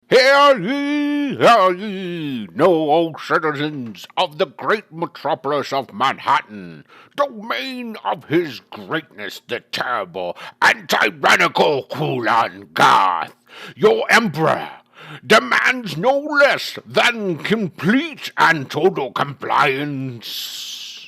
Hear ye, know, O citizens of the great metropolis of Manhattan, domain of his greatness the terrible and tyrannical Kulan Gath, your emperor, demands no less than complete and total compliance.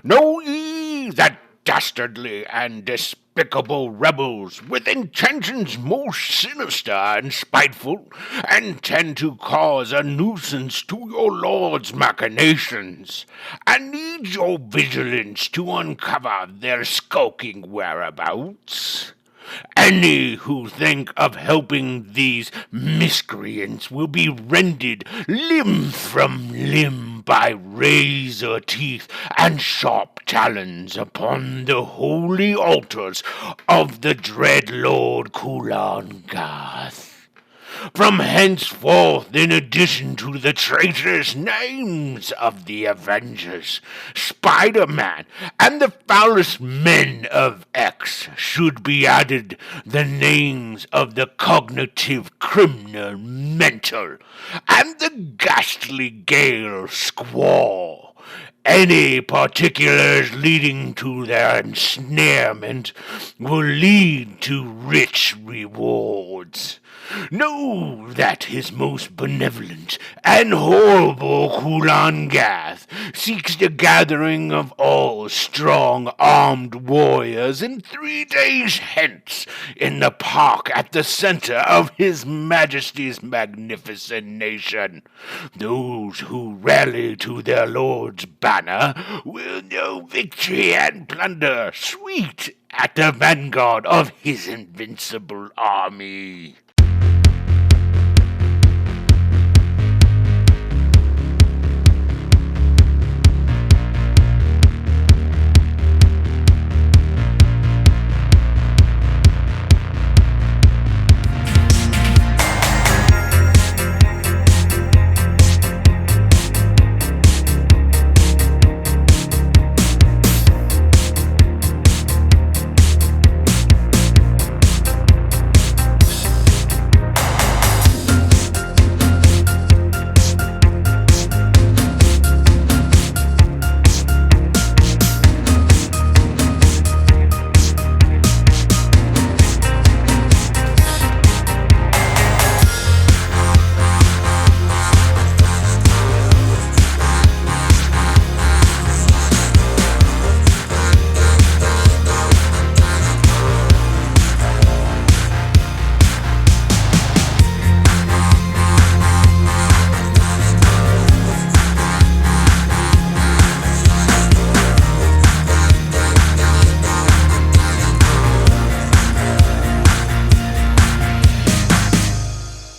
Know ye that dastardly and despicable rebels, with intentions most sinister and spiteful, intend to cause a nuisance to your lord's machinations, and need your vigilance to uncover their skulking whereabouts? Any who think of helping these miscreants will be rended limb from limb by razor teeth and sharp talons upon the holy altars of the dread Lord Kulan Gath. From henceforth, in addition to the traitorous names of the Avengers, Spider-Man, and the foulest men of X, should be added the names of the cognitive criminal Mental, and the ghastly Gale Squaw. Any particulars leading to their ensnarement will lead to rich rewards. Know that his most benevolent and horrible Kulan Gath seeks the gathering of all strong armed warriors in 3 days hence in the park at the center of his majesty's magnificent nation. Those who rally to their lord's banner will know victory and plunder sweet at the vanguard of his invincible army.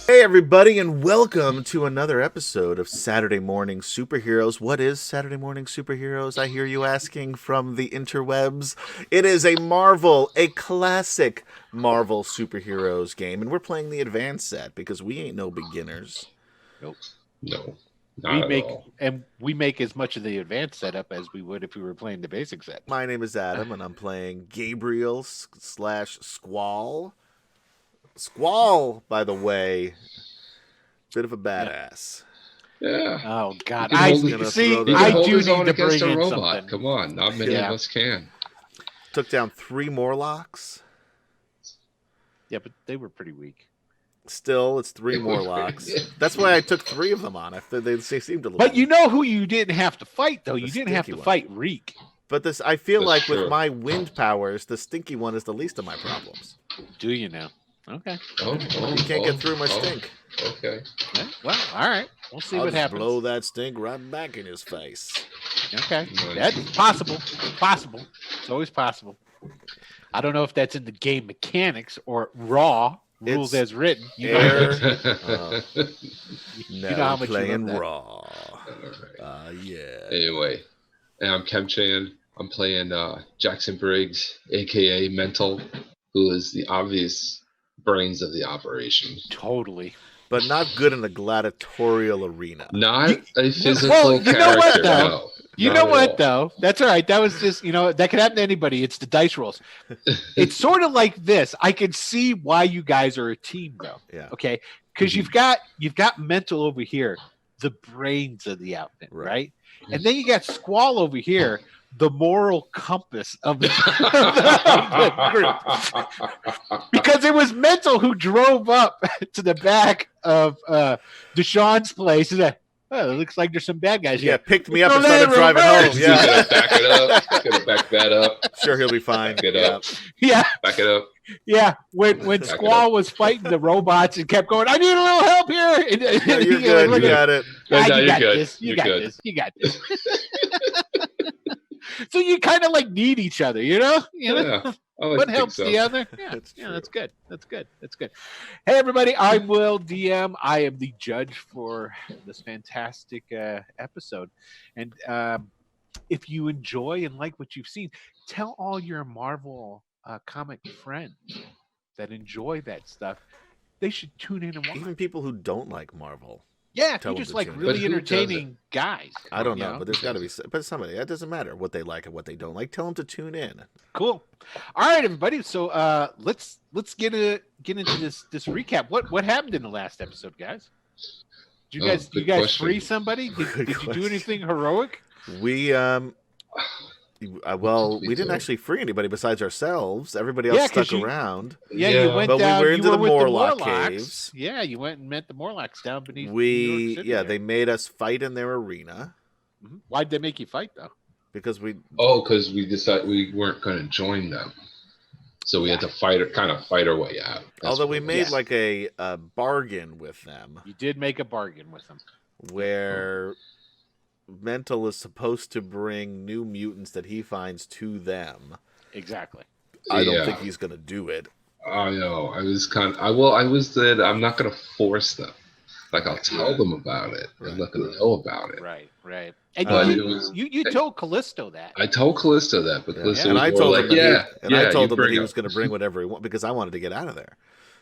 Hey everybody, and welcome to another episode of Saturday Morning Superheroes. What is Saturday Morning Superheroes? I hear you asking from the interwebs. It is a classic Marvel superheroes game, and we're playing the advanced set because we ain't no beginners. Nope. No, not at all. We make as much of the advanced setup as we would if we were playing the basic set. My name is Adam, and I'm playing Gabriel / Squall. Squall, by the way, bit of a badass. Yeah. Oh God! I do need to bring in robot. something. Come on, not many of us can. Took down 3 Morlocks. Yeah, but they were pretty weak. Still, it's 3 Morlocks. That's why I took 3 of them on. They seemed a little. But you know who you didn't have to fight though? You didn't have to fight Reek. But I feel That's like true. with my wind powers, the stinky one is the least of my problems. Do you now? Okay. You can't get through my stink. Okay. Yeah, well, all right. We'll see I'll what just happens. blow that stink right back in his face. Okay, Nice. that's possible. Possible. It's always possible. I don't know if that's in the game mechanics or raw rules It's as written. You air. know, No, you know how much you playing love that. raw. All right. Yeah. Anyway, and I'm Kemchan. I'm playing Jackson Briggs, aka Mental, who is the obvious brains of the operation. Totally. But not good in the gladiatorial arena. Not a physical well, you character. know what, though? No, You not know at what, all. though? That's all right. That was just, that could happen to anybody. It's the dice rolls. It's sort of like this. I can see why you guys are a team, though. Yeah. Okay? because you've got Mental over here, the brains of the outfit, right? And then you got Squall over here, the moral compass of the group. Because it was Mental who drove up to the back of Deshaun's place and said, "Oh, it looks like there's some bad guys here." Yeah, picked me up and started driving home. He's Yeah, gonna back it up. Gonna back that up. sure, he'll be fine. Back it up. Yeah. Back it up. Yeah, when Squall was fighting the robots and kept going, "I need a little help here." And, Yeah, you're good. You got it. No, you you're got good. this. You You're got good. this. You got this. So you kind of like need each other, you know? Yeah. One helps so. the other. Yeah, That's true. that's good. That's good. That's good. Hey, everybody, I'm Will DM. I am the judge for this fantastic episode. And if you enjoy and like what you've seen, tell all your Marvel comic friends that enjoy that stuff. They should tune in and watch. Even people who don't like Marvel. Yeah, if tell you them just to like tune in. really But who entertaining guys. I don't you know, but there's got to be. But somebody, that doesn't matter what they like and what they don't like. Tell them to tune in. Cool. All right, everybody. So let's get into this recap. What happened in the last episode, guys? Did you Good guys question. free somebody? Did you do anything heroic? We well, we didn't actually free anybody besides ourselves. Everybody else Yeah, 'cause stuck you- around. Yeah, Yeah. you went But we down. were You into were the with Morlock Morlocks. caves. Yeah, you went and met the Morlocks down beneath. We New York City yeah, there. they made us fight in their arena Mhm. Why'd they make you fight though? because we Because we decided we weren't going to join them, so we had to fight our way out. That's although what we it made was. like a bargain with them You did make a bargain with them. where Mental is supposed to bring new mutants that he finds to them. Exactly. I don't Yeah. think he's gonna do it. I know. I was that I'm not going to force them. Like I'll tell them about it. Right. I'm not going to know about it. Right. And But it was- you told Callisto that. I told Callisto that, but Yeah. Callisto And was I more told like, him that yeah, I told you him that he bring was up. going to bring whatever he wanted because I wanted to get out of there.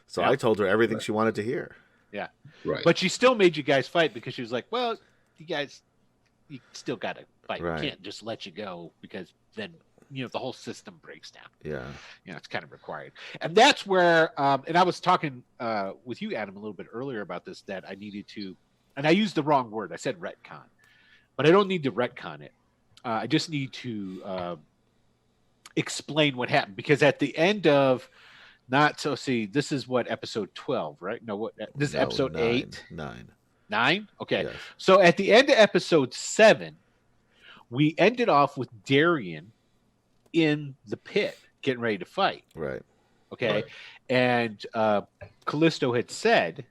So Yeah. I told her everything she wanted to hear. Right. But she still made you guys fight because she was like, "Well, you still got to fight. Right. We can't just let you go because then the whole system breaks down. Yeah. It's kind of required." And that's where, and I was talking with you, Adam, a little bit earlier about this, that I needed to, and I used the wrong word. I said retcon, but I don't need to retcon it. I just need to explain what happened because at the end of this is what episode 12, right? No, this is No, episode 8. 9. Okay. Yes. So at the end of episode 7, we ended off with Darian in the pit getting ready to fight. Right. Okay. Right. And Callisto had said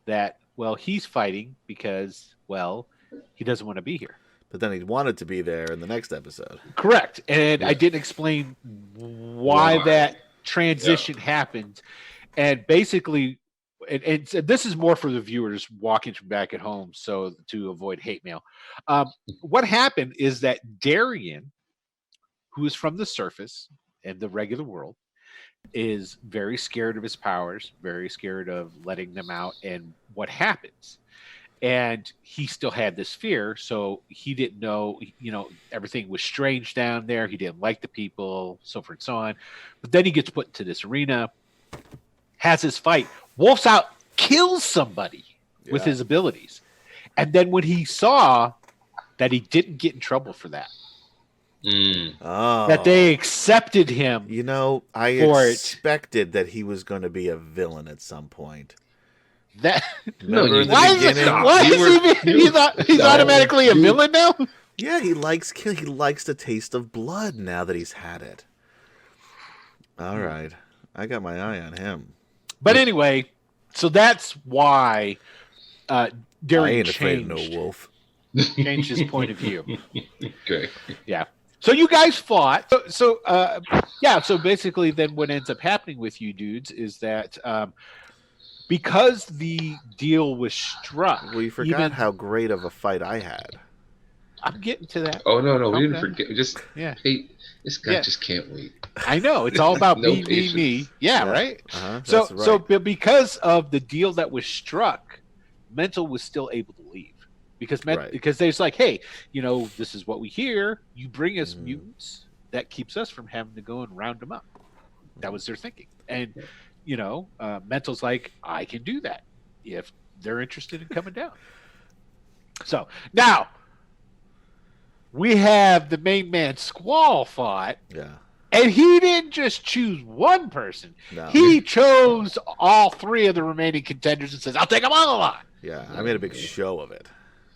that, well, he's fighting because, well, he doesn't want to be here. But then he wanted to be there in the next episode. Correct. And I Yeah. didn't explain why that transition happened. And basically, and this is more for the viewers walking back at home, so to avoid hate mail. What happened is that Darian, who is from the surface and the regular world, is very scared of his powers, very scared of letting them out and what happens. And he still had this fear, so he didn't know, everything was strange down there. He didn't like the people, so forth and so on. But then he gets put into this arena, has his fight, wolfs out, kills somebody with Yeah. his abilities. And then when he saw that he didn't get in trouble for that, Oh. that they accepted him. I for it. expected that he was going to be a villain at some point. That Remember in the why is beginning? it, why You is were- he's No, automatically a you- villain now? Yeah, he likes the taste of blood now that he's had it. All right. I got my eye on him. But anyway, so that's why I Darian ain't afraid of changed, no wolf. changed his point of view. Okay. Yeah. So you guys fought. So basically then what ends up happening with you dudes is that because the deal was struck. Well, you forgot how great of a fight I had. I'm getting to that. Oh no, we didn't Okay. forget. Just Yeah. hey, this guy Yeah. just can't wait. I know. It's all about No me. patience. Yeah, Yeah. right? Uh-huh, So that's right. but because of the deal that was struck, Mental was still able to leave. Because Right. because there's like, hey, this is what we hear. You bring us Mhm. mutants. That keeps us from having to go and round them up. That was their thinking. And Mental's like, I can do that. if they're interested in coming down. So now we have the main man Squall fought. Yeah. And he didn't just choose one person. No. He chose all 3 of the remaining contenders and says, I'll take them all on. Yeah, I made a big show of it.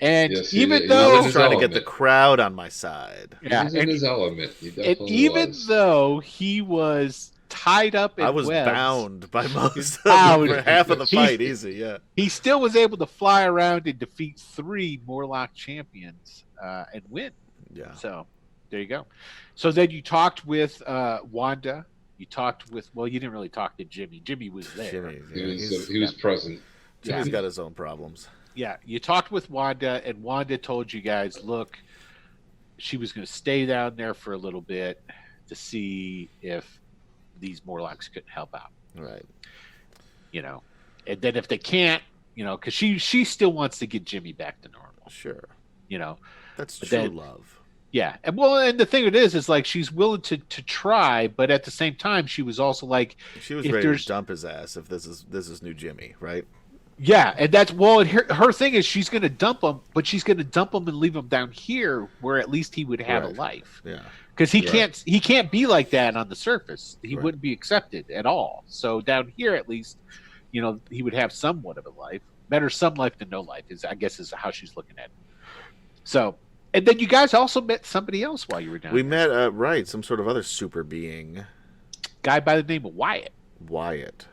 And Yes, even he though... I was trying to get the crowd on my side. Yeah, He's in his element. He and definitely even was. though he was tied up in I was webs, bound by most of bound. for half of the fight, easy, yeah. he still was able to fly around and defeat 3 Morlock champions and win. Yeah. So there you go. So then you talked with Wanda. You talked with, well, you didn't really talk to Jimmy. Jimmy was there. Jimmy, He was present. Jimmy's got his own problems. Yeah, you talked with Wanda, and Wanda told you guys, look, she was going to stay down there for a little bit to see if these Morlocks couldn't help out. Right. And then if they can't, because she still wants to get Jimmy back to normal. Sure. That's But true then- love. Yeah, and the thing it is like she's willing to try, but at the same time, she was also like, She was if ready to there's- dump his ass if this is new Jimmy, right? yeah, and that's and her thing is she's going to dump him, but she's going to dump him and leave him down here where at least he would have Right. a life. Yeah. Because he Right. can't be like that on the surface. He Right. wouldn't be accepted at all. So down here, at least, he would have somewhat of a life. Better some life than no life is how she's looking at it. So, and then you guys also met somebody else while you were down. We met some sort of other super being, Guy by the name of Wyatt. Wyatt.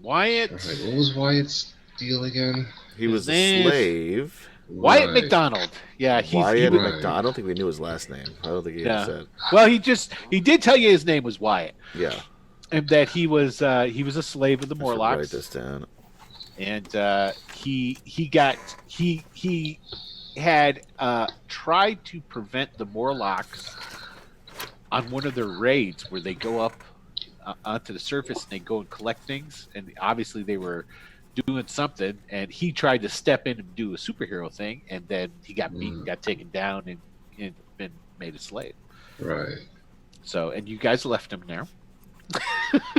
Wyatt. All right, what was Wyatt's deal again? He was a name- slave. Wyatt Right. McDonald. Yeah, Wyatt was- McDonald. I don't think we knew his last name. I don't think he Yeah. even said. Well, he did tell you his name was Wyatt, Yeah. and that he was a slave of the I should Morlocks. write this down. And he had tried to prevent the Morlocks on one of their raids where they go up onto the surface and they go and collect things, and obviously they were doing something, and he tried to step in and do a superhero thing, and then he got beaten, got taken down, and been made a slave. Right. So, and you guys left him there.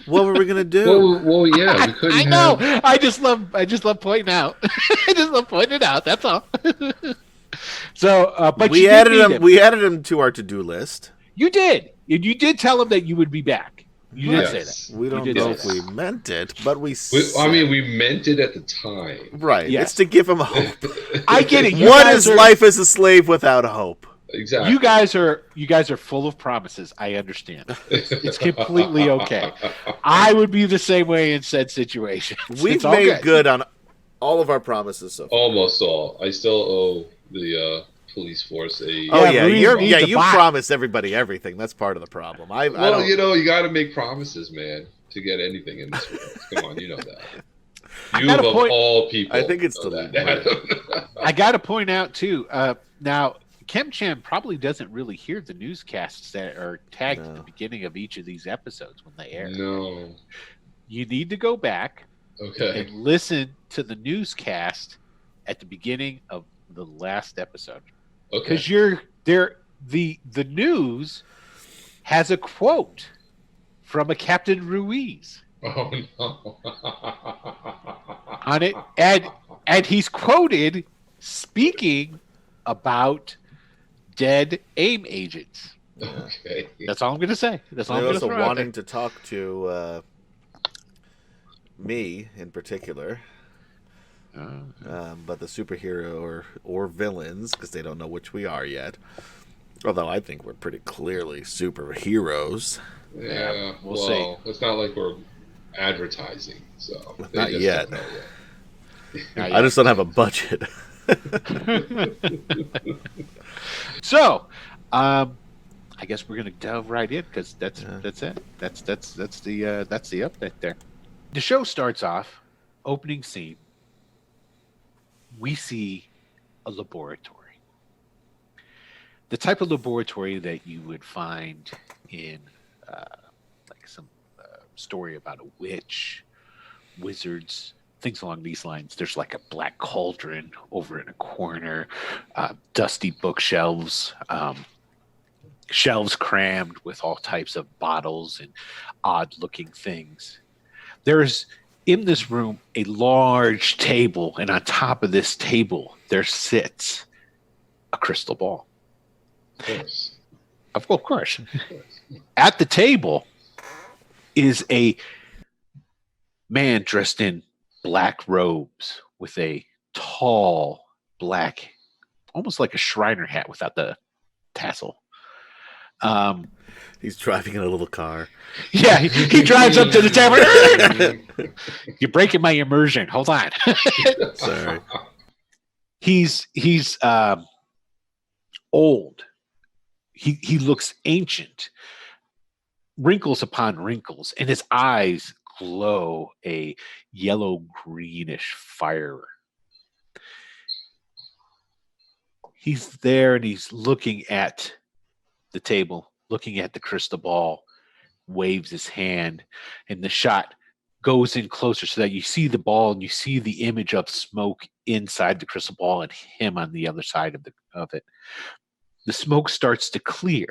What were we gonna do? Well, yeah, we couldn't. I know. Have... I just love pointing out. I just love pointing it out. That's all. So, but we you did added meet him. him. We added him to our to-do list. You did. You did tell him that you would be back. You did say Yes. that. We You don't did know say if that. we meant it, but we. We meant it at the time. right. Yes. It's to give him hope. I get it. What is life as a slave without hope? Exactly. You guys are full of promises. I understand. It's completely okay. I would be the same way in said situation. We've It's all made good on all of our promises so far. Almost all. I still owe the police force a. Oh Yeah, yeah, Marines need to you buy. promised everybody everything. That's part of the problem. I Well, don't. you got to make promises, man, to get anything in this world. Come on, you know that. You got a of point. all people. I think it's know the- that. I got to point out too. Now, Kim Chan probably doesn't really hear the newscasts that are tagged at the beginning of each of these episodes when they air. No. You need to go back Okay. and listen to the newscast at the beginning of the last episode. Okay. Because you're there, the news has a quote from a Captain Ruiz Oh no. on it, and he's quoted speaking about dead AIM agents. Okay. That's all I'm going to say. That's all I'm They're going to also throw out wanting to talk to me in particular, there. but the superhero or villains, because they don't know which we are yet. Although I think we're pretty clearly superheroes. Yeah. we'll Well, it's not like we're advertising, so they Not just yet. don't know yet. I just don't have a budget. So, I guess we're gonna delve right in because that's it. That's the update there. The show starts off, opening scene. We see a laboratory, the type of laboratory that you would find in like some story about a witch, wizards, things along these lines. There's like a black cauldron over in a corner, dusty bookshelves, shelves crammed with all types of bottles and odd looking things. There's in this room a large table, and on top of this table there sits a crystal ball. Of course. Of course. At the table is a man dressed in black robes with a tall black, almost like a Shriner hat without the tassel. He's driving in a little car. Yeah, he drives up to the table. You're breaking my immersion. Hold on. Sorry. He's old. He looks ancient. Wrinkles upon wrinkles, and his eyes glow a yellow greenish fire. He's there and he's looking at the table, looking at the crystal ball, waves his hand, and the shot goes in closer so that you see the ball and you see the image of smoke inside the crystal ball and him on the other side of it. The smoke starts to clear,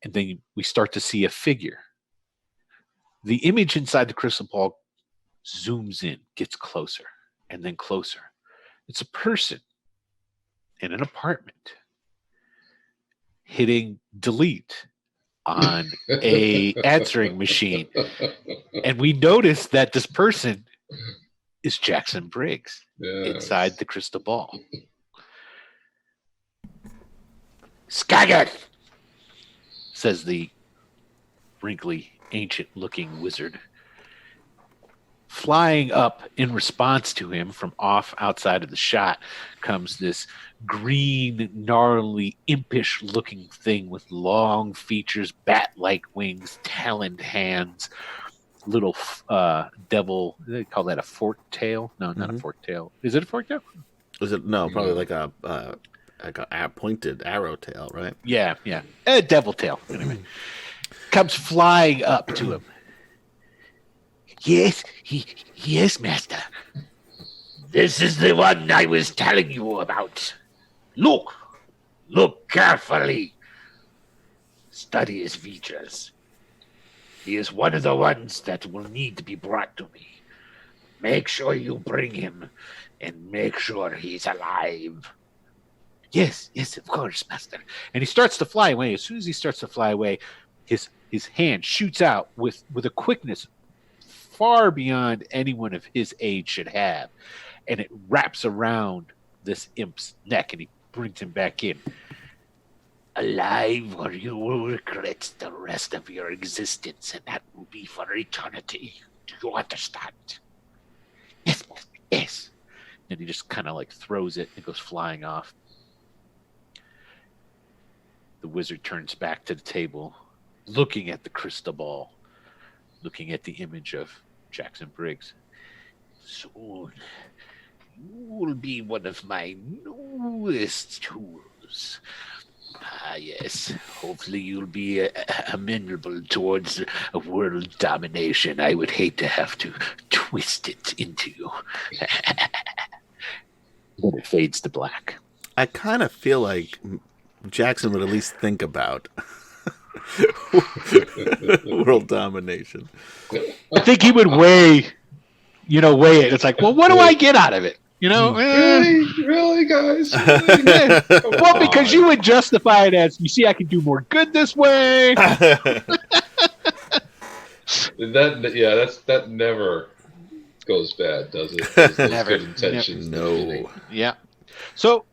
and then we start to see a figure. The image inside the crystal ball zooms in, gets closer, and then closer. It's a person in an apartment hitting delete on a answering machine. And we notice that this person is Jackson Briggs inside the crystal ball. Skagit, says the wrinkly, ancient-looking wizard. Flying up in response to him from off outside of the shot comes this green, gnarly, impish-looking thing with long features, bat-like wings, taloned hands, little devil. They call that a fork tail? No, not a fork tail. Is it a fork tail? Is it? No, probably like a pointed arrow tail, right? Yeah. A devil tail. Anyway, comes flying up to him. Yes, master. This is the one I was telling you about. Look carefully. Study his features. He is one of the ones that will need to be brought to me. Make sure you bring him, and make sure he's alive. Yes, of course, master. And he starts to fly away. As soon as he starts to fly away, his hand shoots out with a quickness far beyond anyone of his age should have, and it wraps around this imp's neck, and he brings him back in. Alive, or you will regret the rest of your existence, and that will be for eternity. Do you understand? Yes, master, yes. And he just kind of like throws it and goes flying off. The wizard turns back to the table, looking at the crystal ball, looking at the image of Jackson Briggs. Soon, you will be one of my newest tools. Yes. Hopefully you'll be amenable towards a world domination. I would hate to have to twist it into you. But it fades to black. I kind of feel like Jackson would at least think about world domination. I think he would weigh it. It's like, well, what do I get out of it? Really, guys? Well, because you would justify it as, you see, I can do more good this way. That never goes bad, does it? Never. Good intentions. No. Yeah. So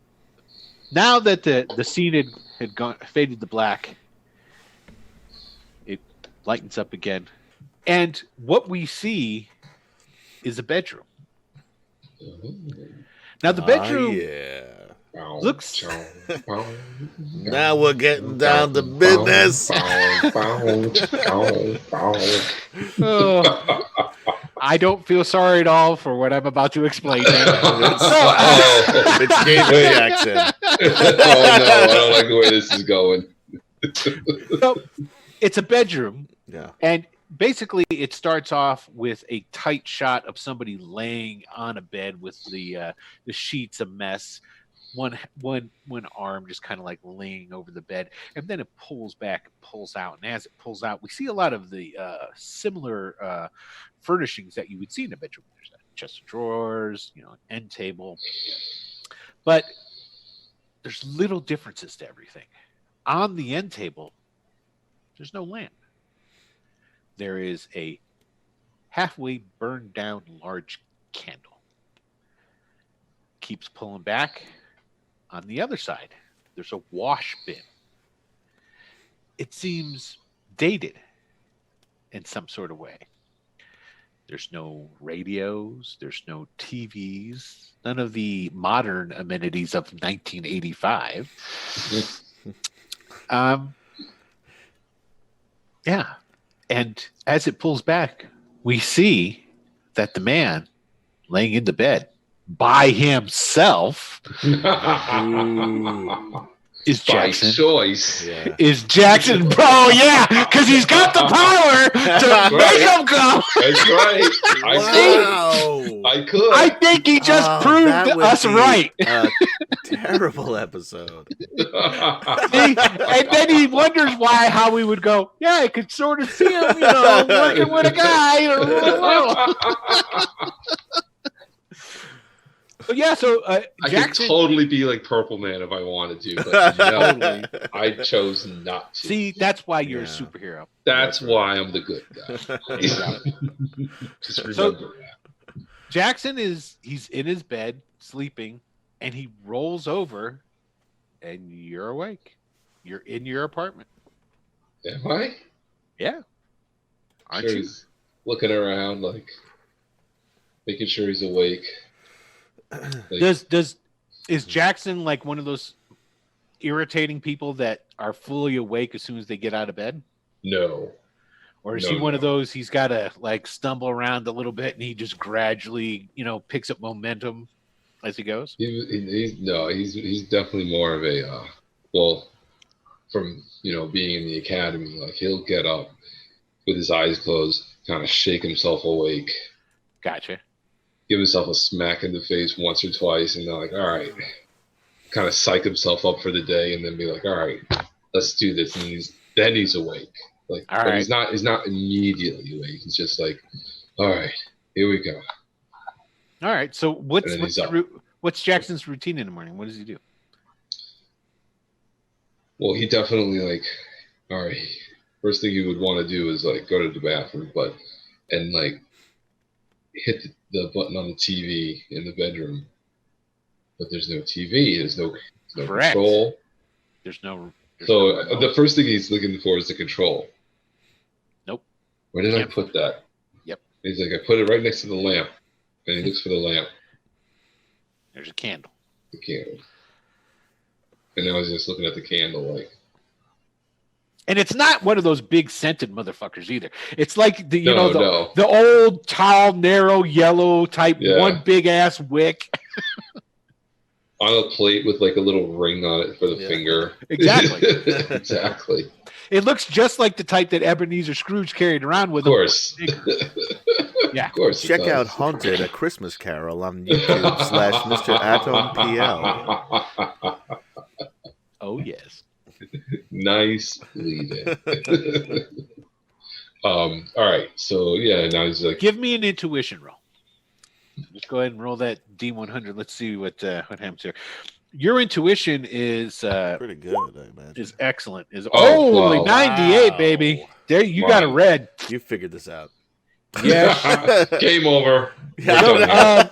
now that the scene had gone faded to black, it lightens up again, and what we see is a bedroom. Now the bedroom looks. Now we're getting down to business. I don't feel sorry at all for what I'm about to explain. It's David Jackson. Oh no, I don't like the way this is going. So, it's a bedroom. Yeah. And basically it starts off with a tight shot of somebody laying on a bed with the sheets a mess. one arm just kind of like laying over the bed, and then it pulls back, pulls out, and as it pulls out, we see a lot of the similar furnishings that you would see in a bedroom. There's a chest of drawers, an end table, but there's little differences to everything. On the end table, there's no lamp. There is a halfway burned down large candle. Keeps pulling back. On the other side, there's a wash bin. It seems dated in some sort of way. There's no radios, there's no TVs, none of the modern amenities of 1985. Yeah. And as it pulls back, we see that the man laying in the bed by himself is Jackson. By choice. Yeah. Is Jackson, bro? Yeah, because he's got the power to make him go. That's right. I could. I think he just proved that would us be right. A terrible episode. See? And then he wonders how we would go. Yeah, I could sort of see him, working with a guy. But yeah, so I Jackson, could totally be like Purple Man if I wanted to, but Totally. I chose not to. See, that's why you're a Yeah. superhero. That's why I'm the good guy. There you go. Just remember So- that. Jackson he's in his bed sleeping, and he rolls over, and you're awake. You're in your apartment. Am I? Yeah, aren't Sure, you? he's looking around, like making sure he's awake. Like, Is Jackson like one of those irritating people that are fully awake as soon as they get out of bed? no. Or is No, he one of no. those he's got to like stumble around a little bit and he just gradually, picks up momentum as he goes? He's definitely more of a from being in the academy, like he'll get up with his eyes closed, kind of shake himself awake, Gotcha. give himself a smack in the face once or twice, and then like, all right, kind of psych himself up for the day, and then be like, all right, let's do this, and then he's awake. Like, All but right. he's not immediately awake. He's just like, all right, here we go. All right. So And then he's up. what's Jackson's routine in the morning? What does he do? Well, he definitely like, all right. First thing you would want to do is like go to the bathroom, and like hit the button on the TV in the bedroom. But there's no TV. There's no Correct. control. There's no. So remote. the first thing he's looking for is the control. Nope. Where did I Can't put that? Yep. He's like, I put it right next to the lamp, and he looks for the lamp, There's a candle. the candle. And I was just looking at the candle, like, And it's not one of those big scented motherfuckers either. It's like the no. the old tall, narrow, yellow type, Yeah. one big ass wick. On a plate with like a little ring on it for the Yeah. finger. Exactly. Exactly. It looks just like the type that Ebenezer Scrooge carried around with Of him. course. Yeah. Of course. it Check does. out Haunted: A Christmas Carol on YouTube /Mr. Atom PL. Oh yes. Nice lead in. All right. So yeah, now he's like, Give me an intuition roll. Let's go ahead and roll that D100. Let's see what happens here. Your intuition is Pretty good, I imagine. is excellent. Is Oh, only wow. 98, Wow. baby. There you Wow. got a red. You figured this out. Yeah. game over. Yeah. We're done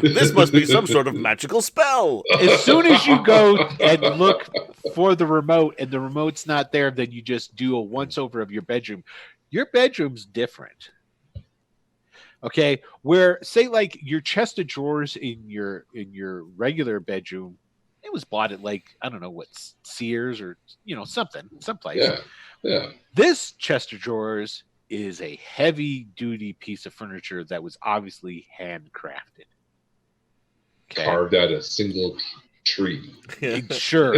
here. This must be some sort of magical spell. As soon as you go and look for the remote and the remote's not there, then you just do a once over of your bedroom. Your bedroom's different. Okay, where say like your chest of drawers in your regular bedroom, it was bought at like I don't know what Sears or someplace. Yeah. This chest of drawers is a heavy duty piece of furniture that was obviously handcrafted. Okay, Carved out a single tree. sure.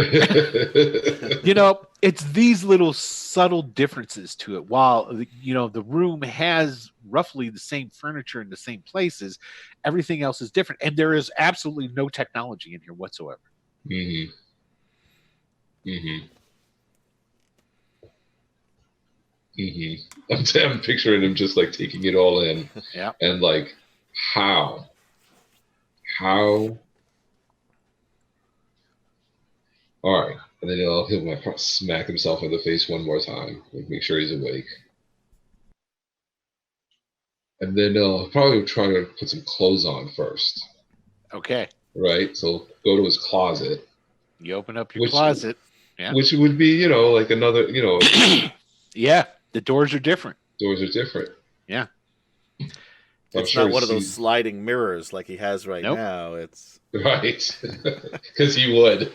It's these little subtle differences to it. While the room has roughly the same furniture in the same places, everything else is different, and there is absolutely no technology in here whatsoever. Mm-hmm. Mm-hmm. Mm-hmm. I'm picturing him just like taking it all in, Yeah. and like how, how. All right, and then he'll like smack himself in the face one more time, like make sure he's awake, and then probably try to put some clothes on first. Okay. Right, so go to his closet, You open up your which closet. Yeah. which would be like another Yeah. The doors are different. doors are different. Yeah. I'm It's sure not one of those he's sliding mirrors like he has right Nope. now. It's right because he would.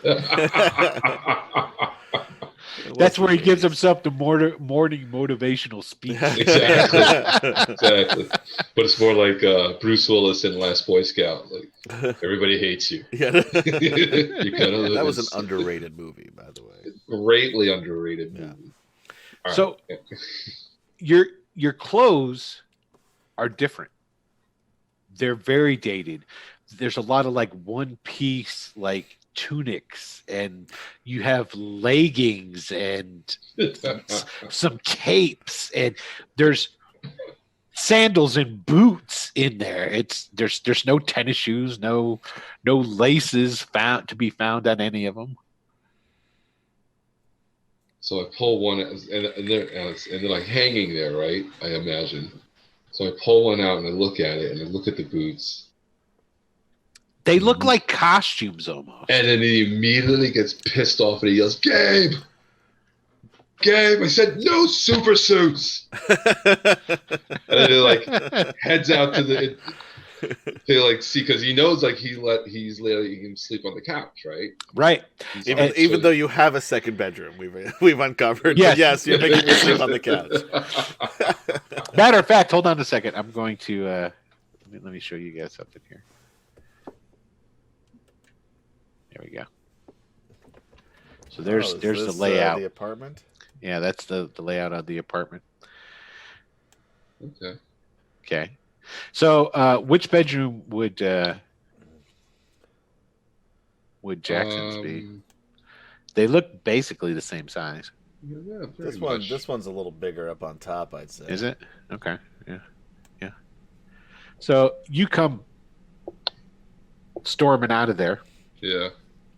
That's where he gives himself the morning motivational speech. Exactly. But it's more like Bruce Willis in Last Boy Scout. Like everybody hates you. Yeah. You're gonna lose. That was an underrated movie, by the way. Greatly underrated movie. Yeah. All So right. your clothes are different. They're very dated. There's a lot of like one piece like tunics, and you have leggings and some capes, and there's sandals and boots in there. There's no tennis shoes, no laces to be found on any of them. So I pull one, and they're like hanging there, right? I imagine. So I pull one out and I look at it, and I look at the boots. They look like costumes almost. And then he immediately gets pissed off and he yells, Gabe! Gabe, I said no super suits! And then he like heads out to the see, because he knows like he's letting him sleep on the couch, right? Right. Even though you have a second bedroom, we've uncovered. Yes. Yes, you're making me sleep on the couch. Matter of fact, hold on a second. I'm going to let me show you guys something here. There we go. So there's the layout. The apartment. Yeah, that's the layout of the apartment. Okay. Okay. So which bedroom would Jackson's be? They look basically the same size. Yeah, This one's a little bigger up on top, I'd say. Is it? Okay. Yeah. Yeah. So you come storming out of there. Yeah.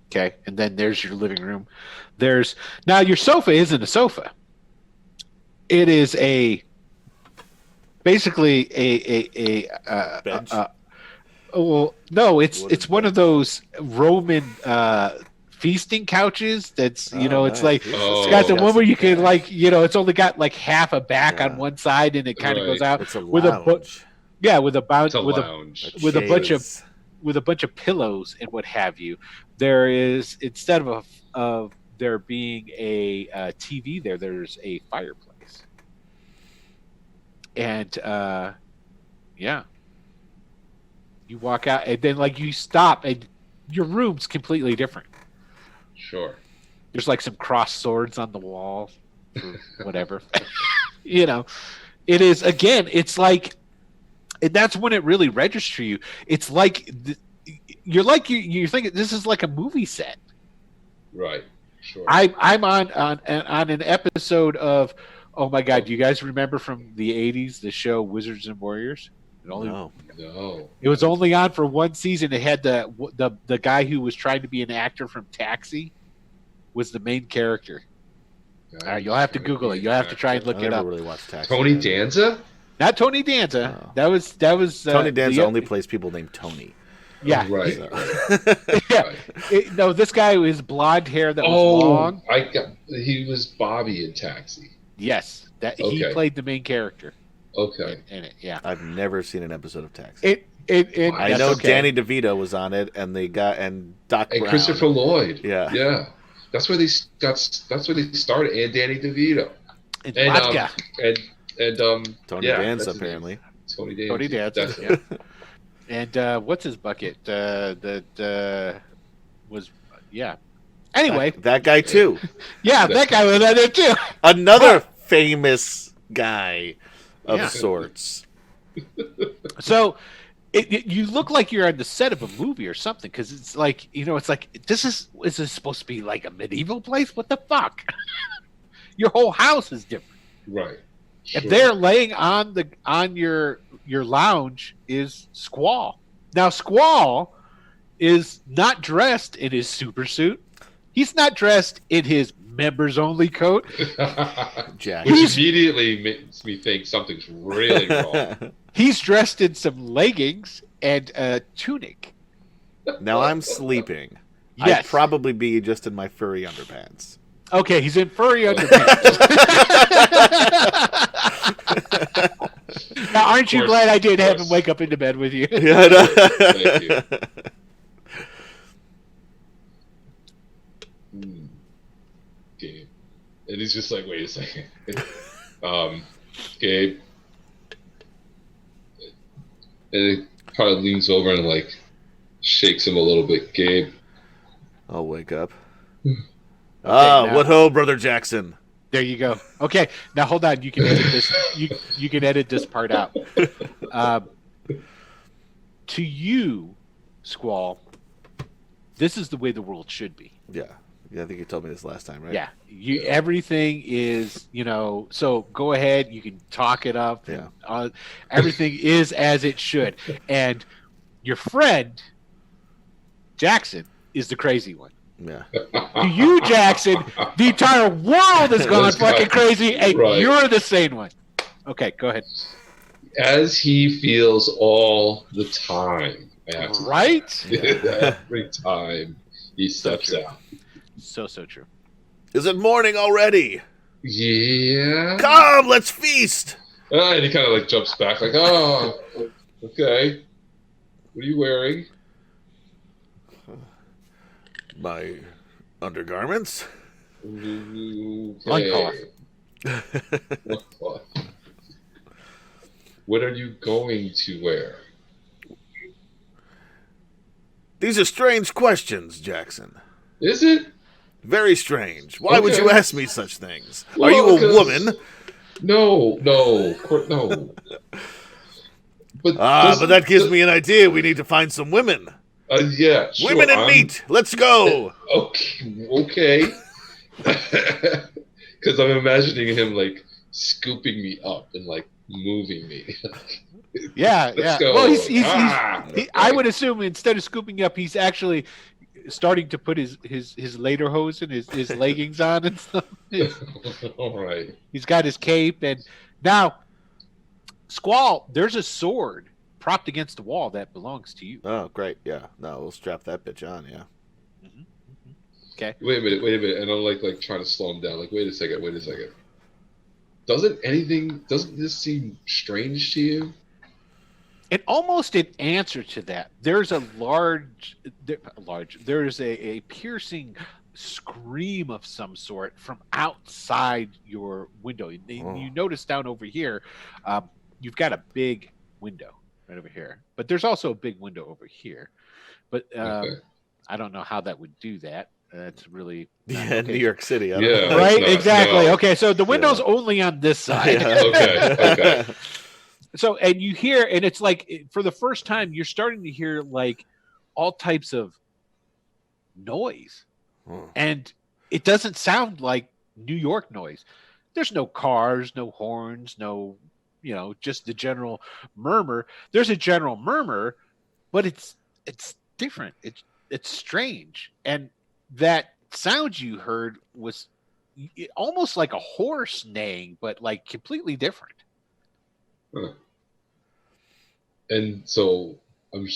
Okay. And then there's your living room. Now your sofa isn't a sofa. It is basically a bench. Well, no, it's Wooden one of those Roman feasting couches. That's it's like Oh. it's got the one where you can back. like it's only got like half a back Yeah. on one side and it kind of Right. goes out It's a with lounge. with a It's a with a lounge. with a bunch of chaise. with a bunch of pillows and what have you. There is, instead of there being a TV there's a fireplace. And yeah, you walk out and then like you stop and your room's completely different. Sure. There's like some crossed swords on the wall or whatever. It is, again, it's like, and that's when it really registers you. It's like you're thinking this is like a movie set. Right. Sure. I'm on an episode of, oh my God, do you guys remember from the 80s the show Wizards and Warriors? No. No. It was only on for one season. It had the guy who was trying to be an actor from Taxi was the main character. All right, you'll have to Google it. You'll have to try and look I it never up. really watched Taxi. Tony Danza? Not Tony Danza. Oh. That was Tony Danza the- only plays people named Tony. Yeah. Right. Yeah. No, this guy with blonde hair that was long. He was Bobby in Taxi. Yes, he Okay. played the main character Okay. in it. Yeah. I've never seen an episode of Taxi. I I know Danny DeVito was on it, and Doc And Brown. Christopher Lloyd. Yeah. Yeah. That's where they started, and Danny DeVito. And And vodka. Tony yeah, Danza, that's his name. apparently. Tony Danza. Tony Danza. Definitely. Yeah. And what's his bucket? That was Anyway, That guy, too. yeah, that guy was on there too. Another famous guy of Yeah. sorts. So You look like you're on the set of a movie or something, because it's like, it's like, is this supposed to be like a medieval place? What the fuck? Your whole house is different. Right. And Sure. there, laying on your lounge, is Squall. Now, Squall is not dressed in his super suit. He's not dressed in his members only coat. Jack. Which immediately makes me think something's really wrong. He's dressed in some leggings and a tunic. Now I'm sleeping. Yes. I'd probably be just in my furry underpants. Okay, he's in furry underpants. Now, aren't you glad I didn't have him wake up into bed with you? Yeah, no. Thank you. Gabe. And he's just like, wait a second. Gabe. And it kind of leans over and like shakes him a little bit. Gabe. I'll wake up. now- what ho, Brother Jackson. There you go. Okay, now hold on. You can edit this. You can edit this part out. To you, Squall, this is the way the world should be. Yeah. Yeah, I think you told me this last time, right? Yeah, everything is, so go ahead, you can talk it up. Yeah. And, everything is as it should. And your friend, Jackson, is the crazy one. Yeah. To you, Jackson, the entire world has gone fucking crazy, and you're the sane one. Okay, go ahead. As he feels all the time. Right? Every time he steps out. So true. Is it morning already? Yeah. Come, let's feast. And he kind of like jumps back, like, oh, okay. What are you wearing? My undergarments. Loincloth. Loincloth. What are you going to wear? These are strange questions, Jackson. Is it? Very strange. Why would you ask me such things? Well, are you a woman? No. But that gives me an idea. We need to find some women. Yeah, sure. Women and meat. Let's go. Okay. Because I'm imagining him like scooping me up and like moving me. Yeah. Let's go. Well, I would assume instead of scooping up, he's actually starting to put his lederhosen and his leggings on and stuff. All right. He's got his cape, and now, Squall, there's a sword propped against the wall that belongs to you. Oh, great. Yeah. No, we'll strap that bitch on, yeah. Mm-hmm. Okay. Wait a minute. And I'm like trying to slow him down. Like, wait a second. Doesn't this seem strange to you? And almost in answer to that, there's a there's a piercing scream of some sort from outside your window. You notice down over here, you've got a big window right over here, but there's also a big window over here. But Okay. I don't know how that would do that. That's really New York City. I don't Yeah. know. right. not- Exactly. no. Okay, so the window's only on this side. Yeah. Okay. So, and you hear, and it's like for the first time, you're starting to hear like all types of noise, and it doesn't sound like New York noise. There's no cars, no horns, no, just the general murmur. There's a general murmur, but it's different. It's strange, and that sound you heard was almost like a horse neighing, but like completely different. Huh. And so I'm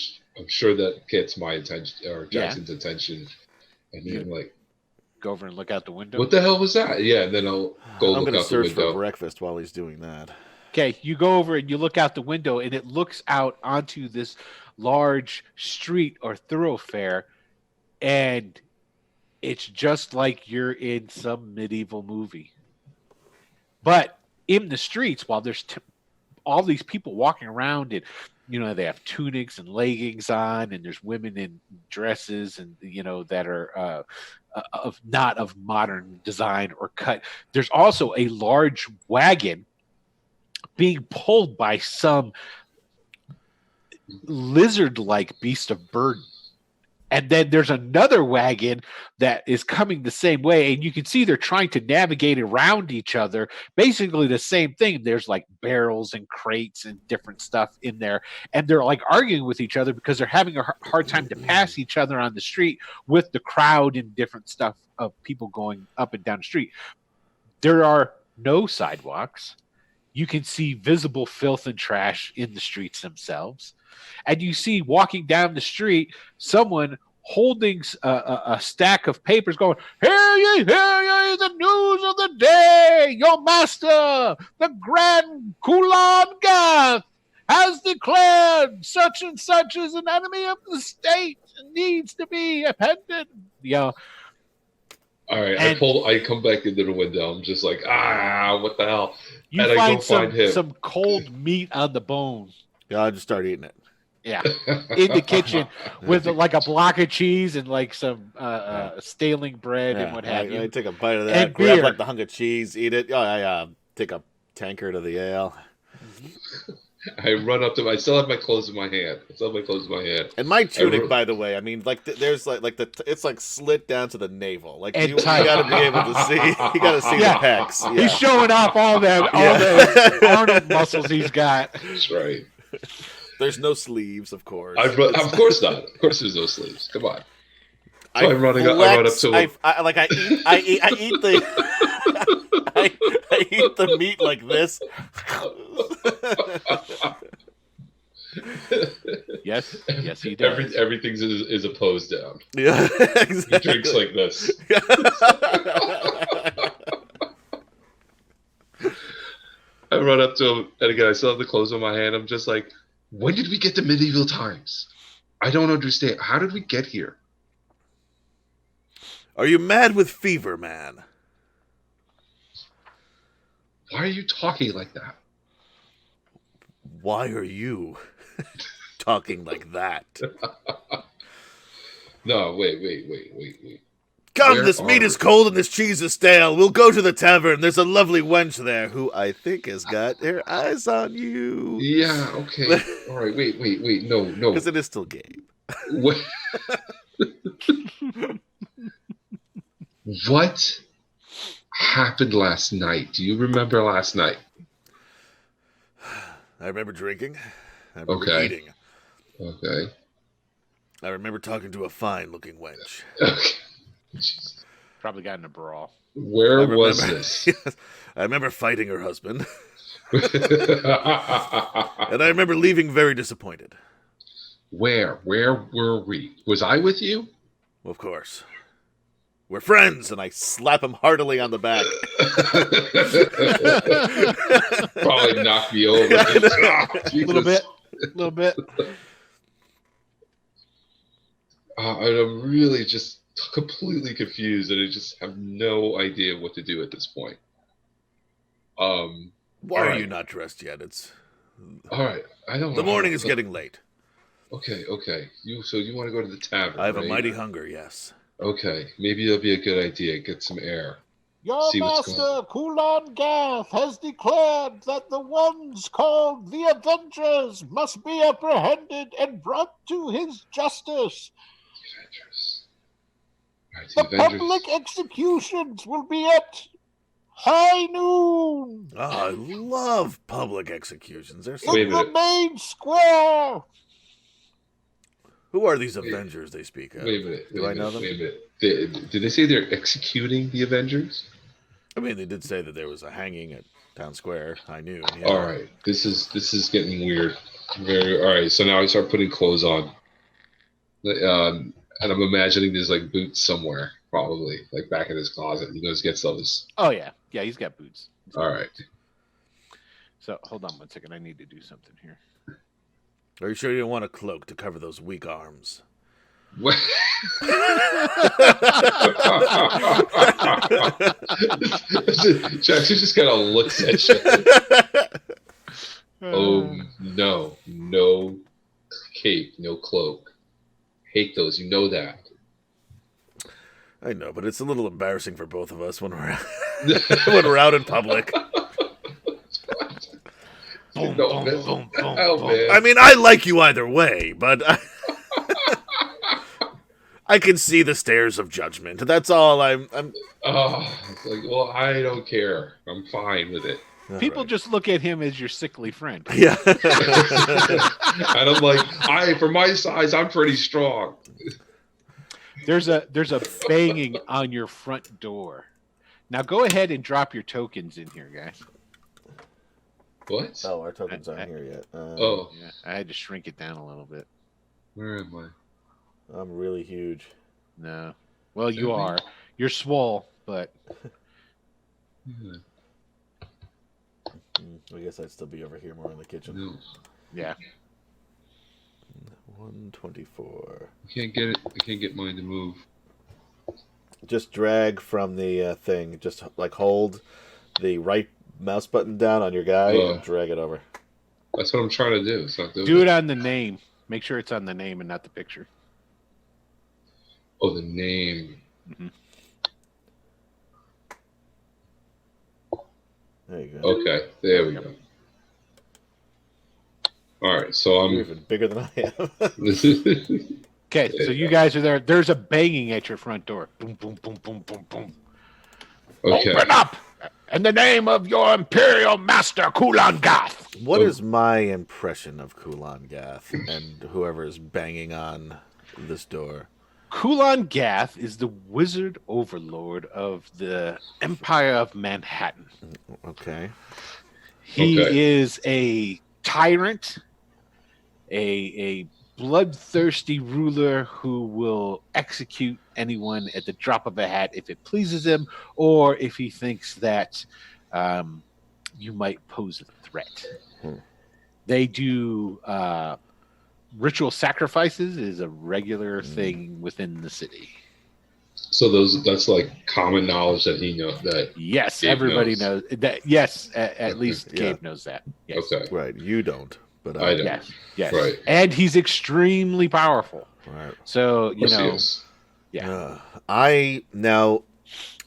sure that gets my attention or Jackson's attention, and then I'm like, Go over and look out the window. what the hell was that? Yeah, and then I'll go I'm look going to out the search for window. breakfast while he's doing that. Okay, you go over and you look out the window, and it looks out onto this large street or thoroughfare, and it's just like you're in some medieval movie. But in the streets, while there's all these people walking around, and they have tunics and leggings on, and there's women in dresses, and that are not of modern design or cut. There's also a large wagon being pulled by some lizard-like beast of burden. And then there's another wagon that is coming the same way, and you can see they're trying to navigate around each other. Basically the same thing. There's like barrels and crates and different stuff in there, and they're like arguing with each other because they're having a hard time to pass each other on the street with the crowd and different stuff of people going up and down the street. There are no sidewalks. You can see visible filth and trash in the streets themselves. And you see walking down the street someone holding a stack of papers going, hear ye, the news of the day. Your master, the Grand Kulan Gath, has declared such and such is an enemy of the state and needs to be appended. All right, And- I come back into the window. I'm just like, what the hell? You And I find go find him. some cold meat on the bone. Yeah, I'll just start eating it. Yeah, in the kitchen with like a block of cheese and like some staling bread and what have you. I take a bite of that, And grab beer. like the hunk of cheese, eat it. Oh, I take a tankard of the ale. I run up to him. I still have my clothes in my hand. And my tunic, by the way, I mean, like there's like it's like slit down to the navel. Like And you tight. got to be able to see. You got to see Yeah. the pecs. Yeah. He's showing off all the Arnold muscles he's got. That's right. There's no sleeves, of course. Of course not. Of course, there's no sleeves. Come on. So I run up to him. I eat the I eat the meat like this. Yes, he does. Everything is opposed down. Yeah, exactly. He drinks like this. I run up to him, and again, I still have the clothes on my hand. I'm just like, when did we get to medieval times? I don't understand. How did we get here? Are you mad with fever, man? Why are you talking like that? Why are you talking like that? No, wait. Come, Where this meat are is cold and this cheese is stale. We'll go to the tavern. There's a lovely wench there who I think has got her eyes on you. Yeah, okay. All right, wait. No. Because it is still gay. What? What happened last night? Do you remember last night? I remember drinking. I remember Okay. eating. Okay. I remember talking to a fine-looking wench. Okay. Jesus. Probably got in a brawl. Where I was remember- this? I remember fighting her husband. And I remember leaving very disappointed. Where were we? Was I with you? Of course. We're friends, and I slap him heartily on the back. Probably knocked me over. A little bit. And I'm really just completely confused, and I just have no idea what to do at this point. Why All are right. you not dressed yet? It's All right, I don't know. the morning is getting late. Okay. So you want to go to the tavern? I have a right? mighty hunger, yes. Okay, maybe it'll be a good idea. Get some air. Your See what's going master, Kulan Gath, has declared that the ones called the Avengers must be apprehended and brought to his justice. Avengers. All right, The the Avengers. public executions will be at high noon Oh, I love public executions. They're so... Wait a in the minute. main square. Who are these Avengers they speak of? Wait a minute. Do I know them? Wait a minute. Did they say they're executing the Avengers? I mean, they did say that there was a hanging at Town Square. I knew. Yeah. All right, this is getting weird. Very. All right, so now I start putting clothes on, and I'm imagining there's like boots somewhere, probably like back in his closet. He goes gets those. Oh yeah, he's got boots. All right. So hold on one second. I need to do something here. Are you sure you don't want a cloak to cover those weak arms? What? Jackson just kind of looks at you. Oh no cape, no cloak. Hate those. You know that. I know, but it's a little embarrassing for both of us when we're when we're out in public. boom, No, boom, man. boom, boom, Oh, boom. man. I mean, I like you either way, but I can see the stares of judgment. That's all I'm Oh, it's like, well, I don't care. I'm fine with it. People right. just look at him as your sickly friend. Yeah. And I'm like, for my size, I'm pretty strong. There's a banging on your front door. Now go ahead and drop your tokens in here, guys. What? Oh, our tokens aren't here yet. Oh, Yeah, I had to shrink it down a little bit. where am I? I'm really huge. No. Well, Is you that me? are. You're small, but Yeah, I guess I'd still be over here more in the kitchen. no. yeah. 124. I can't get it. I can't get mine to move. Just drag from the thing. Just like hold the right mouse button down on your guy and drag it over. That's what I'm trying to do. It's not doing Do it on the name. Make sure it's on the name and not the picture. Oh, the name. There you go. Okay, there we go. All right, so You're I'm. even bigger than I am. Okay, so you guys are there. There's a banging at your front door. Boom, boom, boom, boom, boom, boom. Okay. Open up! In the name of your Imperial Master, Kulan Gath. What is my impression of Kulan Gath and whoever is banging on this door? Kulan Gath is the wizard overlord of the Empire of Manhattan. Okay. He Okay. is a tyrant, a bloodthirsty ruler who will execute anyone at the drop of a hat if it pleases him, or if he thinks that you might pose a threat. They do ritual sacrifices is a regular thing within the city. So that's like common knowledge that he knows that. Yes, Gabe everybody knows. knows that. Yes, at least Yeah. Gabe knows that. Yes. Okay. Right. You don't, but I don't. Yes. Yes. Right. And he's extremely powerful. Right. So Of you course he know, is. yeah.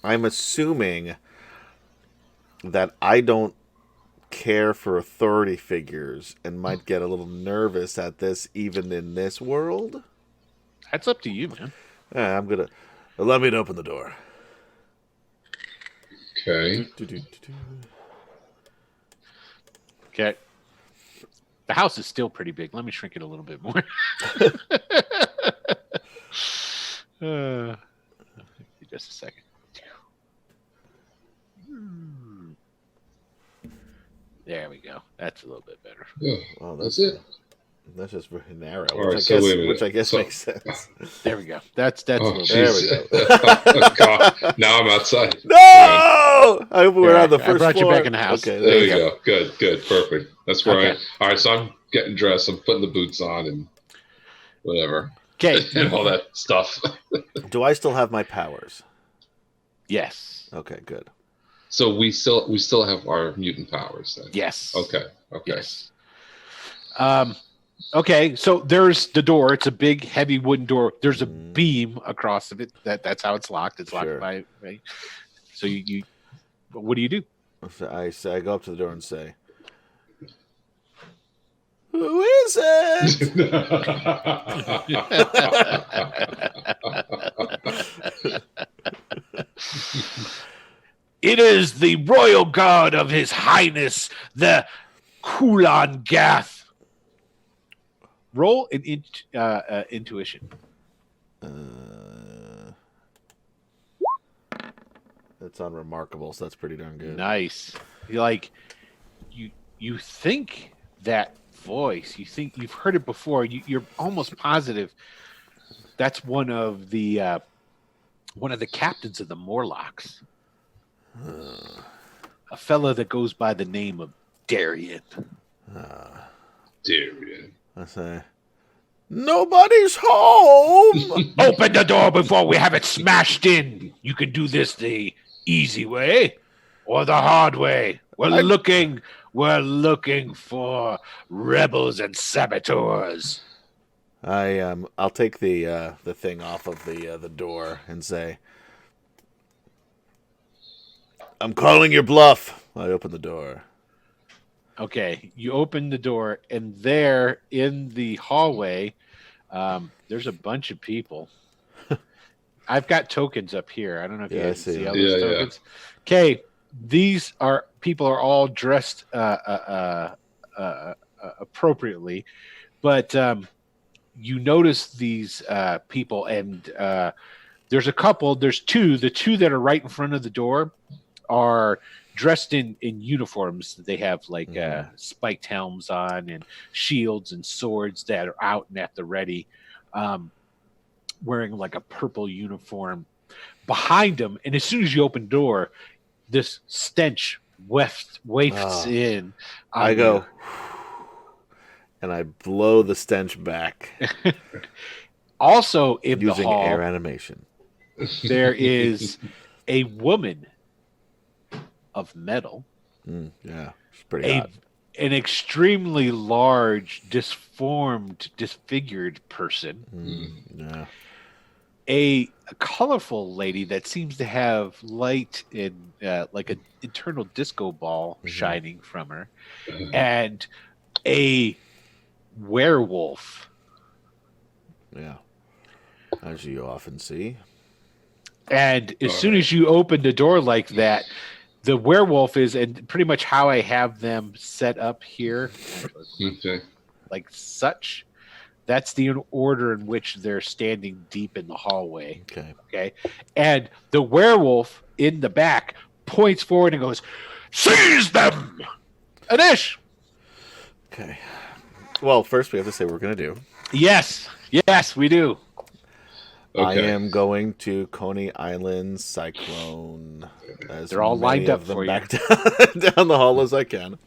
I'm assuming that I don't care for authority figures and might get a little nervous at this even in this world. That's up to you, man. I'm gonna allow me to open the door. Okay. Okay. The house is still pretty big. Let me shrink it a little bit more. Just a second. There we go. That's a little bit better. Yeah, Oh, that's it. That's just very narrow, All right, so wait a minute. which I guess So- makes sense. There we go. That's a Oh, little There better. we jeez. God, now I'm outside. No! I hope we're Yeah, on the I first brought you floor. back in the house. Okay, There we go. Good, perfect. That's where Okay. All right, so I'm getting dressed. I'm putting the boots on and whatever Okay. and all that stuff. Do I still have my powers? Yes. Okay, good. So we still have our mutant powers then. Yes. Okay. Yes. Okay, so there's the door. It's a big, heavy wooden door. There's a beam across of it. That's how it's locked. It's locked Sure. by. Right? So you. What do you do? So I go up to the door and say, "Who is it?" It is the royal guard of His Highness, the Kulan Gath. Roll an intuition. That's unremarkable, so that's pretty darn good. Nice. You think that voice. You think you've heard it before. You're almost positive that's one of the captains of the Morlocks. A fella that goes by the name of Darian. Darian. I say, "Nobody's home." Open the door before we have it smashed in. You can do this the easy way or the hard way. We're looking for rebels and saboteurs. I'll take the thing off of the door and say, "I'm calling your bluff." I open the door. Okay, you open the door, and there in the hallway, there's a bunch of people. I've got tokens up here. I don't know if you Yeah, I guys can see see them. all those Yeah, yeah. tokens. Okay, these are people are all dressed appropriately, but you notice these people, and there's a couple. There's two. The two that are right in front of the door are dressed in uniforms. They have like spiked helms on and shields and swords that are out and at the ready, wearing like a purple uniform behind them. And as soon as you open the door, this stench wafts in. I On go, and I blow the stench back you. Also in the using hall, air animation. there is a woman of metal, Yeah, it's pretty hot. an extremely large, disformed, disfigured person, Yeah. a colorful lady that seems to have light in like an internal disco ball shining from her, and a werewolf. Yeah. As you often see. And as soon as you open the door like that, the werewolf is, and pretty much how I have them set up here, Okay. like such. That's the order in which they're standing deep in the hallway. Okay. Okay. And the werewolf in the back points forward and goes, "Seize them!" Anish! Okay. Well, first we have to say what we're going to do. Yes. Yes, we do. I Okay. am going to Coney Island Cyclone. As They're all many lined up of them for you. back down the hall as I can.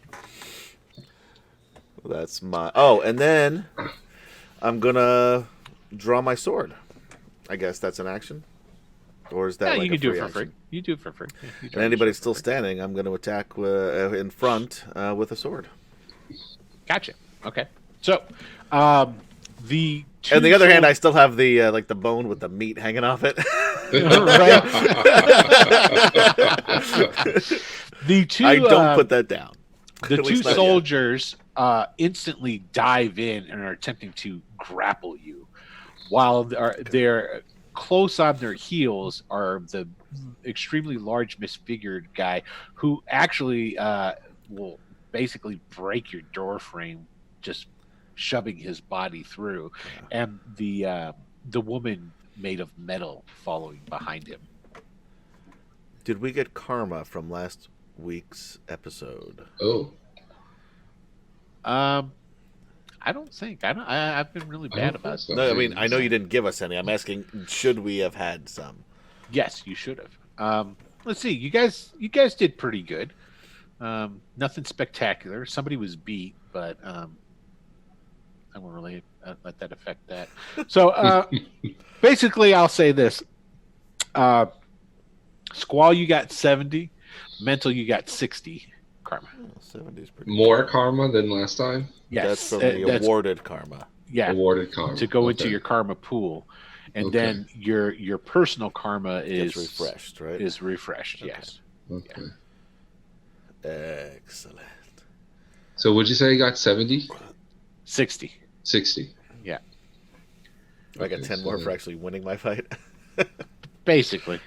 That's my... Oh, and then I'm going to draw my sword. I guess that's an action? Or is that Yeah, like you a can do it free for action? free. You do it for free. Yeah, you And draw anybody your sword still for free. standing, I'm going to attack in front with a sword. Gotcha. Okay. So, the two On the other hand, sol- I still have the like the bone with the meat hanging off it. right? The two I don't put that down. the At two least not yet. soldiers instantly dive in and are attempting to grapple you, while they're close on their heels are the extremely large, misfigured guy who actually will basically break your door frame, just shoving his body through, and the woman made of metal following behind him. Did we get karma from last week's episode? Oh. I don't think I've been really bad about it. So. No, I mean I know you didn't give us any. I'm asking, should we have had some? Yes, you should have. Let's see. You guys did pretty good. Nothing spectacular. Somebody was beat, but I won't really let that affect that. So basically, I'll say this: Squall, you got 70. Mental, you got 60. Karma. 70 is pretty. More karma than last time? Yes, That's from the awarded karma. Yeah, Awarded karma. to go into Okay. your karma pool, and Okay. then your personal karma is Gets refreshed, right? Is refreshed. Okay. Yes. Okay. Excellent. So would you say you got 70? 60. 60. Yeah. I got Okay, 10 more so- for actually winning my fight. Basically.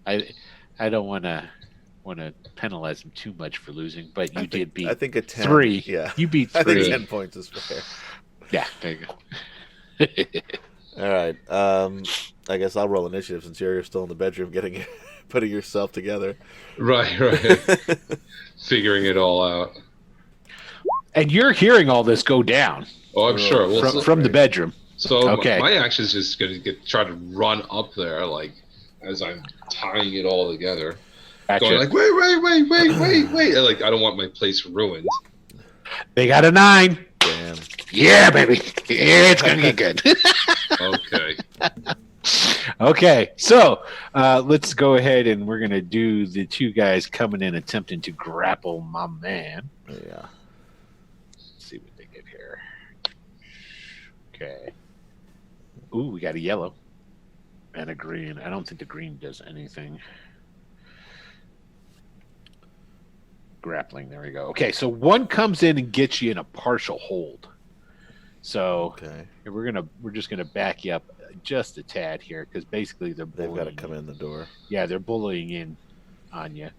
I don't want to penalize him too much for losing, but you did beat I think a 10. 3. Yeah. You beat I think 3. 10 points is fair. Yeah, there you go. All right. I guess I'll roll initiative since you're still in the bedroom putting yourself together. Right. Figuring it all out. And you're hearing all this go down Oh, I'm sure. Well, from the bedroom. So Okay. my action is just going to try to run up there, like, as I'm tying it all together. Gotcha. Going like, wait. Like, I don't want my place ruined. They got a 9. Damn. Yeah, baby. Yeah, it's gonna get good. Okay. Okay, so let's go ahead and we're gonna do the two guys coming in attempting to grapple my man. Yeah. Let's see what they get here. Okay. Ooh, we got a yellow and a green. I don't think the green does anything. grappling. There we go. Okay, so one comes in and gets you in a partial hold. So Okay. we're just gonna back you up just a tad here because basically they've got to come in the door. Yeah, they're bullying in on you.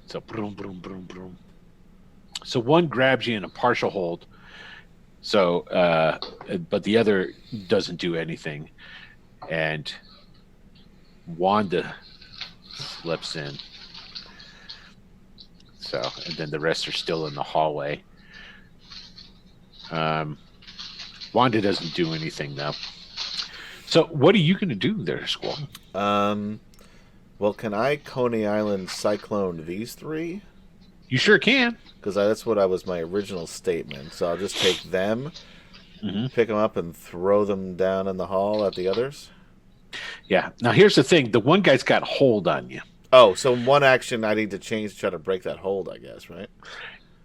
So boom, boom, boom, boom. So one grabs you in a partial hold. So, but the other doesn't do anything, and Wanda slips in. So, and then the rest are still in the hallway. Wanda doesn't do anything though. So, what are you going to do there, Squall? Well, can I Coney Island cyclone these three? You sure can. Because that's what was my original statement. So I'll just take them, pick them up, and throw them down in the hall at the others. Yeah. Now here's the thing: the one guy's got hold on you. Oh, so one action I need to change to try to break that hold, I guess, right?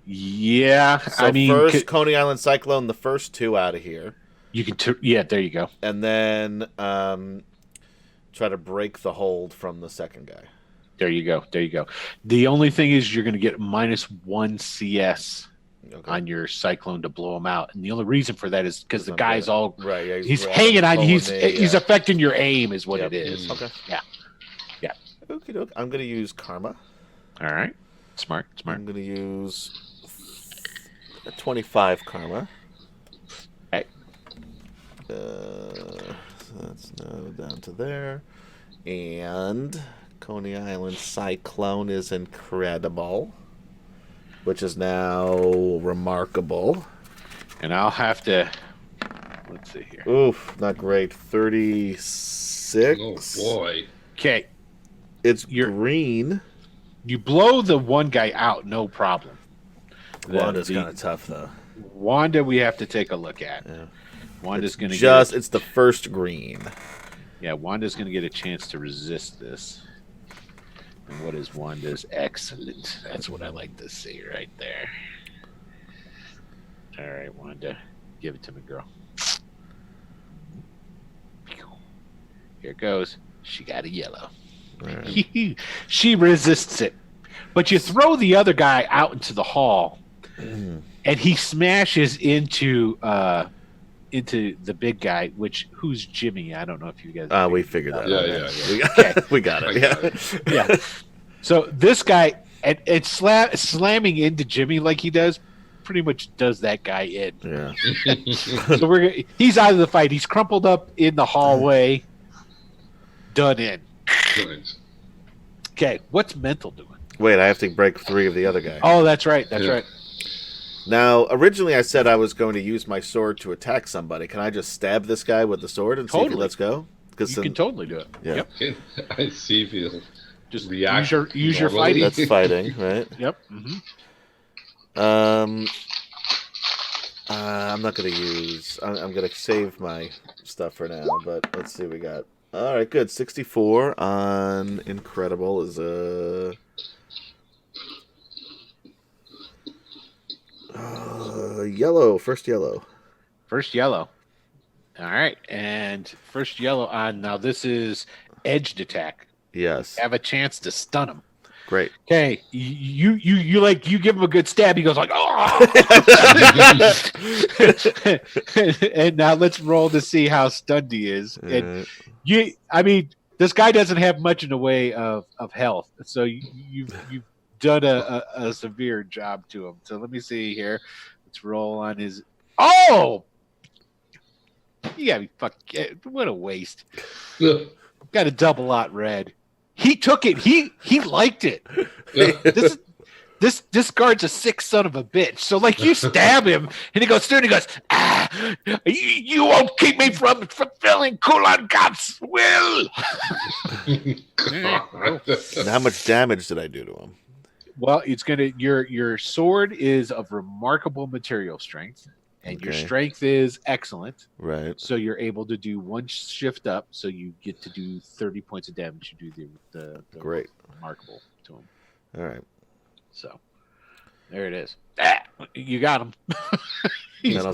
Yeah. So first, Coney Island cyclone the first two out of here. You can. Yeah. There you go. And then try to break the hold from the second guy. There you go. There you go. The only thing is you're going to get -1 CS on your cyclone to blow him out, and the only reason for that is because the guy's all right. Yeah, he's hanging on. He's affecting your aim, is what it is. Okay. Yeah. Yeah. Okie doke. I'm going to use Karma. All right. Smart. I'm going to use 25 Karma. Hey. So that's now down to there, and Coney Island Cyclone is incredible, which is now remarkable. And I'll have to. Let's see here. Oof, not great. 36. Oh boy. Okay. It's green. You blow the one guy out, no problem. Wanda's kind of tough, though. Wanda, we have to take a look at. Yeah. Wanda's going to it's the first green. Yeah, Wanda's going to get a chance to resist this. And what is Wanda's? Excellent. That's what I like to see right there. All right, Wanda. Give it to me, girl. Here it goes. She got a yellow. Right. She resists it. But you throw the other guy out into the hall, and he smashes into the big guy, who's Jimmy? I don't know if you guys. We figured that out. Yeah. We got it. Yeah. So this guy, and slamming into Jimmy like he does, pretty much does that guy in. Yeah. So he's out of the fight. He's crumpled up in the hallway, done in. Nice. Okay, what's Mental doing? Wait, I have to break 3 of the other guy. Oh, that's right. That's right. Now, originally I said I was going to use my sword to attack somebody. Can I just stab this guy with the sword and see if he lets go? You can totally do it. Yeah. Yep. I see if he'll just react. Use your fighting. That's fighting, right? Yep. I'm not going to use... I'm going to save my stuff for now, but let's see what we got. All right, good. 64 on Incredible is a... yellow. First yellow. All right, and first yellow on. Now this is edged attack. Yes. Have a chance to stun him. Great. Okay, you give him a good stab. He goes like, oh. And now let's roll to see how stunned he is. And this guy doesn't have much in the way of health, so you've done a severe job to him. So let me see here. Let's roll on his. Oh, you gotta be fucking. What a waste. Got a double out red. He took it. He liked it. This guard's a sick son of a bitch. So like you stab him, and he goes through, and he goes, you won't keep me from fulfilling Kulan God's will. And how much damage did I do to him? Well, it's gonna your sword is of remarkable material strength, and your strength is excellent. Right. So you're able to do one shift up, so you get to do 30 points of damage. You do the great remarkable to him. All right. So there it is. You got him. He's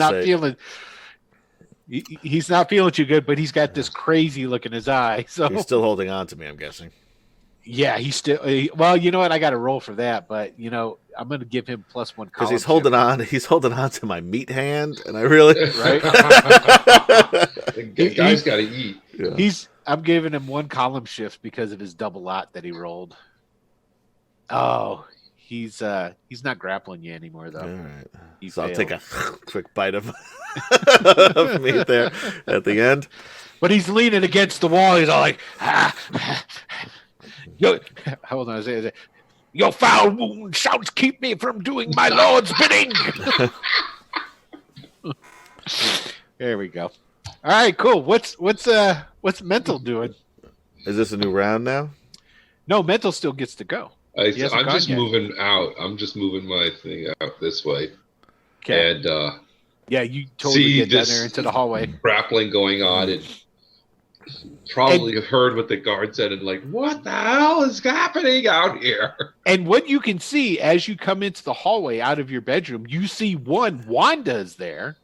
not feeling too good, but he's got this crazy look in his eye. So he's still holding on to me, I'm guessing. Yeah, he's still. Well, you know what? I got to roll for that, but I'm going to give him +1 Because he's column holding shift. on. He's holding on to my meat hand, and I really. Right? The guy's got to eat. Yeah. I'm giving him 1 column shift because of his double lot that he rolled. Oh, he's not grappling you anymore though. All right. He So I'll failed. take a quick bite of, of meat there at the end. But he's leaning against the wall. He's all like, Yo, hold on. I say, your foul wound shouts keep me from doing my lord's bidding. There we go. All right, cool. What's Mental doing? Is this a new round now? No, Mental still gets to go. I'm He hasn't gone just yet. moving out. I'm just moving my thing out this way. Okay. And Yeah, you totally see get down this there into the hallway. grappling going on, and probably heard what the guard said, and like, what the hell is happening out here? And what you can see as you come into the hallway out of your bedroom, you see Wanda's there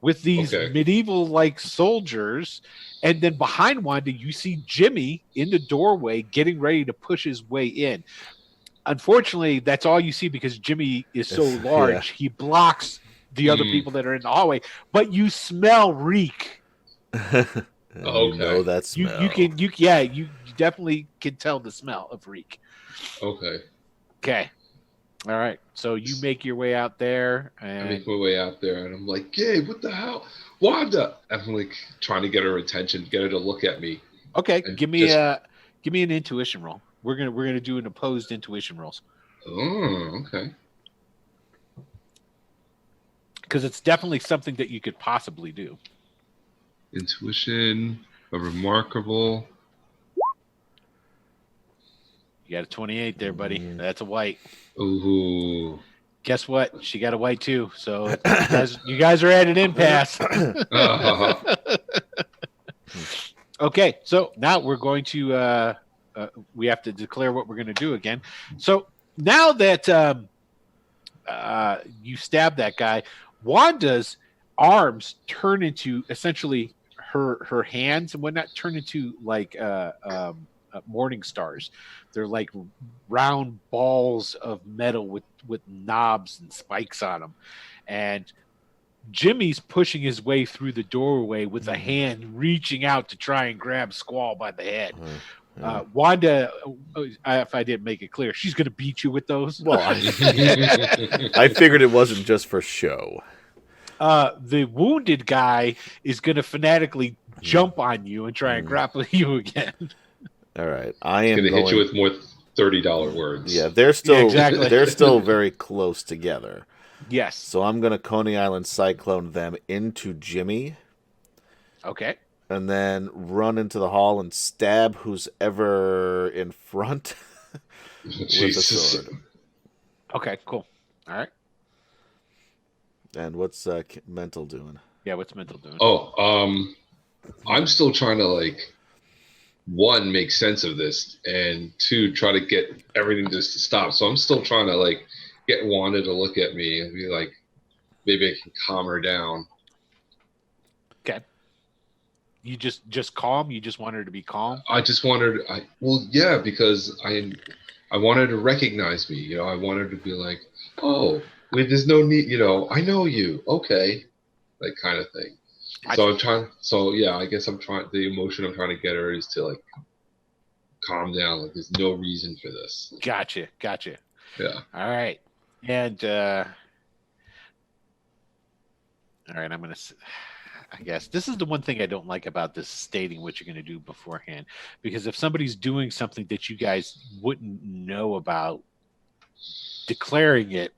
with these medieval-like soldiers. And then behind Wanda, you see Jimmy in the doorway getting ready to push his way in. Unfortunately, that's all you see because Jimmy is so large. Yeah. He blocks the other people that are in the hallway. But you smell reek. You know that smell. You definitely can tell the smell of reek. Okay. All right. So you make your way out there. And... I make my way out there, and I'm like, "Hey, what the hell, Wanda?" I'm like trying to get her attention, get her to look at me. Okay, give me an intuition roll. We're gonna do an opposed intuition rolls. Oh, okay. Because it's definitely something that you could possibly do. Intuition, a remarkable. You got a 28 there, buddy. That's a white. Ooh. Guess what? She got a white too. So you guys are at an impasse. Okay, so now we're going to we have to declare what we're going to do again. So now that you stab that guy, Wanda's arms turn into essentially her hands and whatnot turn into like morning stars. They're like round balls of metal with knobs and spikes on them. And Jimmy's pushing his way through the doorway with a hand reaching out to try and grab Squall by the head. Wanda, if I didn't make it clear, she's going to beat you with those. Well, I figured it wasn't just for show. The wounded guy is going to fanatically jump on you and try and grapple you again. All right, I am going to hit you with more $30 words. Yeah, they're still very close together. Yes. So I'm going to Coney Island Cyclone them into Jimmy. Okay. And then run into the hall and stab who's ever in front with a sword. Okay, cool. All right. And what's Mental doing? Yeah, what's Mental doing? I'm still trying to one, make sense of this, and two, try to get everything just to stop. So I'm still trying to get Wanda to look at me and be like, maybe I can calm her down. Okay. You just calm? You just want her to be calm? I just want her to, because I want her to recognize me. I want her to be like, oh, there's no need, I know you. Okay. That kind of thing. So I guess the emotion I'm trying to get her is to calm down. There's no reason for this. Gotcha. Yeah. All right. And, all right, I guess this is the one thing I don't like about this stating what you're going to do beforehand, because if somebody's doing something that you guys wouldn't know about, declaring it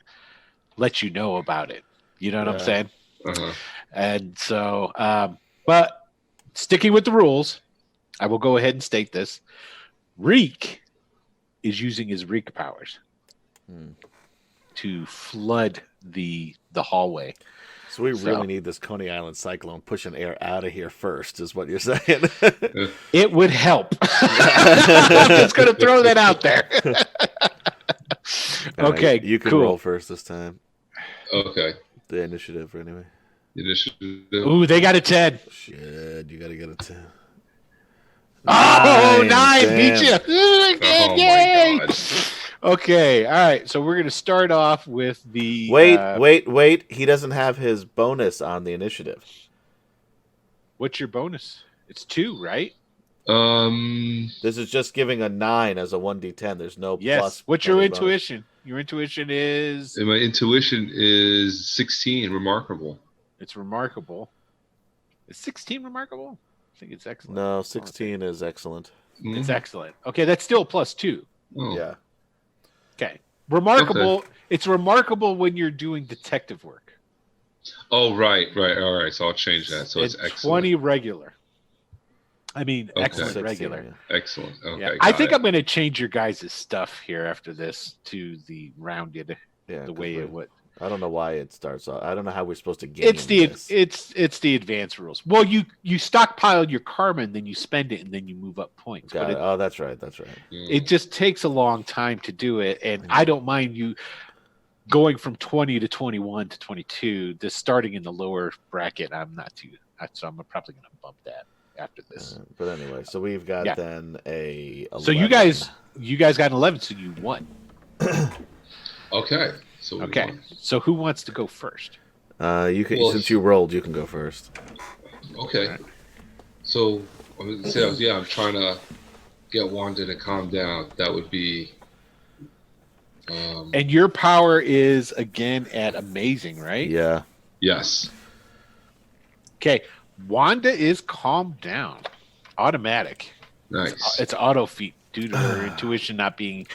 lets you know about it. You know what I'm saying? Uh-huh. And so, but sticking with the rules, I will go ahead and state this. Reek is using his Reek powers to flood the hallway. So we really need this Coney Island Cyclone pushing air out of here first, is what you're saying. It would help. I'm just going to throw that out there. Okay, right, you can cool. roll first this time. Okay. The initiative, anyway. Ooh, they got a 10. Shit, you got to get a 10. Oh, 9 beat damn. you. Oh Yay! my god. Okay, all right. So we're gonna start off with the Wait. He doesn't have his bonus on the initiative. What's your bonus? It's 2, right? This is just giving a 9 as a 1d10. There's no Yes. plus. What's your any bonus. intuition? Your intuition is and my intuition is 16. Remarkable. it's remarkable. Is 16 remarkable? I think it's excellent. No, 16 is excellent. It's excellent. Okay, that's still +2. Oh. Yeah. Okay. Remarkable. Okay. It's remarkable when you're doing detective work. Oh, right. All right. So I'll change that. So it's excellent. 20 regular. I mean, Okay. excellent 16, regular. yeah. Excellent. Okay. Yeah. I think I'm going to change your guys' stuff here after this to the rounded, Yeah, the way it would. I don't know why it starts off. I don't know how we're supposed to game this. It's the advanced rules. Well, you stockpile your karma and then you spend it and then you move up points. Got it. Oh, that's right. It just takes a long time to do it, and I don't mind you going from 20 to 21 to 22. Just starting in the lower bracket, I'm not too. So I'm probably going to bump that after this. But anyway, so we've got then a 11. So you guys got an 11, so you won. Okay. So okay. So who wants to go first? You can since you rolled, you can go first. Okay. Right. So I'm trying to get Wanda to calm down. That would be. And your power is again at amazing, right? Yeah. Yes. Okay. Wanda is calmed down. Automatic. Nice. It's auto feat due to her intuition not being.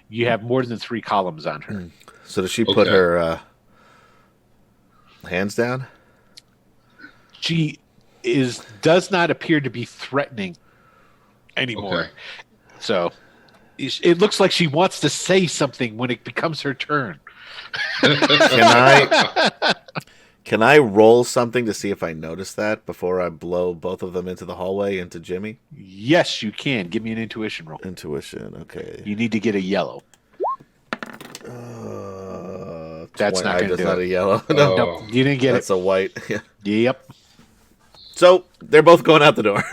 You have more than 3 columns on her. So does she put her hands down? She does not appear to be threatening anymore. Okay. So it looks like she wants to say something when it becomes her turn. Can I roll something to see if I notice that before I blow both of them into the hallway into Jimmy? Yes, you can. Give me an intuition roll. Intuition, okay. You need to get a yellow. That's not going to do not it. A yellow. No, nope, you didn't get That's a white. Yeah. Yep. So they're both going out the door.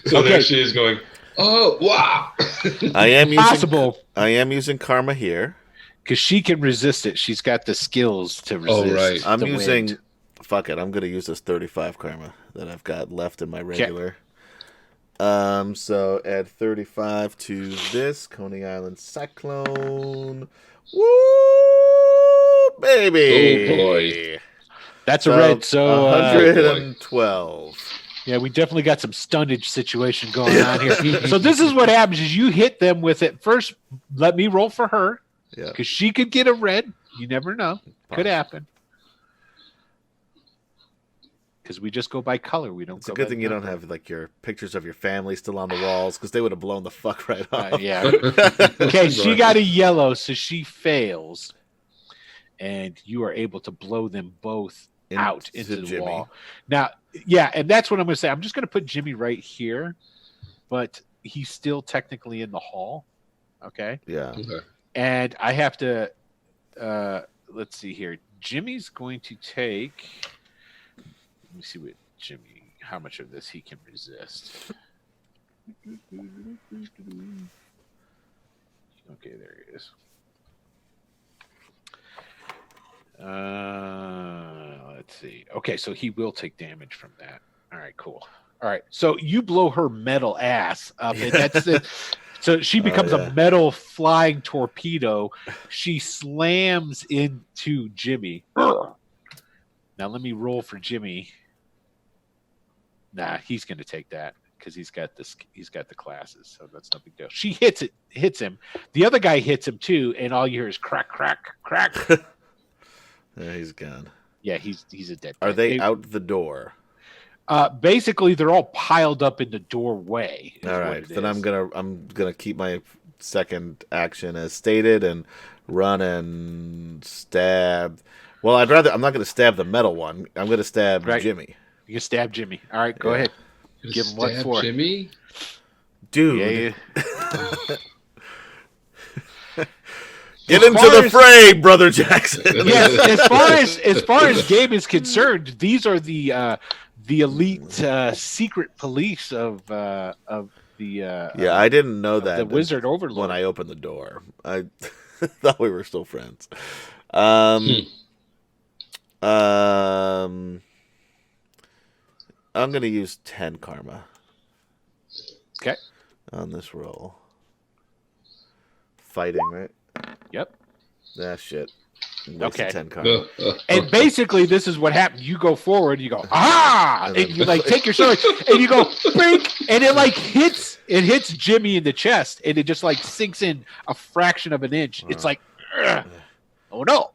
So there she is going, oh, wow. I am using karma here. Because she can resist it. She's got the skills to resist. Oh, right. I'm using... Wind. Fuck it. I'm going to use this 35 karma that I've got left in my regular. Okay. So add 35 to this. Coney Island Cyclone. Woo! Baby! Oh, boy. That's a red. So 112. Yeah, we definitely got some stunnage situation going on here. So this is what happens is you hit them with it. First, let me roll for her. Yeah. Because she could get a red. You never know. Could happen. Because we just go by color. We don't. It's a good thing you don't have like your pictures of your family still on the walls because they would have blown the fuck right off. Yeah. Okay, she got a yellow, so she fails, and you are able to blow them both out into the Jimmy. wall. Now, yeah, and that's what I'm going to say. I'm just going to put Jimmy right here, but he's still technically in the hall. Okay. Yeah. Okay. And I have to, let's see here. Jimmy's going to take, let me see how much of this he can resist. Okay, there he is. Let's see. Okay, so he will take damage from that. All right, cool. All right, so you blow her metal ass up, and that's it. So she becomes a metal flying torpedo. She slams into Jimmy. Now let me roll for Jimmy. Nah, he's going to take that because he's got the classes, so that's no big deal. She hits him. The other guy hits him too, and all you hear is crack, crack, crack. Yeah, he's gone. Yeah, he's a dead guy. Are they out the door? Basically, they're all piled up in the doorway. All right, then I'm gonna keep my second action as stated and run and stab. Well, I'm not gonna stab the metal one. I'm gonna stab Jimmy. You can stab Jimmy. All right, go ahead. Give him what for? Get into the fray, Brother Jackson. Yes, as far as game is concerned, these are the elite secret police of the I didn't know that the Wizard Overlord when I opened the door. I thought we were still friends. I'm gonna use 10 karma. Okay. On this roll. Fighting, right? Yep. Ah, shit. Okay. 10 karma. And basically, this is what happened. You go forward, you go, and you like take your sword, and you go, brink, and it like hits Jimmy in the chest, and it just like sinks in a fraction of an inch. It's like, oh no.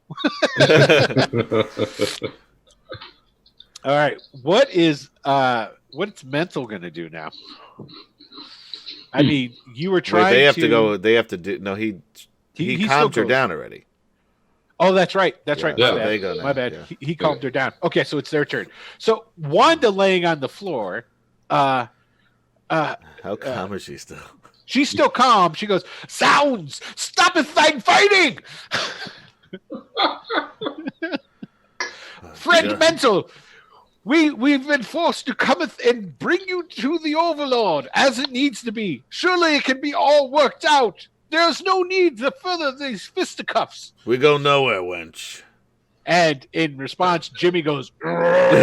All right, what's mental gonna do now? I mean, you were trying. Wait, they have to do. No, he calmed her down already. Oh, that's right. That's right. Yeah, My bad. My bad. Yeah. He calmed her down. Okay, so it's their turn. So Wanda laying on the floor. How calm is she still? She's still calm. She goes, "Sounds! Stop it, fighting!" Friend Mental. We've been forced to come and bring you to the Overlord as it needs to be. Surely it can be all worked out. There's no need to further these fisticuffs. We go nowhere, wench. And in response, Jimmy goes, and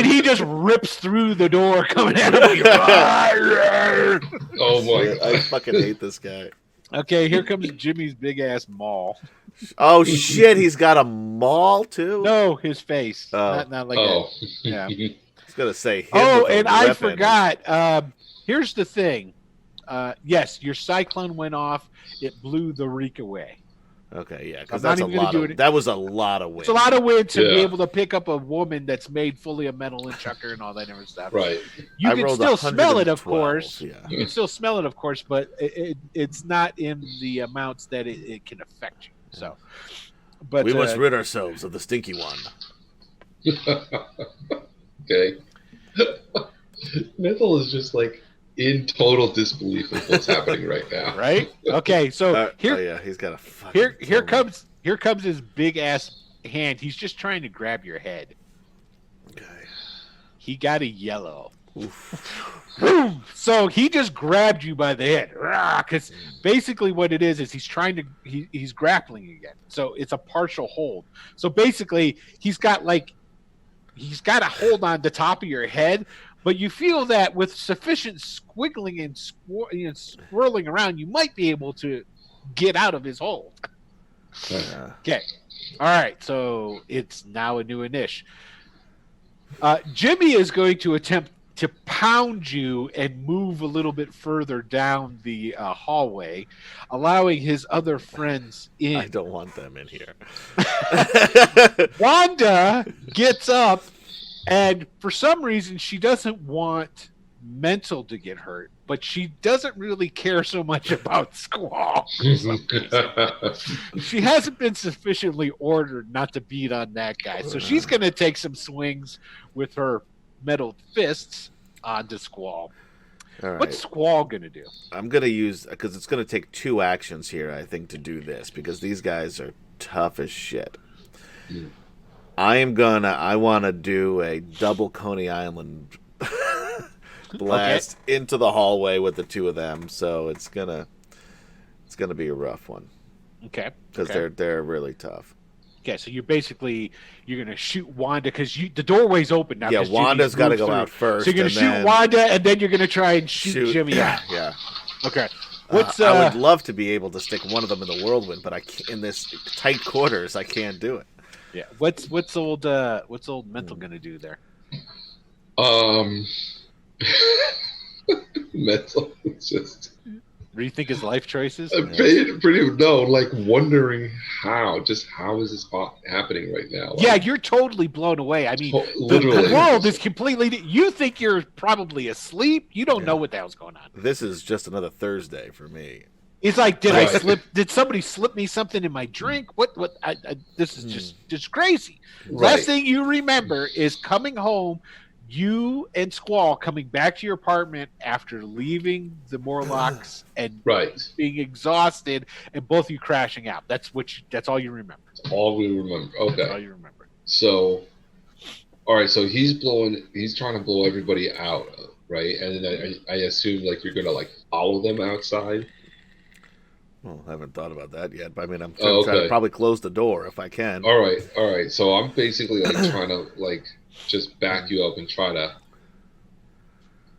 he just rips through the door coming at him. Oh my God. I fucking hate this guy. Okay, here comes Jimmy's big ass maul. Oh shit, he's got a maul too? No, his face. Not like that. Yeah. I was gonna say. And I forgot. Here's the thing. Yes, your cyclone went off. It blew the reek away. Okay, yeah, because that was a lot of wind. It's a lot of wind to be able to pick up a woman that's made fully of metal and chucker and all that other stuff. Right. You can still smell it, of course. Yeah. You can still smell it, of course, but it's not in the amounts that it can affect you. So, but we must rid ourselves of the stinky one. Okay. Mental is just like in total disbelief of what's happening right now. Right? Okay, so he's got a fucking here comes his big ass hand. He's just trying to grab your head. Okay. He got a yellow. So he just grabbed you by the head, because basically what it is he's trying to he's grappling again. So it's a partial hold. So basically he's got a hold on the top of your head. But you feel that with sufficient squiggling and swirling around, you might be able to get out of his hold. Okay. All right. So it's now a new initiative. Jimmy is going to attempt to pound you and move a little bit further down the hallway, allowing his other friends in. I don't want them in here. Wanda gets up. And for some reason, she doesn't want Mental to get hurt, but she doesn't really care so much about Squall. She hasn't been sufficiently ordered not to beat on that guy. So she's going to take some swings with her metal fists onto Squall. Right. What's Squall going to do? I'm going to use, because it's going to take 2 actions here, I think, to do this, because these guys are tough as shit. Mm. I want to do a double Coney Island blast into the hallway with the 2 of them. So it's gonna be a rough one. Okay. Because they're really tough. Okay, so you're gonna shoot Wanda because the doorway's open now. Yeah, Wanda's got to go out first. So you're gonna shoot Wanda and then you're gonna try and shoot Jimmy out. Yeah. Okay. I would love to be able to stick one of them in the whirlwind, but I can't, in this tight quarters, I can't do it. Yeah. What's old Mental gonna do there? Mental just rethink his life choices. Wondering how is this happening right now? Yeah, you're totally blown away. I mean, the world is completely. You think you're probably asleep. You don't know what the hell's going on. This is just another Thursday for me. It's like, did somebody slip me something in my drink? This is just crazy. Right. Last thing you remember is coming home, you and Squall coming back to your apartment after leaving the Morlocks and Right. being exhausted, and both of you crashing out. That's all you remember. That's all we remember. Okay. That's all you remember. So, all right. So he's trying to blow everybody out, right? And then I assume like you're gonna like follow them outside. Well, I haven't thought about that yet, but I mean, I'm Oh, trying to okay. probably close the door if I can. All right. So I'm basically like trying to like just back you up and try to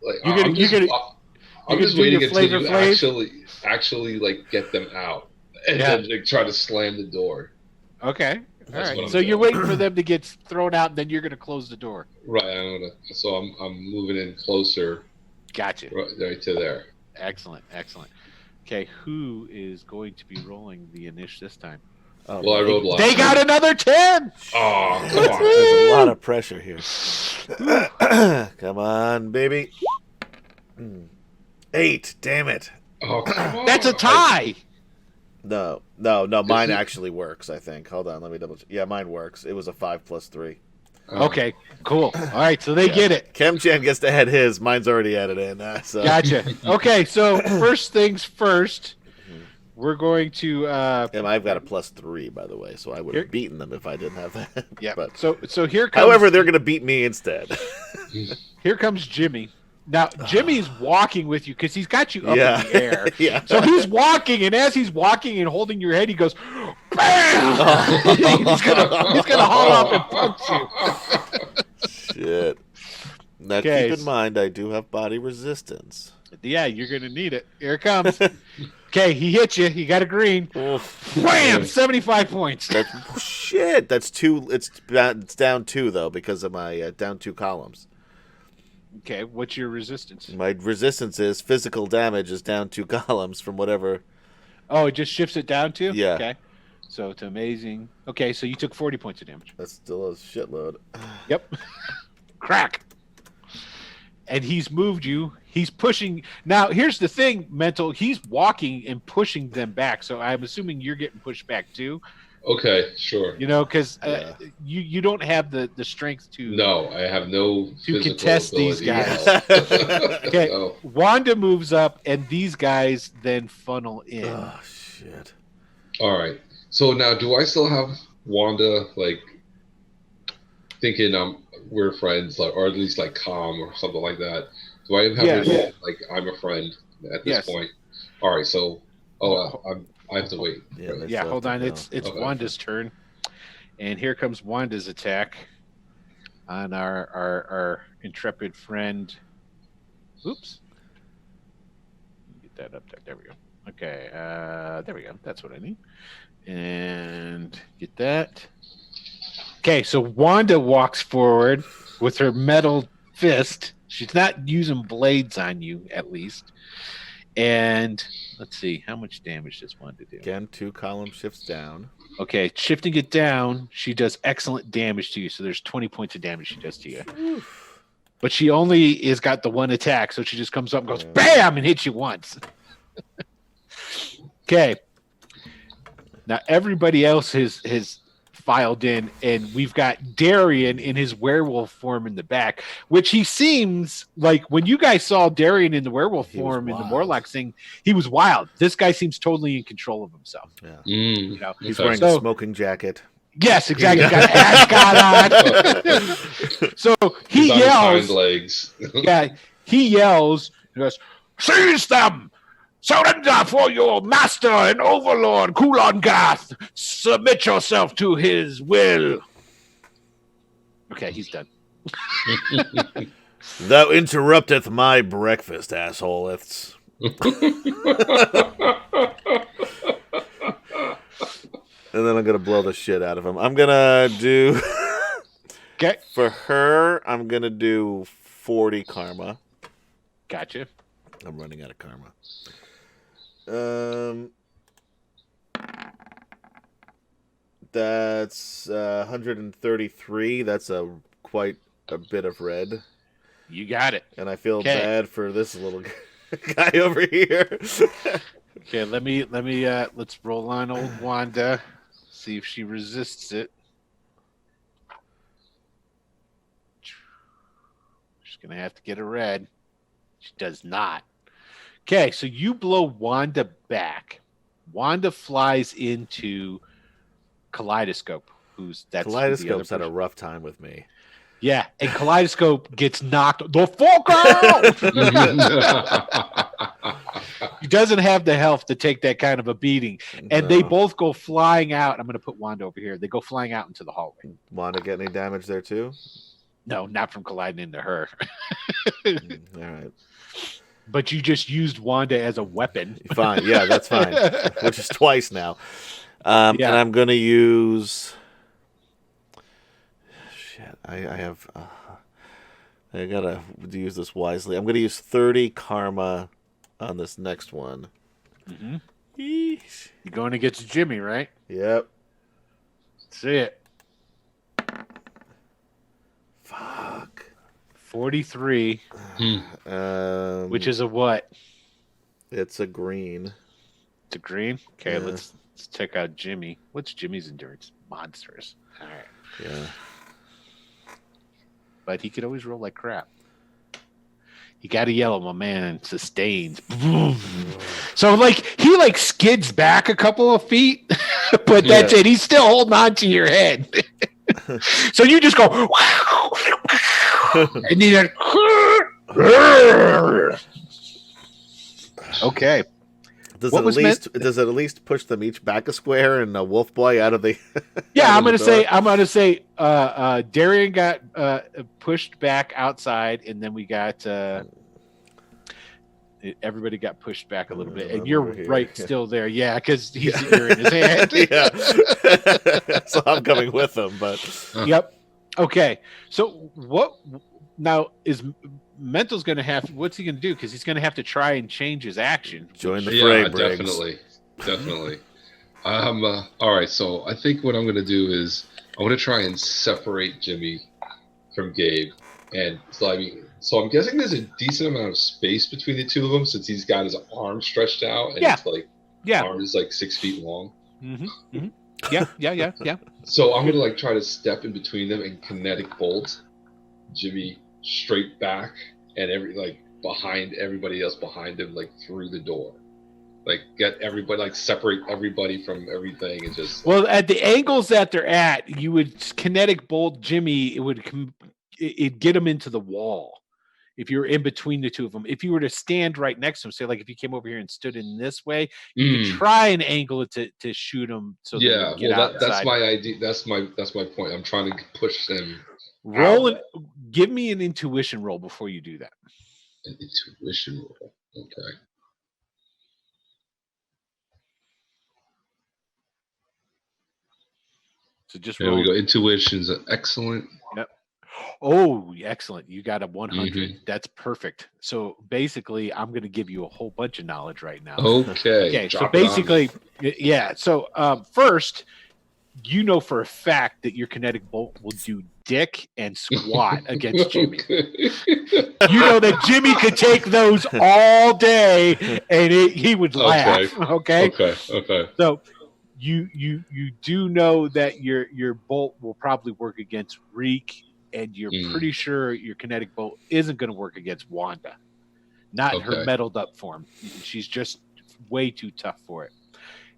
like I'm just waiting until you actually like get them out and then like, try to slam the door. Okay. All That's right. So you're waiting for them to get thrown out, and then you're going to close the door. Right. I'm moving in closer. Gotcha. Right to there. Excellent. Okay, who is going to be rolling the initiative this time? Oh, well, I rolled last. They got another 10. Oh, come on! There's a lot of pressure here. Come on, baby. 8. Damn it. Oh, come on. That's a tie. No. Mine actually works. I think. Hold on. Let me double check. Yeah, mine works. It was a 5 + 3. Okay, cool. All right, so they get it. Chem-Chan gets to add his. Mine's already added in. So. Gotcha. Okay, so first things first, we're going to. And I've got a +3, by the way, so I would have beaten them if I didn't have that. Yeah. But, so here comes. however, they're going to beat me instead. Here comes Jimmy. Now Jimmy's walking with you because he's got you up in the air. Yeah. So he's walking, and as he's walking and holding your head, he goes, "Bam!" he's gonna haul up and punch you. Shit. Now keep in mind, I do have body resistance. Yeah, you're gonna need it. Here it comes. Okay, he hit you. He got a green. Wham! 75 points. Shit. That's 2. It's down 2 though because of my down 2 columns. Okay, what's your resistance? My resistance is physical damage is down 2 columns from whatever. Oh, it just shifts it down to? Yeah. Okay. So it's amazing. Okay, so you took 40 points of damage. That's still a shitload. Yep. Crack. And he's moved you. He's pushing. Now, here's the thing, Mental. He's walking and pushing them back. So I'm assuming you're getting pushed back too. Okay, sure. You know, because you don't have the strength to. No, I have no to contest these guys. Okay, so. Wanda moves up, and these guys then funnel in. Oh shit! All right. So now, do I still have Wanda like thinking we're friends, like, or at least like calm or something like that? Do I have her like I'm a friend at this point? All right. So, I have to wait. Yeah, hold on. It's okay. Wanda's turn, and here comes Wanda's attack on our intrepid friend. Oops. Get that up there. There we go. Okay. There we go. That's what I need. And get that. Okay, so Wanda walks forward with her metal fist. She's not using blades on you, at least. And let's see, how much damage does Wanda do? Again, 2 column shifts down. Okay, shifting it down, she does excellent damage to you. So there's 20 points of damage she does to you. Oof. But she only has got the 1 attack, so she just comes up and goes, BAM! And hits you once. Okay. Now everybody else has filed in, and we've got Darian in his werewolf form in the back, which he seems like when you guys saw Darian in the werewolf form in the Morlock thing, he was wild. This guy seems totally in control of himself. Yeah. You know? He's wearing a smoking jacket. Yes, exactly. He's got an ascot on. So he yells. Legs. Yeah, he yells. He goes, "Seize them! Surrender for your master and overlord, Kulongath! Submit yourself to his will." Okay, he's done. Thou interrupteth my breakfast, asshole. It's... And then I'm going to blow the shit out of him. I'm going to do... Okay. For her, I'm going to do 40 karma. Gotcha. I'm running out of karma. That's 133. That's quite a bit of red. You got it. And I feel bad for this little guy over here. Okay, let's roll on old Wanda. See if she resists it. She's going to have to get a red. She does not. Okay, so you blow Wanda back. Wanda flies into Kaleidoscope, Kaleidoscope's had a rough time with me. Yeah, and Kaleidoscope gets knocked the fuck out. He doesn't have the health to take that kind of a beating. And they both go flying out. I'm going to put Wanda over here. They go flying out into the hallway. Wanda get any damage there too? No, not from colliding into her. All right. But you just used Wanda as a weapon. Fine. Yeah, that's fine. Which is twice now. And I'm going to use... Shit, I have... I got to use this wisely. I'm going to use 30 karma on this next one. Mm-hmm. You're going against Jimmy, right? Yep. See it. Fuck. 43. Which is a what? It's a green. It's a green? Okay, Yeah. let's check out Jimmy. What's Jimmy's endurance? Monsters. All right. Yeah. But he could always roll like crap. You got to yell, my man, sustained. So, he skids back a couple of feet, but that's it. He's still holding on to your head. So you just go, and then okay. Does it at least push them each back a square and a wolf boy out of the? Yeah, I'm gonna say Darian got pushed back outside, and then we got everybody got pushed back a little bit, and you're right still there. Yeah, because you're in his hand. Yeah, so I'm coming with him, but yep. Okay, so what now is Mental's going to have? What's he going to do? Because he's going to have to try and change his action. Join the fray, yeah, Briggs. definitely. All right, so I think what I'm going to do is I want to try and separate Jimmy from Gabe, and so I'm guessing there's a decent amount of space between the two of them since he's got his arm stretched out and his arm is 6 feet long. Mm-hmm. Mm-hmm. Yeah. So I'm gonna try to step in between them and kinetic bolt Jimmy straight back and behind everybody else behind him through the door. Get everybody separate everybody from everything and just. Well, at the angles that they're at, you would kinetic bolt Jimmy. It'd get him into the wall. If you're in between the two of them, if you were to stand right next to him, say if you came over here and stood in this way, you could try and angle it to shoot him. So that's my idea. That's my point. I'm trying to push them. Give me an intuition roll before you do that. An intuition roll, okay. So just there we go. Intuition's excellent. Yep. Oh, excellent. You got a 100. Mm-hmm. That's perfect. So basically, I'm going to give you a whole bunch of knowledge right now. Okay. So basically, yeah. So first, you know for a fact that your kinetic bolt will do dick and squat against Jimmy. You know that Jimmy could take those all day and he would laugh. Okay. So you do know that your bolt will probably work against Reek. And you're pretty sure your kinetic bolt isn't going to work against Wanda. Not in her meddled up form. She's just way too tough for it.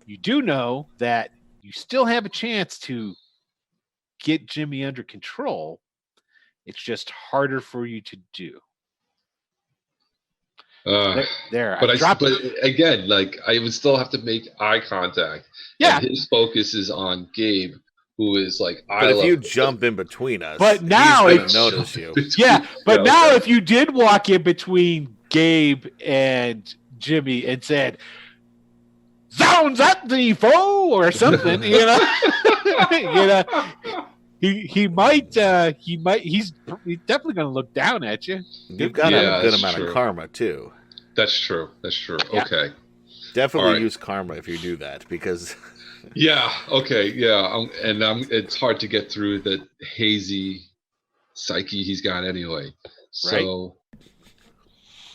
You do know that you still have a chance to get Jimmy under control. It's just harder for you to do. But again, I would still have to make eye contact. Yeah. And his focus is on Gabe. Who is but if you jump in between us, but now he's gonna notice you. Yeah, but now if you did walk in between Gabe and Jimmy and said, "Zounds at the foe" or something, you know, he might he's definitely going to look down at you. You've got a good amount of karma too. That's true. Yeah. Okay. Definitely use karma if you do that because. Yeah. Okay. Yeah. It's hard to get through the hazy psyche he's got anyway. So,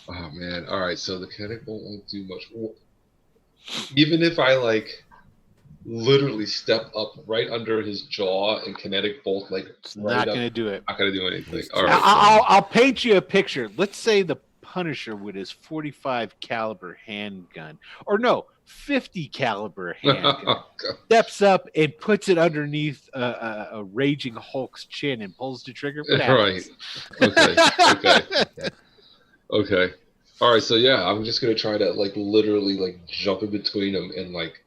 oh man. All right. So the kinetic bolt won't do much. Even if I literally step up right under his jaw and kinetic bolt, like It's right not up. going to do it. Not gonna do anything. He's All too- right. I'll paint you a picture. Let's say the Punisher with his 45 caliber handgun, or no, 50 caliber handgun, steps up and puts it underneath a raging Hulk's chin and pulls the trigger. What Right. happens? Okay. All right. So yeah, I'm just gonna try to like literally like jump in between them and like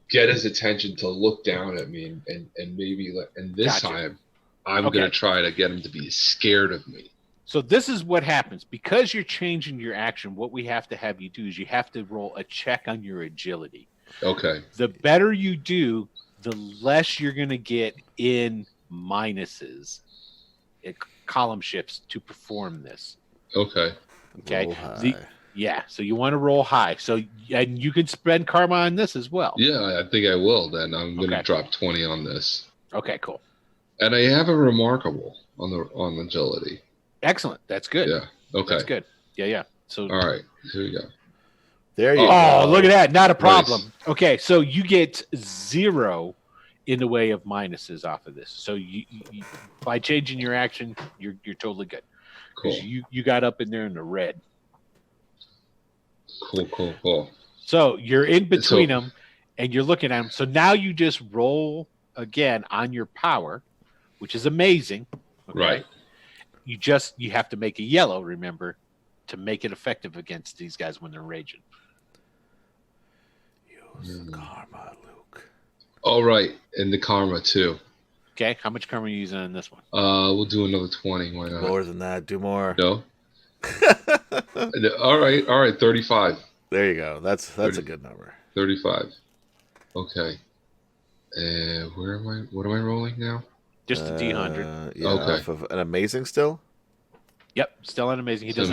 get his attention to look down at me and maybe like, and this Gotcha. time I'm Okay. gonna try to get him to be scared of me. So this is what happens. Because you're changing your action, what we have to have you do is you have to roll a check on your agility. Okay. The better you do, the less you're going to get in minuses, column shifts to perform this. Okay. Okay. Roll high. Yeah. So you want to roll high. So, and you can spend karma on this as well. Yeah, I think I will. Then I'm gonna Okay. drop 20 on this, Okay, cool. and I have a remarkable on agility. Excellent. That's good. Yeah. Okay. That's good. Yeah. So, All right. Here we go. There you oh, go. look at that. Not a problem. Nice. Okay. So you get 0 in the way of minuses off of this. So you by changing your action, you're totally good. Cool. 'Cause you got up in there in the red. Cool. So you're in between So- them and you're looking at them. So now you just roll again on your power, which is amazing. Okay? Right. You have to make a yellow, remember, to make it effective against these guys when they're raging. Use karma, Luke. All right, and the karma too. Okay. How much karma are you using on this one? We'll do another 20. Why not? More than that. Do more. No. All right. 35. There you go. That's a good number. 35. Okay. Where am I? What am I rolling now? Just a D100. Yeah, Okay. off of an amazing still. Yep. Still an amazing. He Still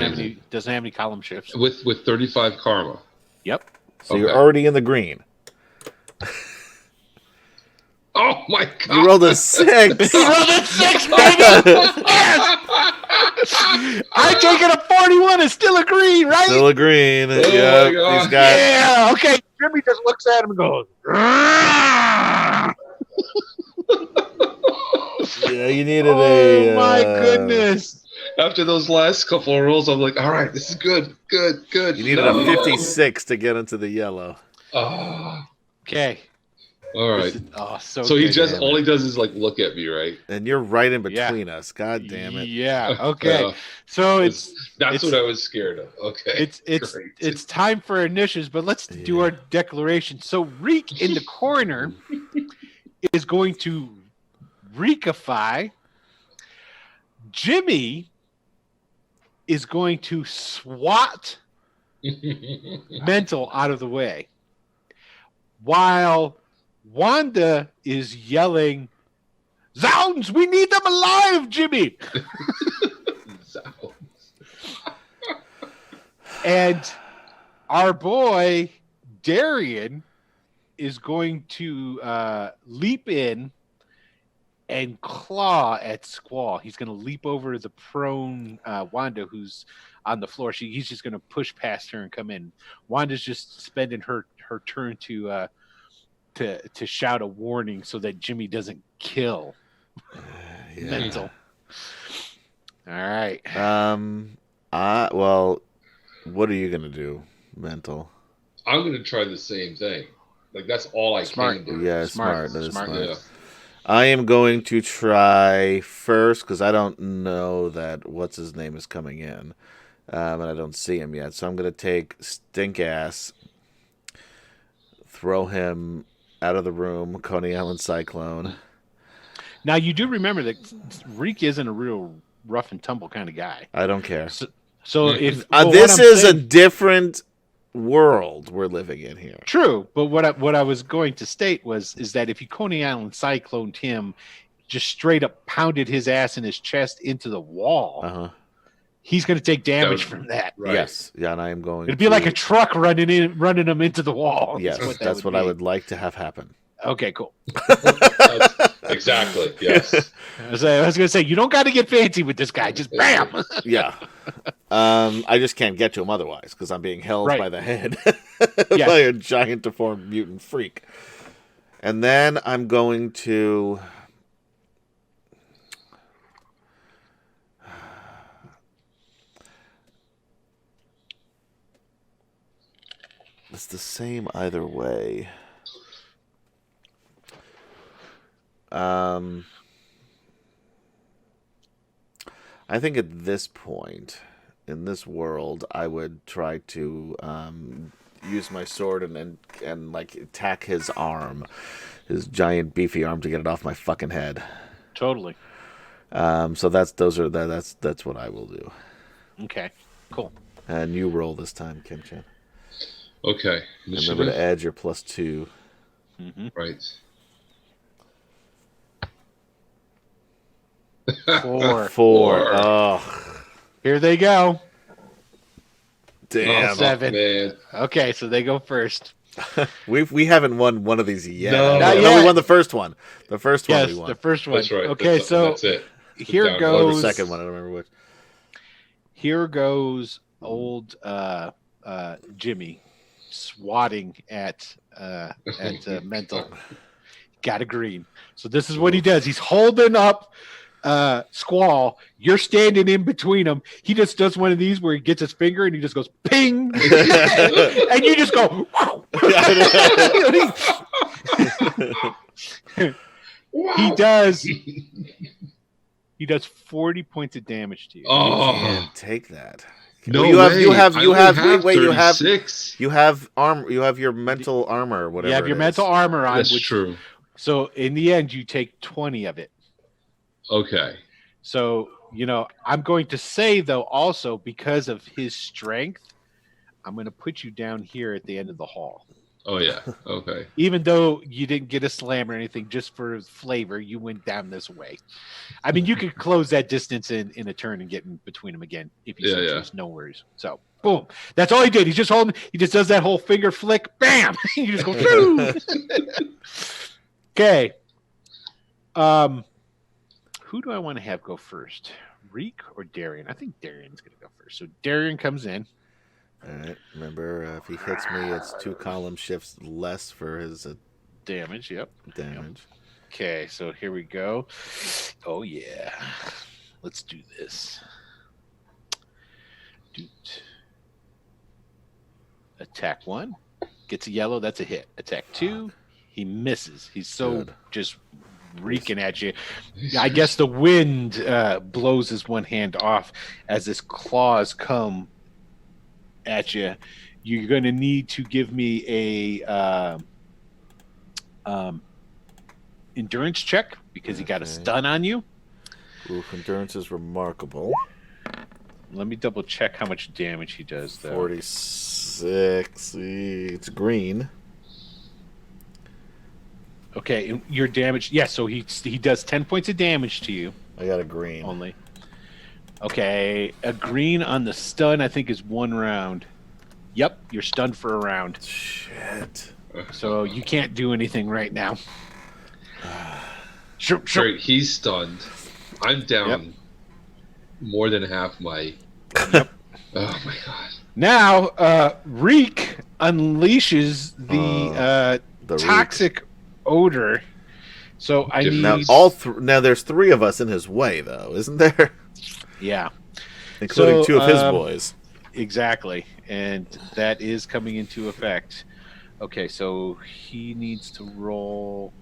doesn't have any column shifts. With 35 karma. Yep. So you're Okay. already in the green. Oh my god! You rolled a 6. He rolled a 6, baby! Yes! I take it a 41 is still a green, right? Still a green. my Yep. God. He's got. Yeah, okay. Jimmy just looks at him and goes, "Ah!" Yeah, you needed Oh a. my goodness. After those last couple of rolls, I'm like, all right, this is good. You needed a 56 to get into the yellow. Oh, Okay. all This right. is- oh, so So he good. just damn it. all he does is like look at me, right? And you're right in Yeah. between us. God damn it. Yeah, okay. Yeah. So That's it's- what I was scared of. Okay. Great. it's time for initiatives, but let's do Yeah. our declaration. So Reek in the corner is going to Reekify. Jimmy is going to swat Mental out of the way, while Wanda is yelling, "Zounds, we need them alive, Jimmy!" And our boy Darian is going to leap in and claw at Squall. He's going to leap over the prone Wanda, who's on the floor. He's just going to push past her and come in. Wanda's just spending her turn to shout a warning so that Jimmy doesn't kill Yeah. Mental. All right. Well, what are you gonna do, Mental? I'm gonna try the same thing. Like that's all I Smart. can do. Yeah, Smart. smart. That is Smart. smart. Yeah. I am going to try first because I don't know that what's his name is coming in, and I don't see him yet. So I'm going to take Stink Ass, throw him out of the room, Coney Island Cyclone. Now you do remember that Reek isn't a real rough and tumble kind of guy. I don't care. So if well, This what I'm is a saying- different world we're living in here. true, but what I was going to state is that if you Coney Island cycloned him, just straight up pounded his ass in his chest into the wall, Uh-huh. he's going to take damage That from that. Right. Yes. Yeah, and I am going It'd be like a truck running him into the wall. Yes, that's what I would like to have happen. Okay, cool. Exactly. Yes. I was going to say you don't got to get fancy with this guy. Just bam. Yeah. I just can't get to him otherwise because I'm being held Right. by the head Yes. by a giant deformed mutant freak. And then I'm going to. It's the same either way. I think at this point, in this world, I would try to use my sword and like attack his arm, his giant beefy arm, to get it off my fucking head. Totally. So that's what I will do. Okay. Cool. And you roll this time, Kim-chan. Okay. And remember to add your +2. Mm-hmm. Right. 4. 4. Oh, Here they go. damn. Oh, 7. man. Okay, so they go first. We haven't won one of these yet. No. Not No, yet. we won the first one. The first one Yes, we won. the first one. That's right. Okay, so that's it. here Down. Or goes. the second one. I don't remember which. Here goes old Jimmy swatting at Mental. Got a green. So this is what he does. He's holding up Squall. You're standing in between them. He just does one of these where he gets his finger and he just goes ping, and you just go. He does. He does 40 points of damage to you. Oh, Can't take that. no you have way. you have I you only have wait, you have 36. you have your mental armor or whatever. You have your it mental is. armor on. That's which, true. So in the end, you take 20 of it. Okay. So, I'm going to say, though, also because of his strength, I'm going to put you down here at the end of the hall. Oh, yeah. Okay. Even though you didn't get a slam or anything, just for flavor, you went down this way. I mean, you could close that distance in a turn and get in between them again if you so choose. No worries. So, boom. That's all he did. He's just holding. He just does that whole finger flick. Bam! You just go. Shoo! Okay. Who do I want to have go first? Reek or Darian? I think Darian's going to go first. So Darian comes in. All right. Remember, if he hits me, it's 2 column shifts less for his Damage. Yep. damage. Okay, so here we go. Oh yeah, let's do this. Doot. Attack 1 gets a yellow. That's a hit. Attack 2, he misses. He's so Good. just reeking at you. I guess the wind blows his one hand off as his claws come at you. You're going to need to give me a endurance check because he got a stun on you. Oof, endurance is remarkable. Let me double check how much damage he does, though. 46. It's green. Okay, your damage. Yeah, so he does 10 points of damage to you I got a green. only. Okay, a green on the stun, I think, is 1 round. Yep, you're stunned for a round. Shit. So you can't do anything right now. Sure. Sorry, he's stunned. I'm down Yep. more than half my. Oh my god. Now, Reek unleashes the The toxic odor. So I need. Now there's 3 of us in his way, though, isn't there? Yeah, Including So, 2 of his boys. exactly. And that is coming into effect. Okay, so he needs to roll.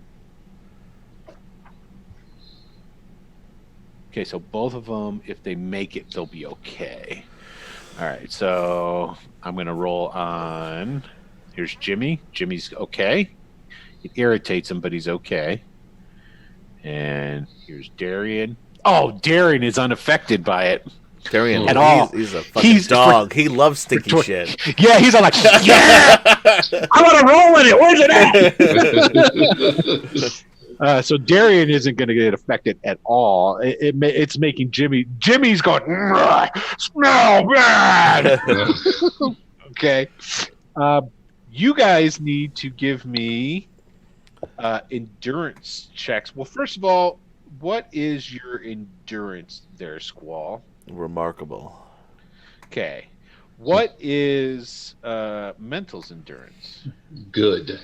Okay, so both of them, if they make it, they'll be okay. All right, so I'm going to roll on. Here's Jimmy. Jimmy's okay. It irritates him, but he's okay. And here's Darian. Oh, Darian is unaffected by it. Darian, At all. He's a fucking dog. He loves stinky shit. Yeah, he's all like, yeah, I want to roll in it. Where's it at? So Darian isn't going to get affected at all. It's making Jimmy's going, smell bad. Okay. You guys need to give me endurance checks. Well, first of all, what is your endurance there, Squall? Remarkable. Okay. What is Mental's endurance? Good.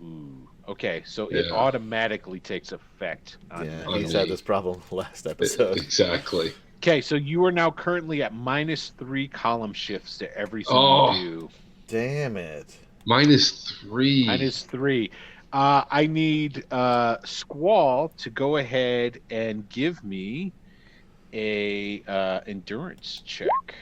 Ooh. Okay, so it Yeah. automatically takes effect on Yeah, Mental. he's had this problem last episode. Exactly. Okay, so you are now currently at -3 column shifts to everything Oh. you do. Damn it. -3. -3. I need Squall to go ahead and give me a endurance check,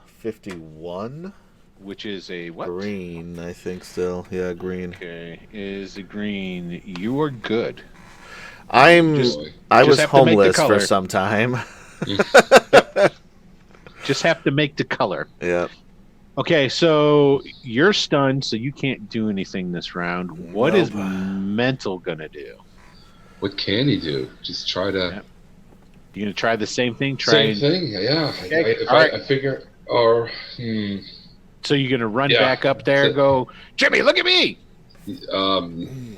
51? which is a what? Green, I think still. Yeah, green. Okay, is a green. You are good. I Just was have to make the homeless for color. some time. Just have to make the color. Yep. Okay, so you're stunned, so you can't do anything this round. What is Nope. Mental gonna do? What can he do? Just try to. Yep. You gonna try the same thing? Same thing. Yeah. Okay, I figure. Or. So you're gonna run Yeah. back up there and go, Jimmy, look at me. You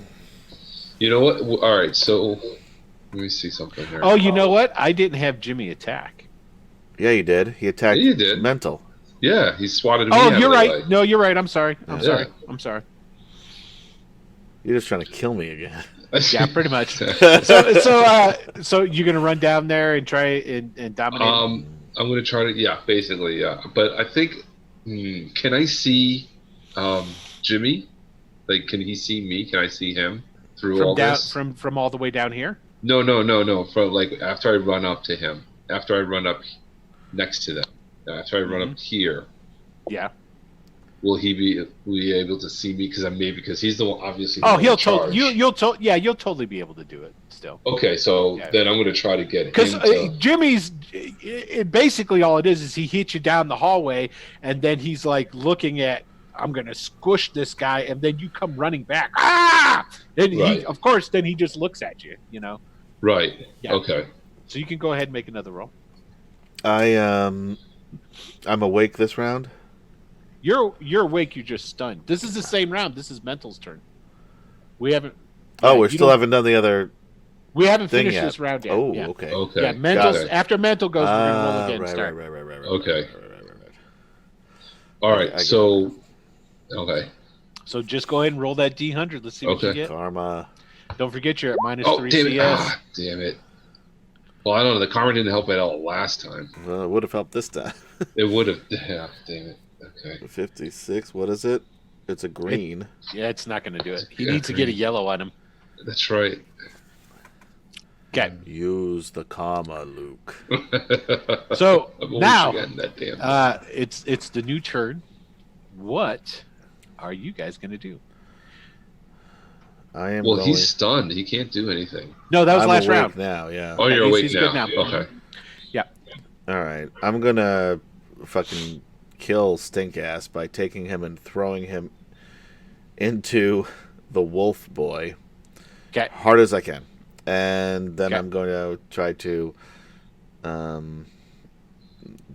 know what? All right. So let me see something here. Oh, you know what? I didn't have Jimmy attack. Yeah, you did. He attacked Yeah, you did. Mental. Yeah, he swatted me. Oh, out you're of the right. way. No, you're right. I'm sorry. Yeah. I'm sorry. You're just trying to kill me again. Yeah, pretty much. So you're gonna run down there and try and dominate. I'm gonna try to. Yeah, basically, yeah. But I think. Can I see Jimmy? Like, can he see me? Can I see him through all this? From all the way down here. No. From like after I run up to him, after I run up next to them, after I run up here. Yeah. Will he be able to see me? Because he's the one obviously. Oh, he'll you'll totally be able to do it still. Okay, so then I'm going to try to get him. Because Jimmy's basically all it is he hits you down the hallway, and then he's like looking at, I'm going to squish this guy, and then you come running back. Ah! And then he just looks at you, you know. Right. Yeah. Okay. So you can go ahead and make another roll. I'm awake this round. You're awake. You're just stunned. This is the same round. This is Mental's turn. We haven't. Oh, we still haven't done the other. We haven't thing finished yet. this round yet. Oh, yeah. okay. Okay. Yeah, Mental's Got it. after Mental goes, we're gonna roll again. Right. Start. Okay. Right. All right. I So. Okay. So just go ahead and roll that D100. Let's see what you get. Karma. Don't forget you're at -3 damn it! CS. Damn it! Well, I don't know. The karma didn't help at all last time. Well, it would have helped this time. It would have. Yeah. Damn it. Okay. 56. What is it? It's a green. Yeah, it's not going to do it. He Yeah, needs to get a yellow on him. That's right. Okay. Use the comma, Luke. So I'm always now forgetting that damn thing. it's the new turn. What are you guys going to do? I am. Well, going... he's stunned. He can't do anything. No, that was I'm last awake round. now. Yeah. Oh, you're he's- awake he's now. good now. Okay. Yeah. All right. I'm gonna fucking kill Stinkass by taking him and throwing him into the wolf boy. Okay. Hard as I can. And then Okay. I'm going to try to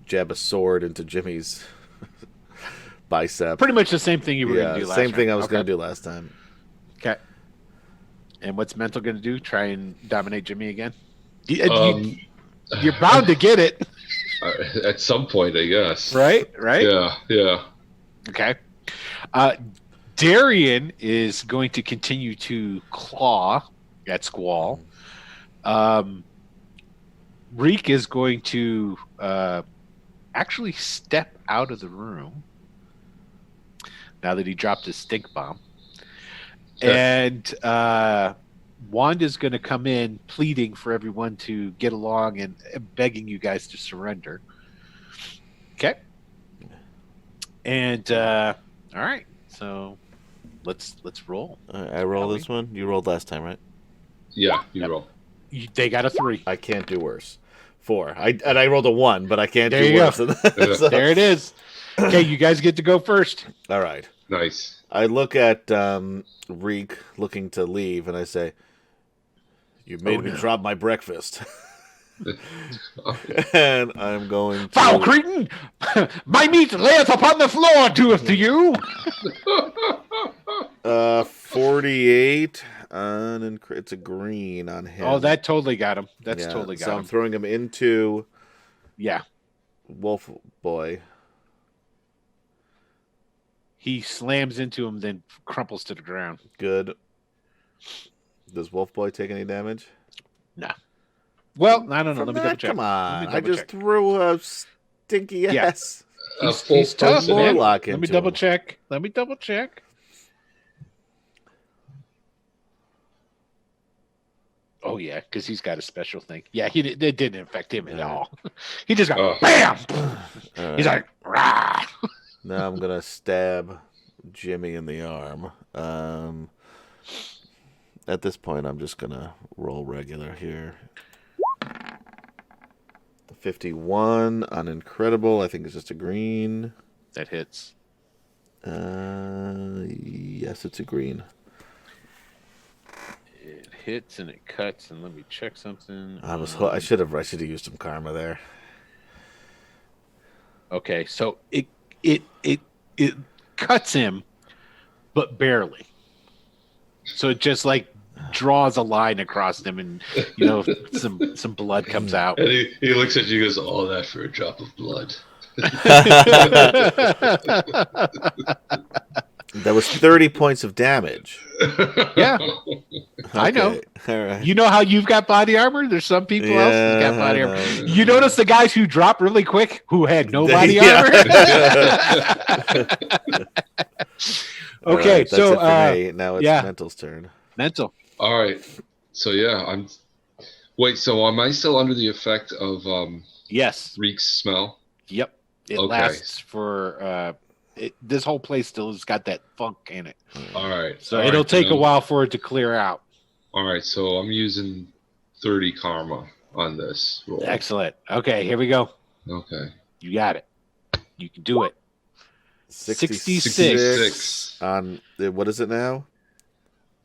jab a sword into Jimmy's bicep. Pretty much the same thing you were going to do last same thing round. I was Okay. going to do last time. Okay. And what's Mental going to do? Try and dominate Jimmy again? You're bound to get it. At some point, I guess. Right? Yeah. Okay. Darian is going to continue to claw at Squall. Reek is going to actually step out of the room now that he dropped his stink bomb. Sure. And Wanda's going to come in pleading for everyone to get along and begging you guys to surrender. Okay. And all right. So let's roll. I roll this one. You rolled last time, right? Yeah, you Yep. roll. They got a 3. I can't do worse. 4. I rolled a 1, but I can't There do you go. worse than that. So- There it is. Okay, you guys get to go first. All right. Nice. I look at Reek looking to leave, and I say, "You made me drop my breakfast." And I'm going to... Foul cretin! My meat layeth upon the floor, doeth to you. 48, and it's a green on him. Oh, that totally got him. That's Yeah, totally got so him. I'm throwing him into Yeah. Wolf Boy. He slams into him, then crumples to the ground. Good. Does Wolf Boy take any damage? No. Well, I don't know. From Let me that? double check. Come on. Let me I double just check. threw a stinky Yeah. ass. He's tough, person, man. Warlock Let me into double him. check. Let me double check. Oh yeah, because he's got a special thing. Yeah, it didn't affect him at all. He just got Oh. bam. All He's right. like, rah. Now I'm gonna stab Jimmy in the arm. At this point, I'm just gonna roll regular here. 51 on incredible. I think it's just a green. That hits. Yes, it's a green. It hits and it cuts. And let me check something. I should have used some karma there. Okay, so it cuts him, but barely. So it just like draws a line across him, and some blood comes out. And he looks at you and goes, all that for a drop of blood. That was 30 points of damage. Yeah, I know. Okay, all right. You know how you've got body armor? There's some people else who's got body I armor. know. You notice the guys who drop really quick who had no body Yeah. armor? All Okay, right, that's so it for me. Now it's yeah. Mental's turn. Mental. All right. So yeah, Wait. So am I still under the effect of Yes. Reek's smell? Yep. It Okay. lasts for this whole place still has got that funk in it. All right. So All it'll right, take a then. while for it to clear out. All right. So I'm using 30 karma on this roll. Excellent. Okay, here we go. Okay. You got it. You can do it. 66. On what is it now?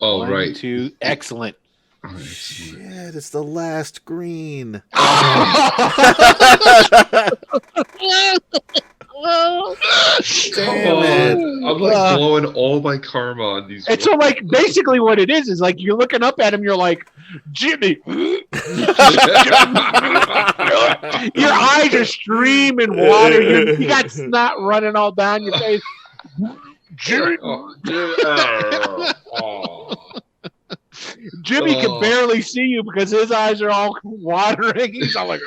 Oh, One, right. 2. Excellent. All right. Shit, it's the last green. Damn it. I'm like blowing all my karma on these. And so, like, basically what it is like you're looking up at him, you're like, Jimmy. Your eyes are streaming water. You got snot running all down your face. Jimmy. Jimmy can barely see you because his eyes are all watering. He's all like,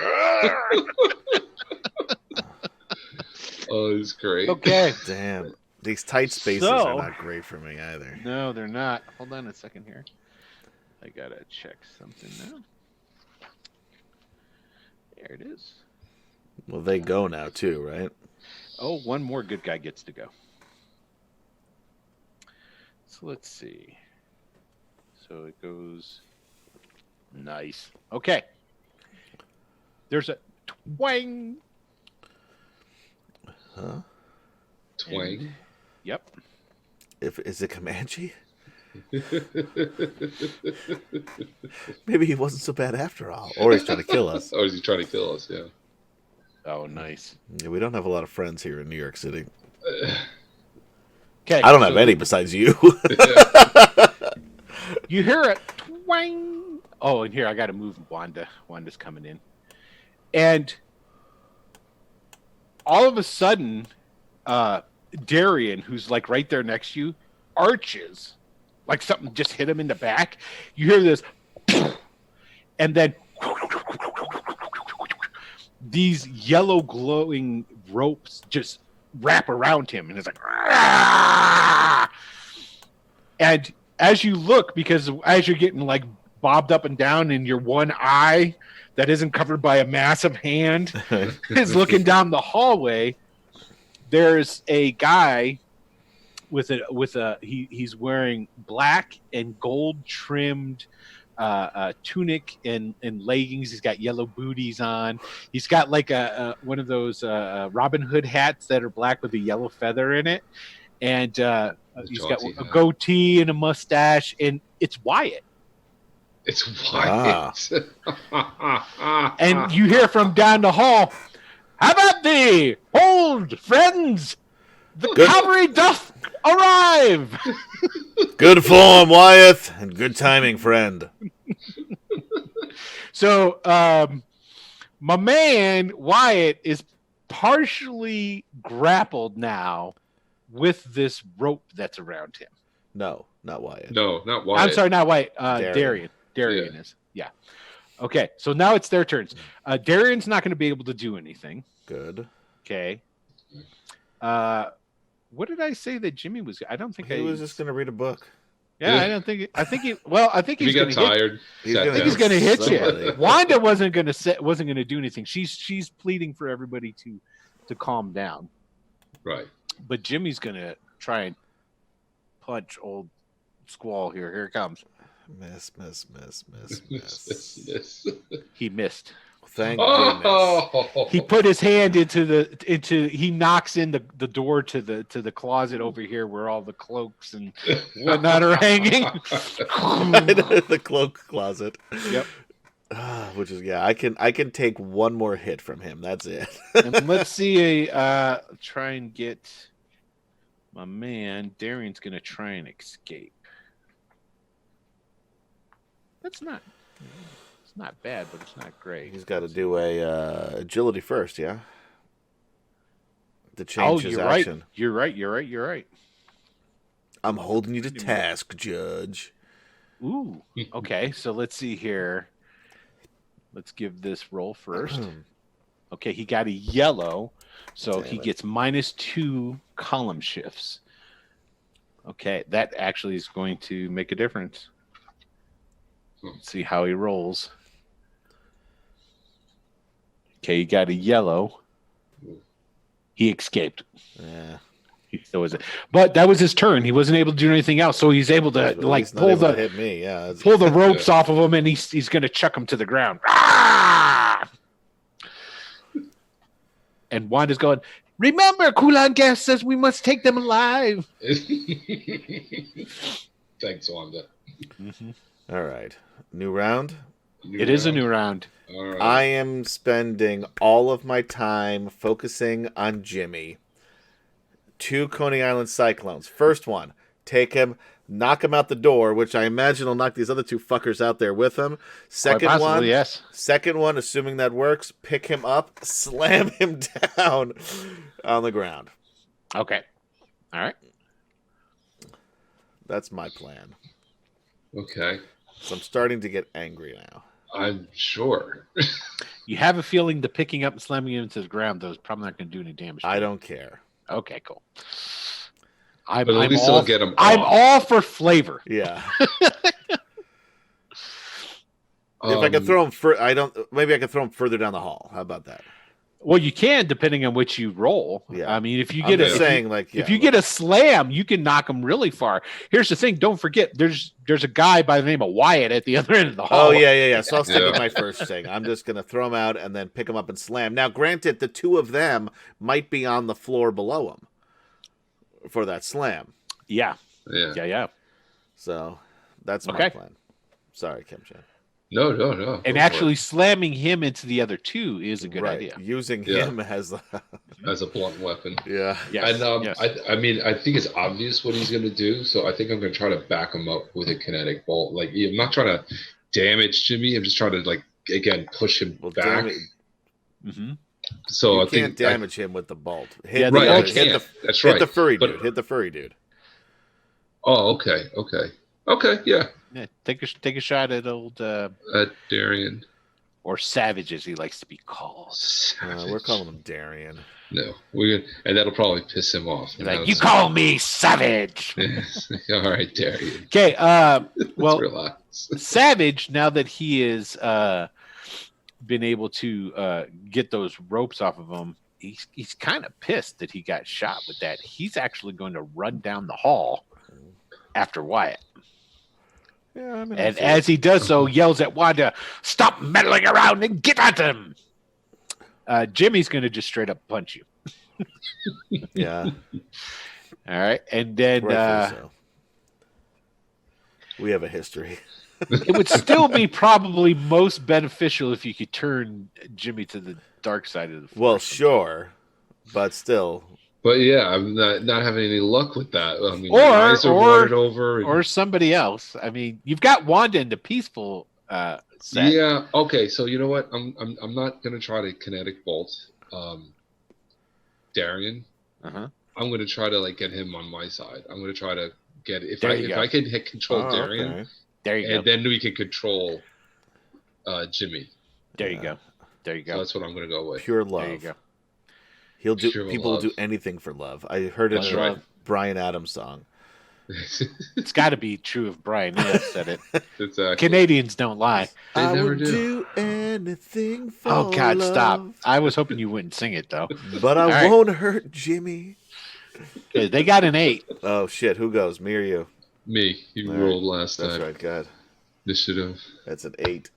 Oh, it's great. okay. Damn. These tight spaces So- are not great for me either. No, they're not. Hold on a second here. I gotta check something now. There it is. Well, they go now too, right? Oh, one more good guy gets to go. So let's see. So it goes. Nice. Okay. There's a twang. Huh? Twang. Yep. Is it Comanche? Maybe he wasn't so bad after all. Or he's trying to kill us. Or is he trying to kill us? Yeah. Oh, nice. Yeah, we don't have a lot of friends here in New York City. Okay. I don't have any besides you. You hear it twang. Oh, and here I got to move Wanda. Wanda's coming in, and all of a sudden, Darian, who's like right there next to you, arches like something just hit him in the back. You hear this, and then these yellow glowing ropes just wrap around him, and it's like, "Argh!" And as you look, because as you're getting like bobbed up and down, and your one eye that isn't covered by a massive hand is looking down the hallway, there's a guy he's wearing black and gold trimmed tunic and leggings. He's got yellow booties on. He's got like one of those Robin Hood hats that are black with a yellow feather in it, and he's got a goatee and a mustache, and it's Wyatt. It's Wyatt. And you hear from down the hall, "How about thee, hold friends? The cavalry doth arrive." Good form, Wyeth, and good timing, friend. So, my man Wyatt is partially grappled now with this rope that's around him. No, not Wyatt. No, not Wyatt. I'm sorry, not White. Darian. Darian is. Yeah. Okay, so now it's their turns. Darian's not going to be able to do anything. Good. Okay. What did I say that Jimmy was? I don't think He was just gonna read a book. Yeah, Yeah. I don't think. I think he. Well, I think If he's you going got to hit. tired, He's sat gonna- I think he's down. going to hit Somebody. you. Wanda wasn't going to do anything. She's pleading for everybody to calm down. Right. But Jimmy's going to try and punch old Squall here. Here it comes. Miss. Yes. He missed. Thank goodness. Oh, He put his hand he knocks in the door to the closet over here where all the cloaks and whatnot are hanging. The cloak closet. Yep. Which is I can take one more hit from him. That's it. And let's see try and get my man Darian's gonna try and escape. It's not bad, but it's not great. He's got to do a agility first, yeah. To change his you're action. right. You're right. I'm holding you to task, Judge. Ooh. Okay, so let's see here. Let's give this roll first. Okay, he got a yellow, so Damn he it. gets -2 column shifts. Okay, that actually is going to make a difference. Let's see how he rolls. Okay, he got a yellow. He escaped. Yeah. But that was his turn. He wasn't able to do anything else, so he's able to At least not pull able to the hit me. Yeah. That's- pull the ropes off of him, and he's going to chuck him to the ground. Ah! And Wanda's going, remember, Kulan Gas says we must take them alive. Thanks, Wanda. All right. New round. It is a new round. All right. I am spending all of my time focusing on Jimmy. 2 Coney Island Cyclones. First one, take him, knock him out the door, which I imagine will knock these other 2 fuckers out there with him. Second Quite possibly, one, yes. Second one, assuming that works, pick him up, slam him down on the ground. Okay. All right. That's my plan. Okay. So I'm starting to get angry now. I'm sure. You have a feeling the picking up and slamming him into the ground, though, is probably not going to do any damage. I don't care. Okay, cool. But at least it'll get him I'm off. all for flavor. Yeah. If I could throw him maybe I could throw him further down the hall. How about that? Well, you can, depending on which you roll. Yeah. I mean, if you I'm get just saying, if you get a slam, you can knock him really far. Here's the thing: don't forget, there's a guy by the name of Wyatt at the other end of the hall. Oh yeah. So I'll stick with Yeah. my first thing. I'm just gonna throw him out and then pick him up and slam. Now, granted, the 2 of them might be on the floor below him for that slam. yeah, Yeah. yeah. So that's my Okay. plan. Sorry, Kim Chan. No. And Go for actually, slamming him into the other 2 is a good Right. idea. Using Yeah. him as it as a blunt weapon. yeah. Yes. And yes. I mean, I think it's obvious what he's going to do, so I think I'm going to try to back him up with a kinetic bolt. Like, I'm not trying to damage Jimmy. I'm just trying to, like, again, push him Well, back. damn it. Mhm. So You I can't think damage him with the bolt. Hit, Yeah, the, right, I hit, can't. the, That's hit right. the furry But- dude. Hit the furry dude. Oh, okay, yeah. Yeah, take a shot at old Darian. or Savage, as he likes to be called. We're calling him Darian. No, and that'll probably piss him off. He's like, you call me Savage. All right, Darian. Okay. Let's Well, relax. Savage, now that he is been able to get those ropes off of him, he's kind of pissed that he got shot with that. He's actually going to run down the hall after Wyatt. Yeah, I mean, And as he does so, yells at Wanda, stop meddling around and get at him. Jimmy's going to just straight up punch you. yeah, All right. And then rightfully so. We have a history. it would still be probably most beneficial if you could turn Jimmy to the dark side of the force. Well, sure, but still, But yeah, I'm not having any luck with that. I mean, Or- my eyes are or- watered over. Or somebody else. I mean, you've got Wanda in the peaceful set. Yeah. Okay. So you know what? I'm not gonna try to kinetic bolt. Darian, Uh-huh. I'm going to try to like get him on my side. I'm going to try to get if There you go. I can control Darian, Okay. There you and go. then we can control Jimmy. There you go. There you So go. that's what I'm going to go with. Pure There you love. go. He'll do. Pure People will love. do anything for love. I heard it That's in a right. Brian Adams song. It's got to be true if Brian Adams said it. Exactly. Canadians don't lie. They I never would do anything for Oh God, love, stop! I was hoping you wouldn't sing it though. but I All right. won't hurt Jimmy. Okay, they got an 8. Oh shit! Who goes? Me or you? Me. You All rolled last That's time. right. God, Initiative. that's an 8.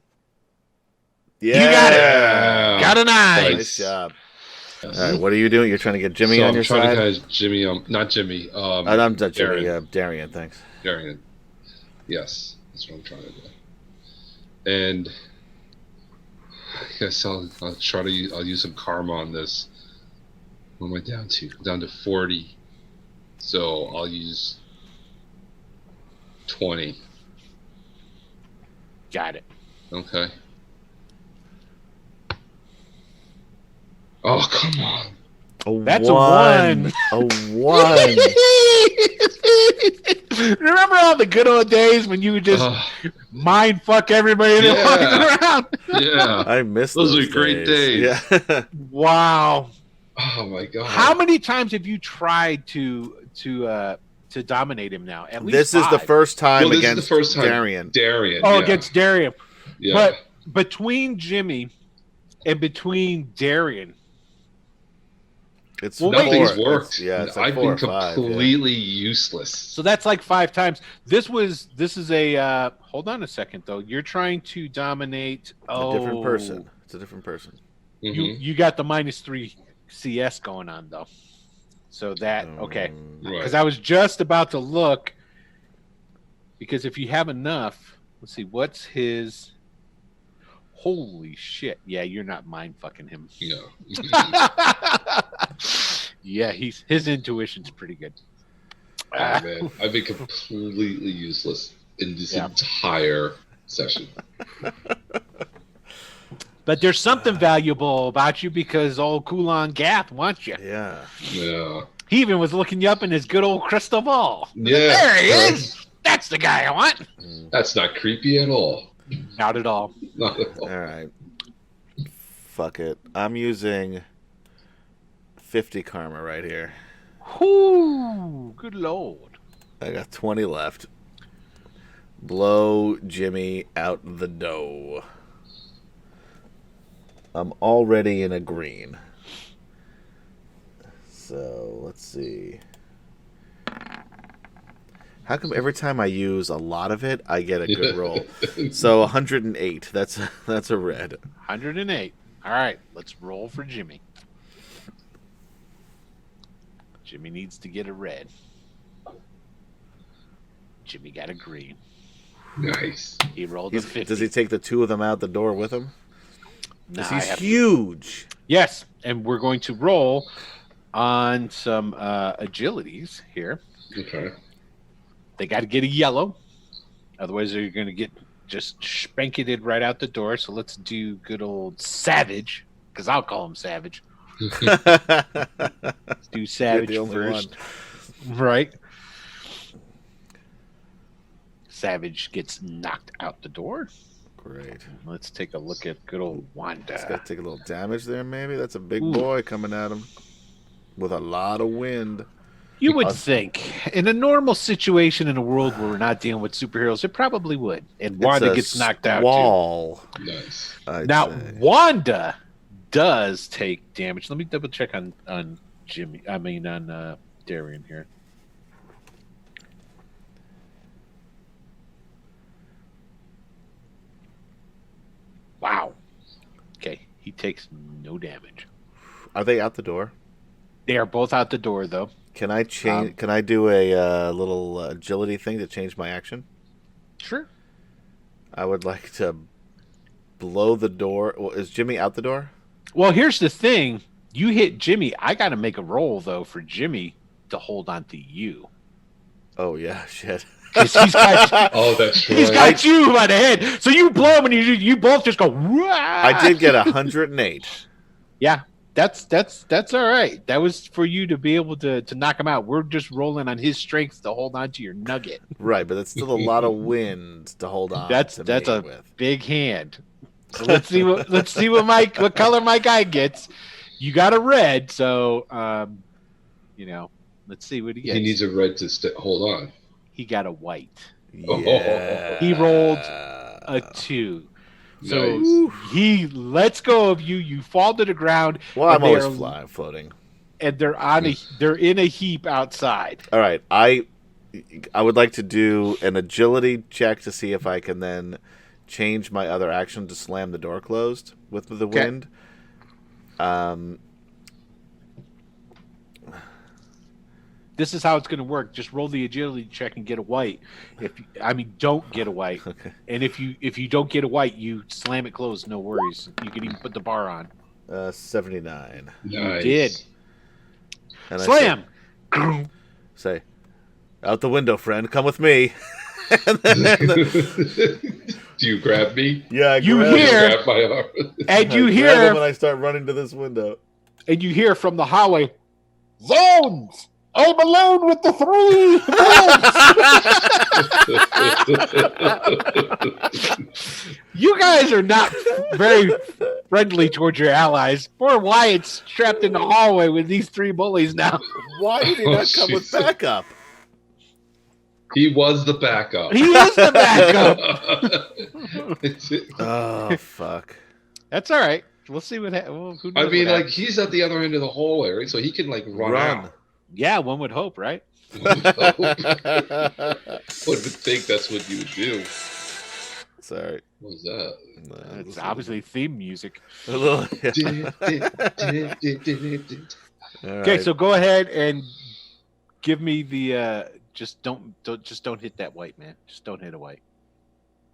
You got it. Yeah. Got a 9. Nice job. All right, what are you doing? You're trying to get Jimmy So on I'm your trying side. to catch Jimmy. Not Jimmy. I'm not Jimmy. Darren. Darian, thanks. Darian. Yes, that's what I'm trying to do. And I guess I'll try to. I'll use some karma on this. What am I down to? I'm down to 40. So I'll use 20. Got it. Okay. Oh, come on. That's a 1. A 1. Remember all the good old days when you would just mind fuck everybody that walking around? Yeah. I miss Those those were great days. Yeah. Wow. Oh my god. How many times have you tried to dominate him now? At least This is the 5. first time Well, this against is the first time. Darian. Darian. Oh, yeah. against Darian. Yeah. But between Jimmy and between Darian, It's Well, Nothing's four. worked. It's like I've 4 been or 5. completely useless. so that's like 5 times. This is a hold on a second though. You're trying to dominate A different person. It's a different person. Mhm. You got the -3 CS going on though. So that okay. Right. Because I was just about to look because if you have enough, let's see, what's his holy shit. Yeah, you're not mind fucking him. No. Yeah, his intuition's pretty good. Oh man, I've been completely useless in this Yeah. entire session. But there's something valuable about you because old Kulan Gath wants you. Yeah. Yeah. He even was looking you up in his good old crystal ball. Yeah. There he is. That's the guy I want. That's not creepy at all. Not at all. Not at all. All right. Fuck it. I'm using 50 karma right here. Whoo, good lord. I got 20 left. Blow Jimmy out the dough. I'm already in a green. So, let's see. How come every time I use a lot of it, I get a good roll? So 108. That's a red. 108. All right, let's roll for Jimmy. Jimmy needs to get a red. Jimmy got a green. Nice. He rolled a 50. Does he take the 2 of them out the door with him? Nah, Because I he's have to- huge. Yes, and we're going to roll on some agilities here. Okay. They got to get a yellow. Otherwise, they're going to get just spanketed right out the door. So let's do good old Savage, because I'll call him Savage. Let's do Savage the only first. Right. Savage gets knocked out the door. Great. Let's take a look at good old He's got to Wanda. take a little damage there, maybe. That's a big Ooh. boy coming at him with a lot of wind. You would think in a normal situation in a world where we're not dealing with superheroes, it probably would. And Wanda It's a gets knocked out too. squall, Nice. I'd Now say. Wanda does take damage. Let me double check on Jimmy. I mean on Darian here. Wow. Okay, he takes no damage. Are they out the door? They are both out the door though. Can I change? Can I do a little agility thing to change my action? Sure. I would like to blow the door. Well, is Jimmy out the door? Well, here's the thing. You hit Jimmy. I got to make a roll though for Jimmy to hold on to you. Oh yeah, shit. 'Cause he's got Oh, that's right. He's got you by the head. So you blow him and you both just go. Wah! I did get 108. Yeah. That's all right. That was for you to be able to knock him out. We're just rolling on his strength to hold on to your nugget. Right, but that's still a lot of wind to hold on. That's to that's me a with. big hand. So let's see what color my guy gets. You got a red, so let's see what he gets. He needs a red to hold on. He got a white. Yeah. He rolled a 2. So Nice. he lets go of you. You fall to the ground. Well, and I'm always they're- floating. And they're in a heap outside. All right, I would like to do an agility check to see if I can then change my other action to slam the door closed with the wind. This is how it's going to work. Just roll the agility check and get a white. Don't get a white. Okay. And if you don't get a white, you slam it closed. No worries. You can even put the bar on. 79. Nice. Did And slam? I say, out the window, friend. Come with me. Do you grab me? Yeah, You grab him. hear- Grab my arm. And you I grab him and hear I start running to this window. from the hallway, zones. I'm alone with the 3 zones. You guys are not very friendly towards your allies. Poor Wyatt's trapped in the hallway with these 3 bullies now. Why did he Oh, not come with Jesus. backup? He was the backup. He is the backup. Oh, fuck. That's all right. We'll see what happens. I mean, like, he's at the other end of the hallway, right? So he can, like, run out. Yeah, one would hope, right? One would think that's what you would do. Sorry. What was that? It's obviously theme music. A little, Okay, so go ahead and give me the. Just don't hit that white, man. Just don't hit a white.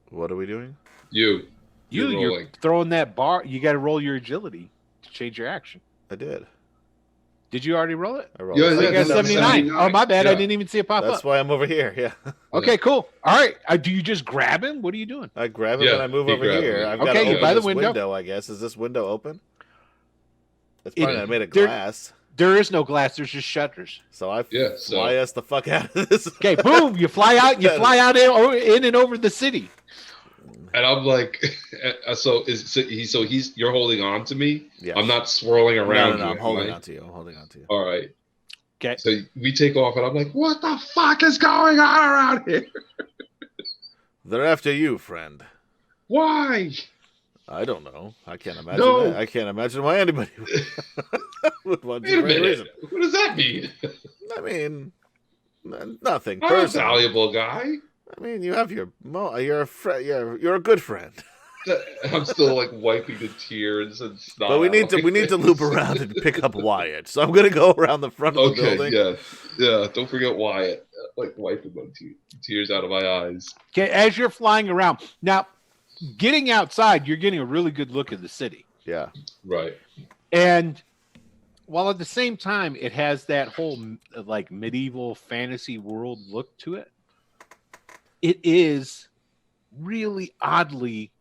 What are we doing? You're You're rolling. throwing that bar. You got to roll your agility to change your action. I did. Did you already roll it? I rolled Yeah, Oh, you yeah, got that's 79. Oh, my bad. I Yeah. didn't even see it pop That's up. why I'm over here. Yeah. Okay, cool. All right. Do you just grab him? What are you doing? I grab him Yeah, and I move he over grabbed here. me. I've Okay, got to you're open by the this window. I guess. Is this window open? It's It- probably not made of there- glass. There is no glass. There's just shutters. So I Yeah, so- fly us the fuck out of this. Okay, boom. You fly out. You fly out in and over the city. And I'm like, you're holding on to me. Yeah. I'm not swirling around. No, you, I'm holding am I? on to you. I'm holding on to you. All right. Okay. So we take off, and I'm like, what the fuck is going on around here? They're after you, friend. Why? I don't know. I can't imagine No. that. I can't imagine why anybody would want Wait a to for any minute. reason. What does that mean? I mean, nothing I'm a personal. valuable guy. I mean, you have you're a friend. You're a good friend. I'm still like wiping the tears and stuff. But we need to loop around and pick up Wyatt. So I'm gonna go around the front of the Okay, building. yeah. Don't forget Wyatt. Like wiping my tears out of my eyes. Okay, as you're flying around now, getting outside, you're getting a really good look at the city, Yeah. Right. and while at the same time it has that whole like medieval fantasy world look to it, it is really oddly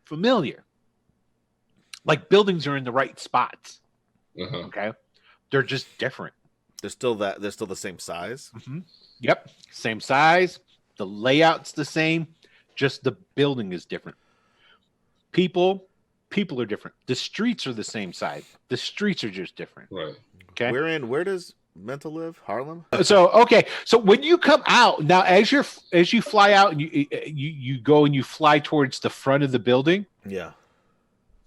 familiar. Like buildings are in the right spots. Uh-huh. Okay, they're just different. They're still the same size. Yep, same size. The layout's the same. Just the building is different. People are different. The streets are the same size. The streets are just different. Right. Okay. Where does Mental live? Harlem? So when you come out now, as you fly out and you go and you fly towards the front of the building, Yeah.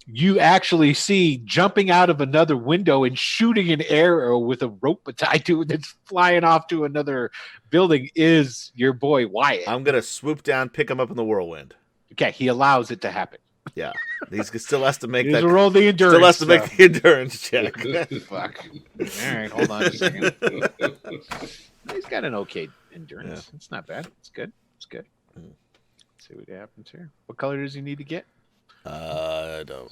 you actually see jumping out of another window and shooting an arrow with a rope tied to it that's flying off to another building is your boy Wyatt. I'm gonna swoop down, pick him up in the whirlwind. Okay, he allows it to happen. Yeah. He still has to make He's that. a roll the endurance. Still has to make stuff. the endurance check. Fuck. All right, hold on. Just a second. He's got an okay endurance. It's not bad. It's good. It's good. Let's see what happens here. What color does he need to get? I don't.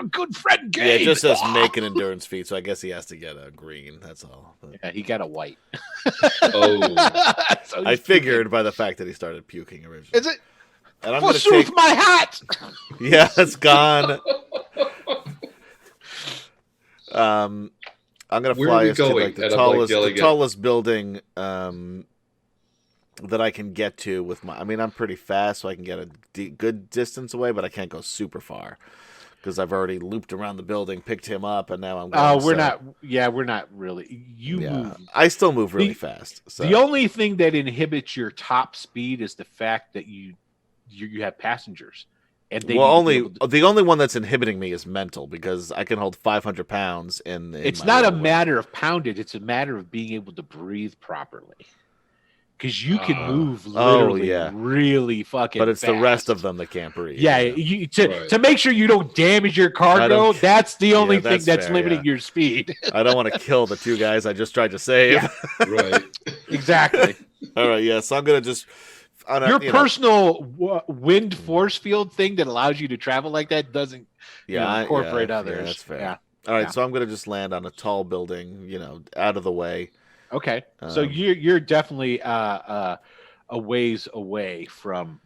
Good friend Yeah, game. it just says make an endurance feat, so I guess he has to get a green. That's all. But Yeah, he got a white. Oh. So Oh, I he's figured puking. by the fact that he started puking originally. Is it? And I'm going to Forsooth, take. my hat. Yeah, it's gone. I'm gonna Where are fly we us to going? like the And I'm, like, tallest, yelling at- building that I can get to with my. I mean, I'm pretty fast, so I can get a good distance away, but I can't go super far because I've already looped around the building, picked him up, and now I'm. Going, We're not. Yeah, we're not really. You move. I still move really fast. So. The only thing that inhibits your top speed is the fact that you have passengers, and they the only one that's inhibiting me is mental because I can hold 500 pounds in it's my not a whirlwind. matter of pounded; it's a matter of being able to breathe properly. Because you can move literally, really fucking. But it's fast. the rest of them that can't breathe. Yeah, to make sure you don't damage your cargo. That's the only thing that's fair, limiting your speed. I don't want to kill the two guys I just tried to save. Yeah. Right. Exactly. All right. Yeah. So I'm gonna just. Your personal wind force field thing that allows you to travel like that doesn't incorporate others. Yeah, that's fair. Yeah. All right. So I'm gonna just land on a tall building, out of the way. Okay, so you're definitely a ways away from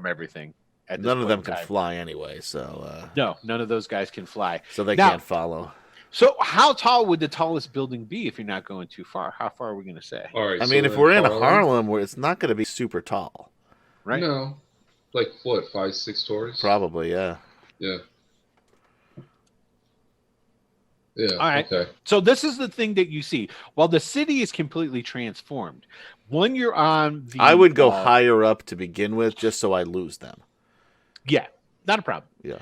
everything. None of them can fly anyway, so no, none of those guys can fly, so they can't follow. So how tall would the tallest building be if you're not going too far? How far are we going to say? All right. I mean, if we're in Harlem, it's not going to be super tall, right? No, like what, 5-6 stories? Probably, yeah. Yeah. Yeah. All right. Okay. So this is the thing that you see. While the city is completely transformed, when you're on the I would go higher up to begin with just so I lose them. Yeah, not a problem. Yeah.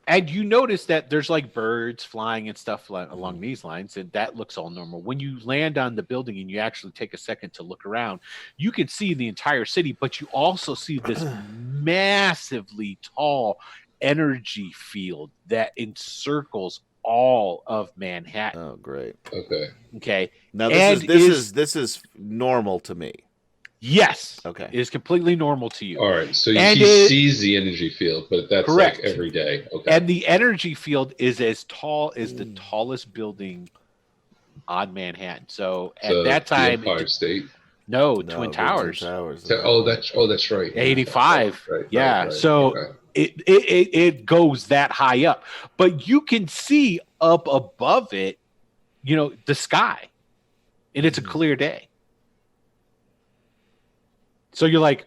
And you notice that there's like birds flying and stuff along these lines, and that looks all normal. When you land on the building and you actually take a second to look around, you can see the entire city, but you also see this massively tall energy field that encircles all of Manhattan. Oh, great. Okay. Now this is normal to me. Yes. Okay. It is completely normal to you. All right. So he sees the energy field, but that's correct. Like every day. Okay. And the energy field is as tall as the tallest building on Manhattan. So at that time, Empire State. No, Twin Towers. That's right. 85. Right, yeah. right, so it goes that high up, but you can see up above it, the sky, and it's a clear day. So you're like,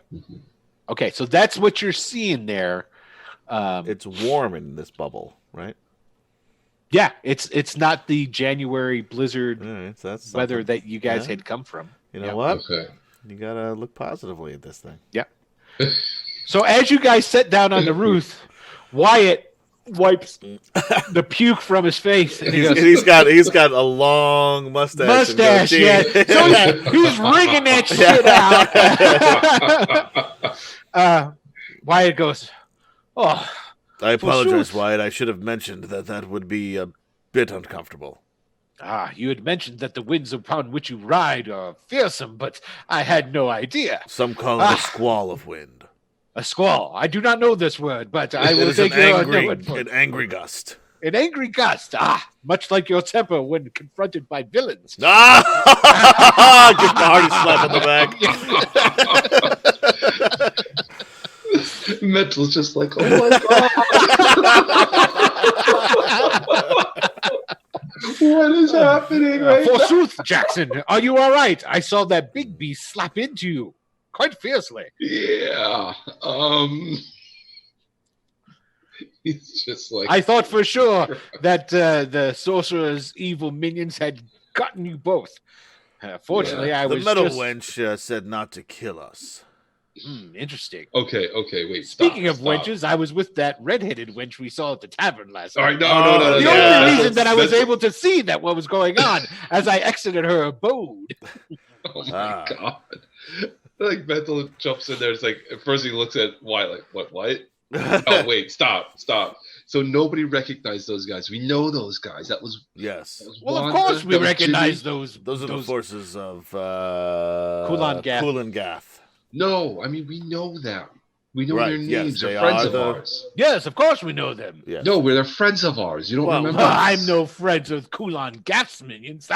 okay, so that's what you're seeing there. It's warm in this bubble, right? Yeah, it's not the January blizzard that's weather that you guys had come from. You know what? Okay. You gotta look positively at this thing. Yeah. So as you guys sit down on the roof, Wyatt wipes the puke from his face, and he's got a long mustache. Yeah. So he's wringing that shit out. Wyatt goes, "Oh, I apologize, Wyatt. I should have mentioned that would be a bit uncomfortable." You had mentioned that the winds upon which you ride are fearsome, but I had no idea. Some call it a squall of wind. A squall. I do not know this word, but I will take an angry gust. An angry gust. Much like your temper when confronted by villains. Give him a hearty slap on the back. Mental's just like, oh my god. What is happening right now? Forsooth, Jackson, are you all right? I saw that big beast slap into you quite fiercely. Yeah. He's just like, I thought for sure that the sorcerer's evil minions had gotten you both. Fortunately, I was the metal wench said not to kill us. Interesting. Okay, wait. Speaking of wenches, I was with that redheaded wench we saw at the tavern last night. All right, no. The only reason that I was able to see that what was going on as I exited her abode. Oh my god! Like Mental jumps in there. It's like at first he looks at Wyatt like, what? Oh wait, stop. So nobody recognized those guys. We know those guys. That was well, of course we recognize those. Those are the forces of Kulan Gath. No, I mean we know them. We know their names. They're friends of ours. Yes, of course we know them. Yes. No, they're friends of ours. You don't remember? I'm no friends with Kulan Gath's minions.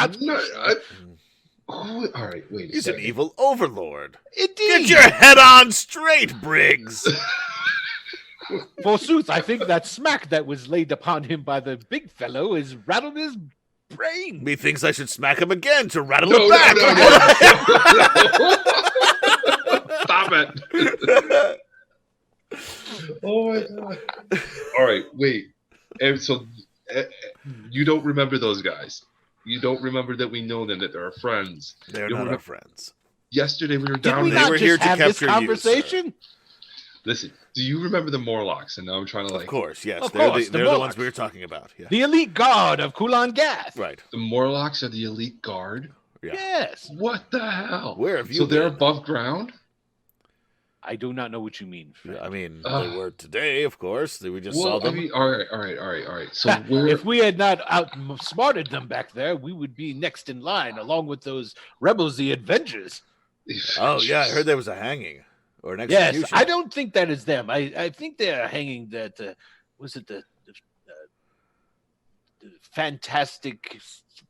All right, wait a He's second. an evil overlord. Indeed. Get your head on straight, Briggs. Forsooth, I think that smack that was laid upon him by the big fellow has rattled his brain. Methinks I should smack him again to rattle No, it back. no. Stop it. Oh my god. All right, wait. And so you don't remember those guys. You don't remember that we know them, that they're our friends. They're You not remember- our friends. Yesterday we were Did down we there. not were just here to have this capture you, sir. conversation? Listen, do you remember the Morlocks? And now I'm trying to Of course, yes. Of they're course, the, the they're the ones Morlocks. we were talking about. Yeah. The elite guard of Kulan Gath. Right. The Morlocks are the elite guard. Yeah. Yes. What the hell? Where have you So they're been? above ground? I do not know what you mean. friend. I mean, Ugh. they were today, of course. We just saw Well, them. I mean, all right. So we're If we had not outsmarted them back there, we would be next in line, along with those rebels, the Avengers. Oh, yeah, I heard there was a hanging or an Yes, execution. I don't think that is them. I think they're hanging that. Was it the Fantastic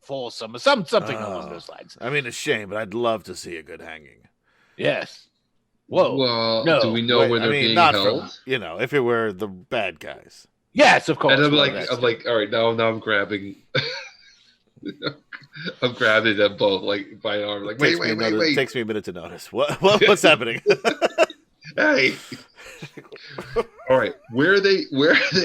Foursome or something along those lines? I mean, a shame, but I'd love to see a good hanging. Yes. Whoa. Well, no. do we know Wait, where they're being not held? from, if it were the bad guys. Yes, of course. And I'm Well, like, that's- all right, now I'm grabbing, I'm grabbing them both like by an arm, like, wait. Takes me a minute to notice. What's happening? Hey. All right, where are they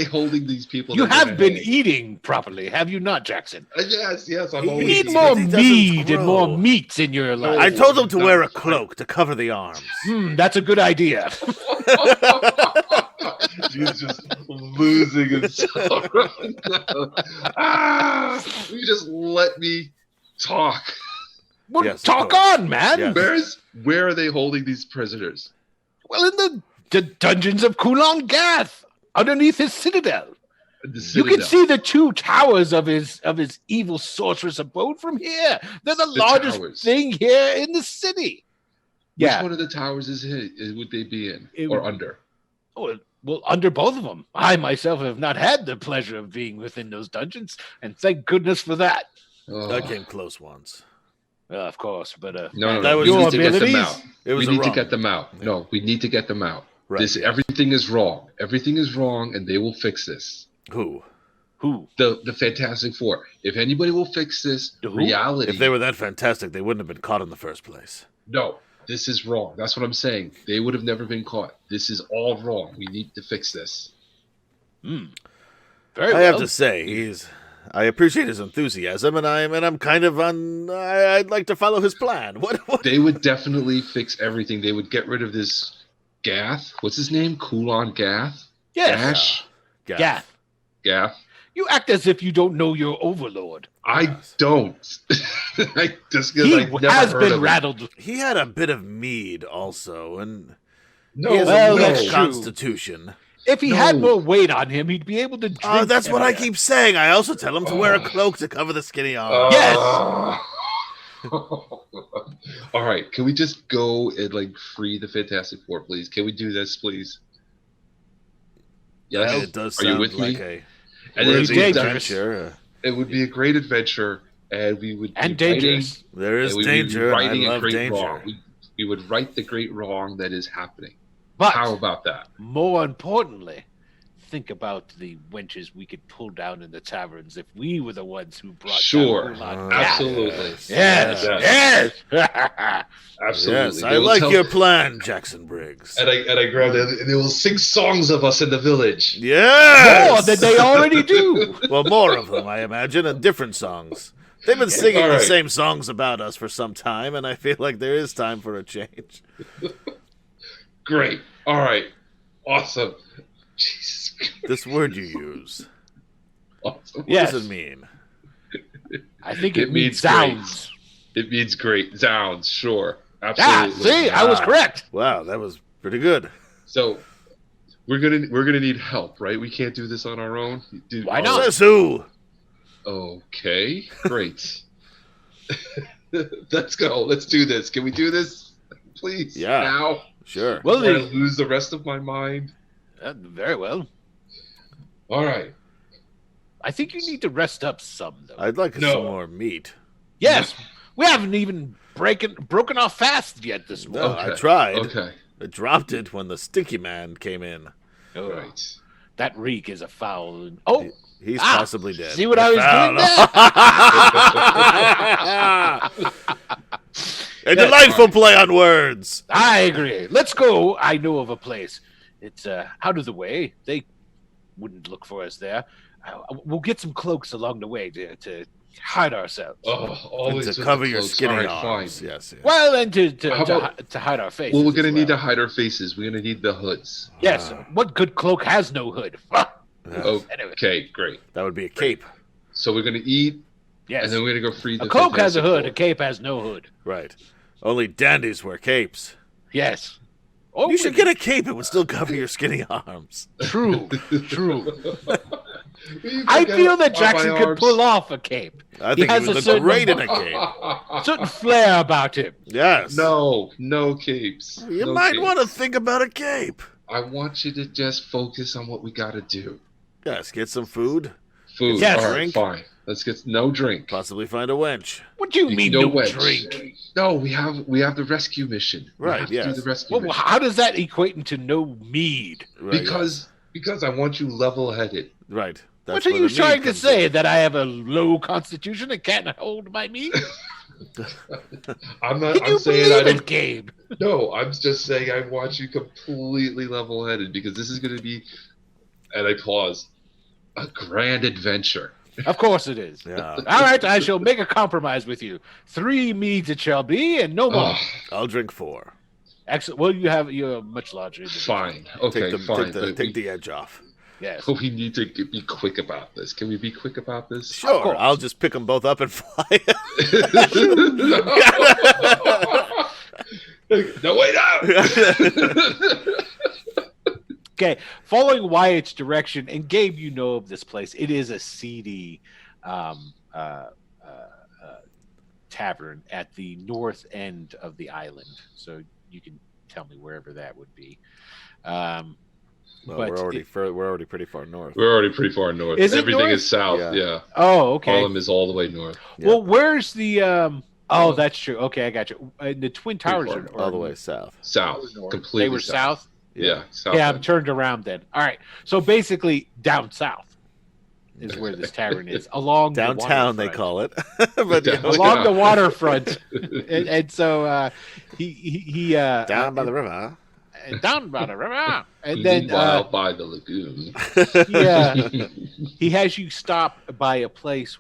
holding these people? you that are have gonna been hang? eating properly, have you not, Jackson? Yes. I'm You You always need He more doesn't meat and more grow. meats in your life. I told them to no, wear a fine. cloak to cover the arms. That's a good idea. He's just losing himself. You just let me talk. Well, Yes, of talk course. on, man. Yes. Where are they holding these prisoners? Well, in the dungeons of Kulan Gath, underneath his citadel. The You can Citadel. see the two towers of his evil sorceress abode from here. They're the largest towers. thing here in the city. Which Yeah. one of the towers would they be in It or would- under? Oh, well, under both of them. I myself have not had the pleasure of being within those dungeons, and thank goodness for that. Oh. I came close once. Of course, but No, That was we your need to get them abilities? out. It was We a need to wrong. get them out. No, we need to get them out. Right. Everything is wrong. Everything is wrong, and they will fix this. Who? who? The Fantastic Four. If anybody will fix this, The who? reality. If they were that fantastic, they wouldn't have been caught in the first place. No, this is wrong. That's what I'm saying. They would have never been caught. This is all wrong. We need to fix this. Very I well. have to say, I appreciate his enthusiasm, and I'm kind of on. I'd like to follow his plan. What? They would definitely fix everything. They would get rid of this Gath. What's his name? Kulan Gath? Yes, Gash? Gaff. Gath. Gath? You act as if you don't know your overlord. I Yes. don't. Just because He I never has heard been of him. rattled. He had a bit of mead also, and No, he has well, a that's weak true. constitution. If he No. had more weight on him, he'd be able to drink. Oh, that's what I heavier. keep saying. I also tell him to wear a Oh. cloak to cover the skinny arm. Yes. All right, can we just go and like free the Fantastic Four, please? Can we do this, please? Yes. It does Are you sound with like me? a And We're then Worthy we would- dangerous. adventure. it would be a great adventure, and we would And be writing- dangerous. There is and we would danger, be and I righting a love great danger. wrong. We would right the great wrong that is happening. But How about that? more importantly, think about the wenches we could pull down in the taverns if we were the ones who brought Sure. down Kulan Oh, Gath. Absolutely. Yes, Yes. yes. Absolutely. Yes, They I will like tell- your plan, Jackson Briggs. And I grabbed it. And they will sing songs of us in the village. Yes! More than they already do. Well, more of them, I imagine, and different songs. They've been singing All the right. same songs about us for some time, and I feel like there is time for a change. Great. All right. Awesome. Jesus Christ. This word you use, Awesome. what Yes. does it mean? I think It it means means sounds. It means great. Sounds, sure. Ah, Absolutely. see, I was Ah. correct. Wow, that was pretty good. So we're gonna need help, right? We can't do this on our own. Why not? Says who? Okay, great. Let's go. Let's do this. Can we do this, please? Yeah. Now. Sure. Well, Before I lose the rest of my mind. very well. All right. I think you need to rest up some, though. I'd like No. some more meat. Yes, we haven't even broken off fast yet this No, morning. I tried. Okay. I dropped it when the stinky man came in. Oh, Right. that reek is a foul. Oh, He's possibly dead. see what I was doing there? A delightful play on words. I agree. Let's go. I know of a place. It's out of the way. They wouldn't look for us there. We'll get some cloaks along the way to hide ourselves. Oh, always And to with cover the your cloaks. skinny All right, arms. fine. Yes. Well, and How about- to hide our faces. Well, we're gonna as need to hide our faces. We're gonna need the hoods. Yes. What good cloak has no hood? Anyway. Okay, great. That would be a cape. So we're gonna eat, Yes. and then we're gonna go free the A cloak has a Fantastic hood. Four. A cape has no hood. Right. Only dandies wear capes. Yes. Oh, You should get a cape. It would still cover your skinny arms. True. True. You I forget feel that about Jackson my could arms. pull off a cape. I think has he a would look certain- great in a cape. Certain flair about him. Yes. No capes. You No might capes. want to think about a cape. I want you to just focus on what we gotta do. Yes, get some food. Food. Yes. All right, Drink. fine. Let's get no drink. Possibly find a wench. What do you mean no wedge. drink? No, we have the rescue mission. We Right, have to do yes. the rescue Well, mission. how does that equate into no mead? Right, Because I want you level-headed. right. That's What are where you the trying mead to comes say? in. That I have a low constitution and can't hold my meat? I'm not. Can you I'm saying I believe don't. it, Gabe? No, I'm just saying I want you completely level-headed because this is going to be, and I pause, a grand adventure. Of course it is. Yeah. All right, I shall make a compromise with you. 3 meads it shall be, and no more. Oh, I'll drink 4. Excellent. Well, you're much larger. individual. fine. Okay, fine. But Take the edge off. Yes. we need to be quick about this. Can we be quick about this? Sure. course. I'll just pick them both up and fly. No, wait up! Okay. Following Wyatt's direction, and Gabe, you know of this place. It is a seedy tavern at the north end of the island. So you can tell me wherever that would be. Well, But we're already pretty far north. We're already pretty far north. Is it Everything north? is south. Yeah. Yeah. Oh, okay. Harlem is all the way north. Yeah. Well, where's the? Oh, that's true. Okay, I got you. The Twin Towers far. are All the way south. South. north. Completely They were south. Yeah. South. Yeah, I'm turned around then. All right. So basically, down south is where this tavern is. Along Downtown, the they waterfront. call it. But Down- Along the Yeah. waterfront, and so he down by the river. down by the river, and then Meanwhile, by the lagoon. he has you stop by a place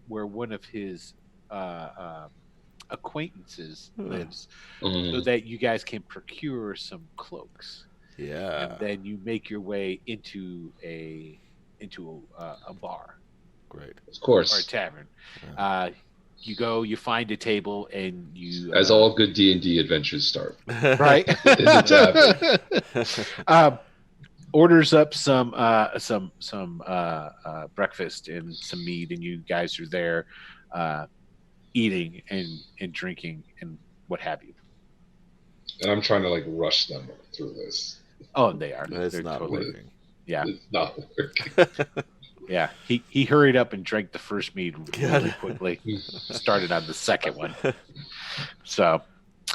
where one of his acquaintances lives, so Mhm. that you guys can procure some cloaks, Yeah. and then you make your way into a bar Great. Of or a course, tavern. You go, you find a table, and you as all good D&D adventures start. right In the orders up some breakfast and some meat, and you guys are there eating and drinking and what have you. And I'm trying to like rush them through this. Oh, and they are. It's They're not totally- working. Yeah, It's not working. yeah. He hurried up and drank the first mead really God. quickly. Started on the second one. So,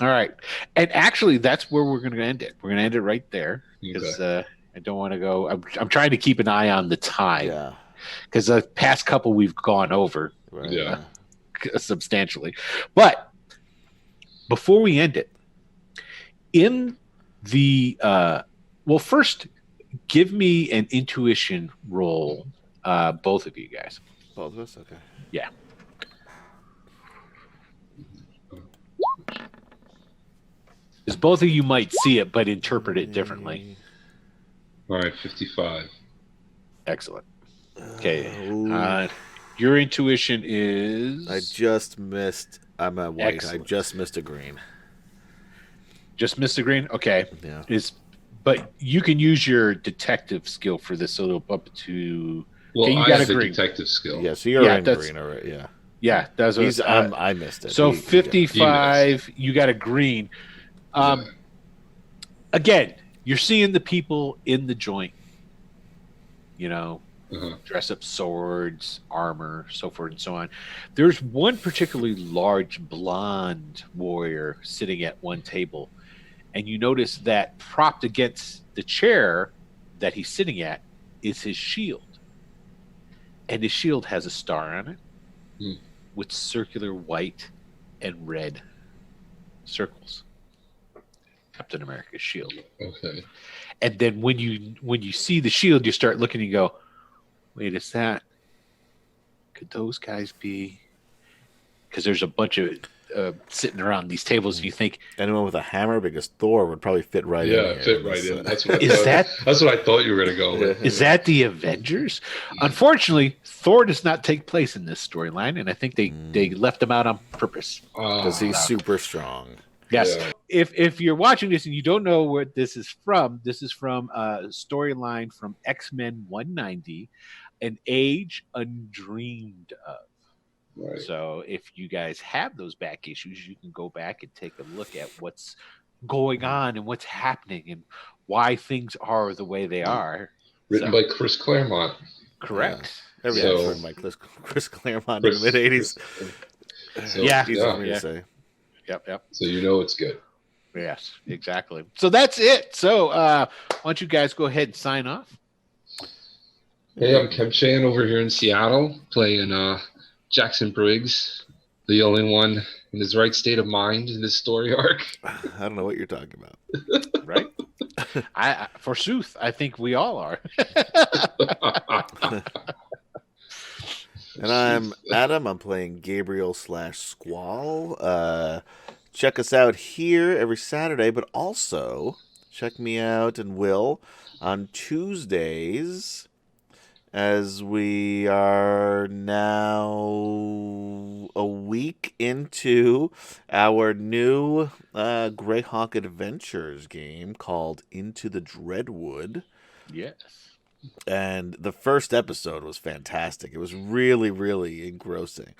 all right. And actually, that's where we're going to end it. We're going to end it right there because I don't want to go. I'm trying to keep an eye on the time Yeah. because the past couple we've gone over Right. Yeah. substantially. But before we end it, in the well, first, give me an intuition roll, both of you guys. Both of us? Okay. Yeah. Because both of you might see it, but interpret it differently. All right, 55. Excellent. Okay. Ooh. Your intuition is I just missed. I'm a white. Excellent. I just missed a green. just Mr. Green. Okay. Yeah. But you can use your detective skill for this, so it'll up to. Well, Okay, you I got have a the green. detective skill. Yeah. So you're Yeah, in that's- green already. Yeah. Yeah, that's what He's. I missed it. So He- 55, you got a green. Again, you're seeing the people in the joint, you know, dress up swords, armor, so forth and so on. There's one particularly large blonde warrior sitting at one table, and you notice that propped against the chair that he's sitting at is his shield. And his shield has a star on it with circular white and red circles. Captain America's shield. Okay. And then when you see the shield, you start looking and you go, wait, is that? Could those guys be? Because there's a bunch of sitting around these tables, and you think anyone with a hammer, because Thor would probably fit right in. Yeah, fit right in. That's what that's what I thought you were going to go with. Is that the Avengers? Unfortunately, Thor does not take place in this storyline, and I think they left him out on purpose because he's super strong. Yes. Yeah. If you're watching this and you don't know what this is from a storyline from X-Men 190, an age undreamed of. Right. So if you guys have those back issues, you can go back and take a look at what's going on and what's happening and why things are the way they are. Written by Chris Claremont. Correct. Yeah. Everything's written by Chris Claremont in the mid-'80s. So, yeah. Easy for me to say. Yep. So you know it's good. Yes, exactly. So that's it. So why don't you guys go ahead and sign off? Hey, I'm Kem Chan over here in Seattle playing Jackson Briggs, the only one in his right state of mind in this story arc. I don't know what you're talking about. Right? I forsooth, I think we all are. And I'm Adam. I'm playing Gabriel /Squall. Check us out here every Saturday, but also check me out and Will on Tuesdays, as we are now a week into our new Greyhawk Adventures game called Into the Dreadwood. Yes. And the first episode was fantastic. It was really, really engrossing.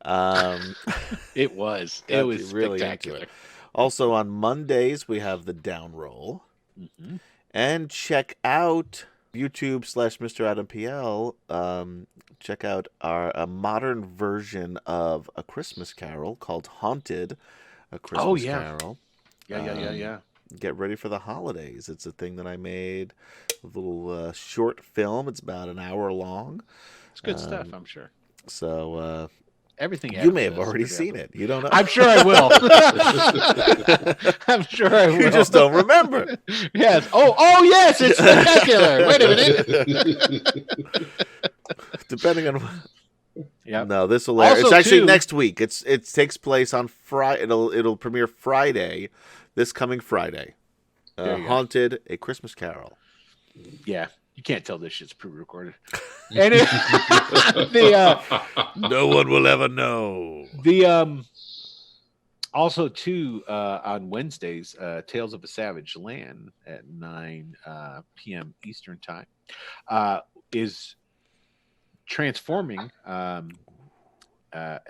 It was. It was really spectacular. Also on Mondays, we have the Down Roll. Mm-hmm. And check out YouTube /Mr. Adam PL. Check out a modern version of A Christmas Carol called Haunted, A Christmas Carol. Yeah. Get ready for the holidays. It's a thing that I made, a little short film. It's about an hour long. It's good stuff, I'm sure. So everything you may have already seen it. You don't know. I'm sure I will. I'm sure I will. You just don't remember. Yes. Oh yes, it's spectacular. Wait a minute. Depending on. Yeah. No, this will air. It's actually next week. It takes place on Friday. It'll premiere Friday. This coming Friday. Haunted, A Christmas Carol. Yeah. You can't tell this shit's pre-recorded. And no one will ever know. Also too on Wednesdays, Tales of a Savage Land at 9 p.m. Eastern time is transforming.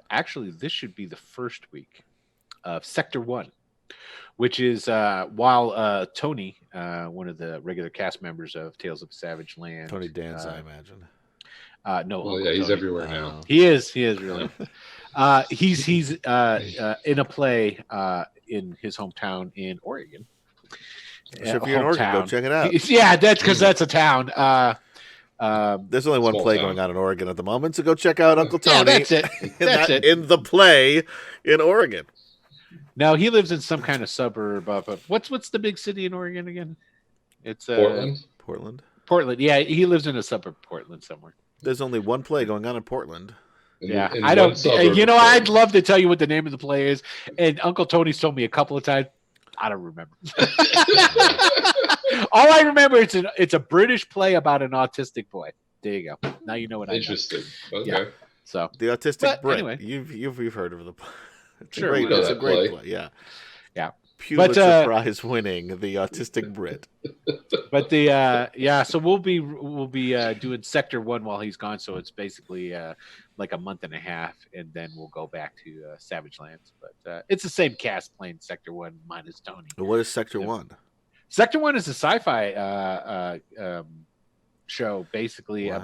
Actually, this should be the first week of Sector 1. Which is while Tony, one of the regular cast members of Tales of Savage Land, Tony Danza, I imagine. No, well, yeah, he's everywhere now. He is really. He's in a play in his hometown in Oregon. So if you're in Oregon, go check it out. Yeah, that's because that's a town. There's only one play going on in Oregon at the moment, so go check out Uncle Tony. Yeah, that's it. That's it. In the play in Oregon. No, he lives in some kind of suburb of what's the big city in Oregon again? It's Portland. Portland. Yeah, he lives in a suburb of Portland somewhere. There's only one play going on in Portland. Yeah, I don't. You know, I'd love to tell you what the name of the play is, and Uncle Tony's told me a couple of times. I don't remember. All I remember it's a British play about an autistic boy. There you go. Now you know what I know. Interesting. Okay. Yeah. So the autistic Brit. Anyway. You've heard of the play. It's sure, it's a great play. Yeah. Pulitzer Prize winning the autistic Brit. But so we'll be doing Sector 1 while he's gone. So it's basically like a month and a half, and then we'll go back to Savage Lands. But it's the same cast playing Sector 1 minus Tony. What is Sector 1? Sector 1 is a sci-fi show, basically Wow.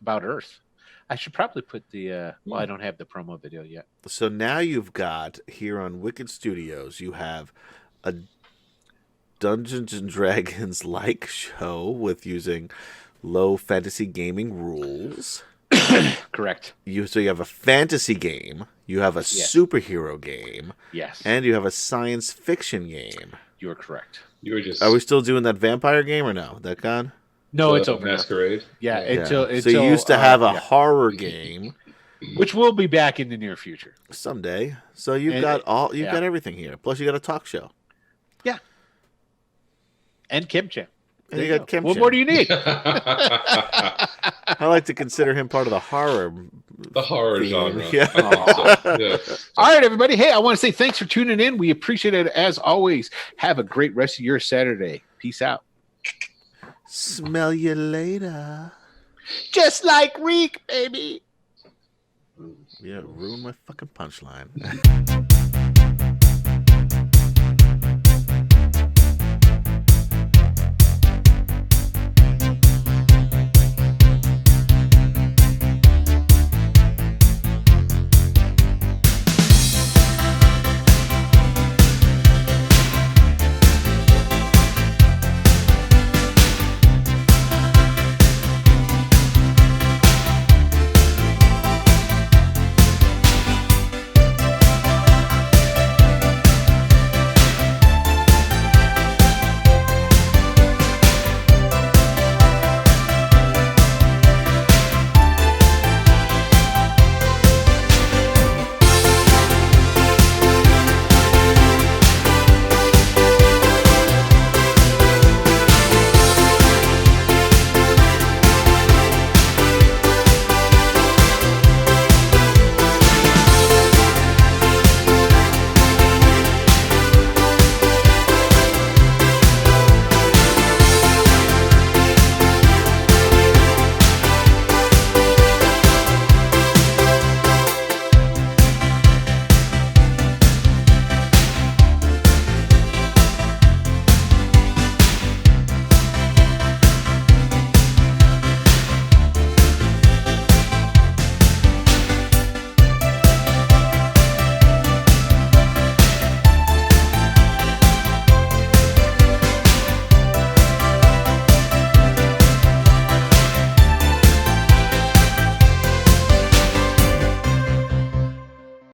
about Earth. I should probably put the. Well, I don't have the promo video yet. So now you've got here on Wicked Studios, you have a Dungeons and Dragons like show with using low fantasy gaming rules. Correct. You have a fantasy game, you have a superhero game, Yes. and you have a science fiction game. You're correct. You were just Are we still doing that vampire game or no? That gone? No, it's over. Masquerade. Yeah, Yeah. until So you used to have a yeah. horror game which will be back in the near future. someday. So you've And- got yeah. got everything here. Plus you got a talk show. And Kim Chan. And you got Kim What Chan. more do you need? I like to consider him part of the horror. The horror theme. genre. Yeah. So, yeah. All right, everybody. Hey, I want to say thanks for tuning in. We appreciate it as always. Have a great rest of your Saturday. Peace out. Smell you later. Just like Reek, baby. Yeah, ruin my fucking punchline.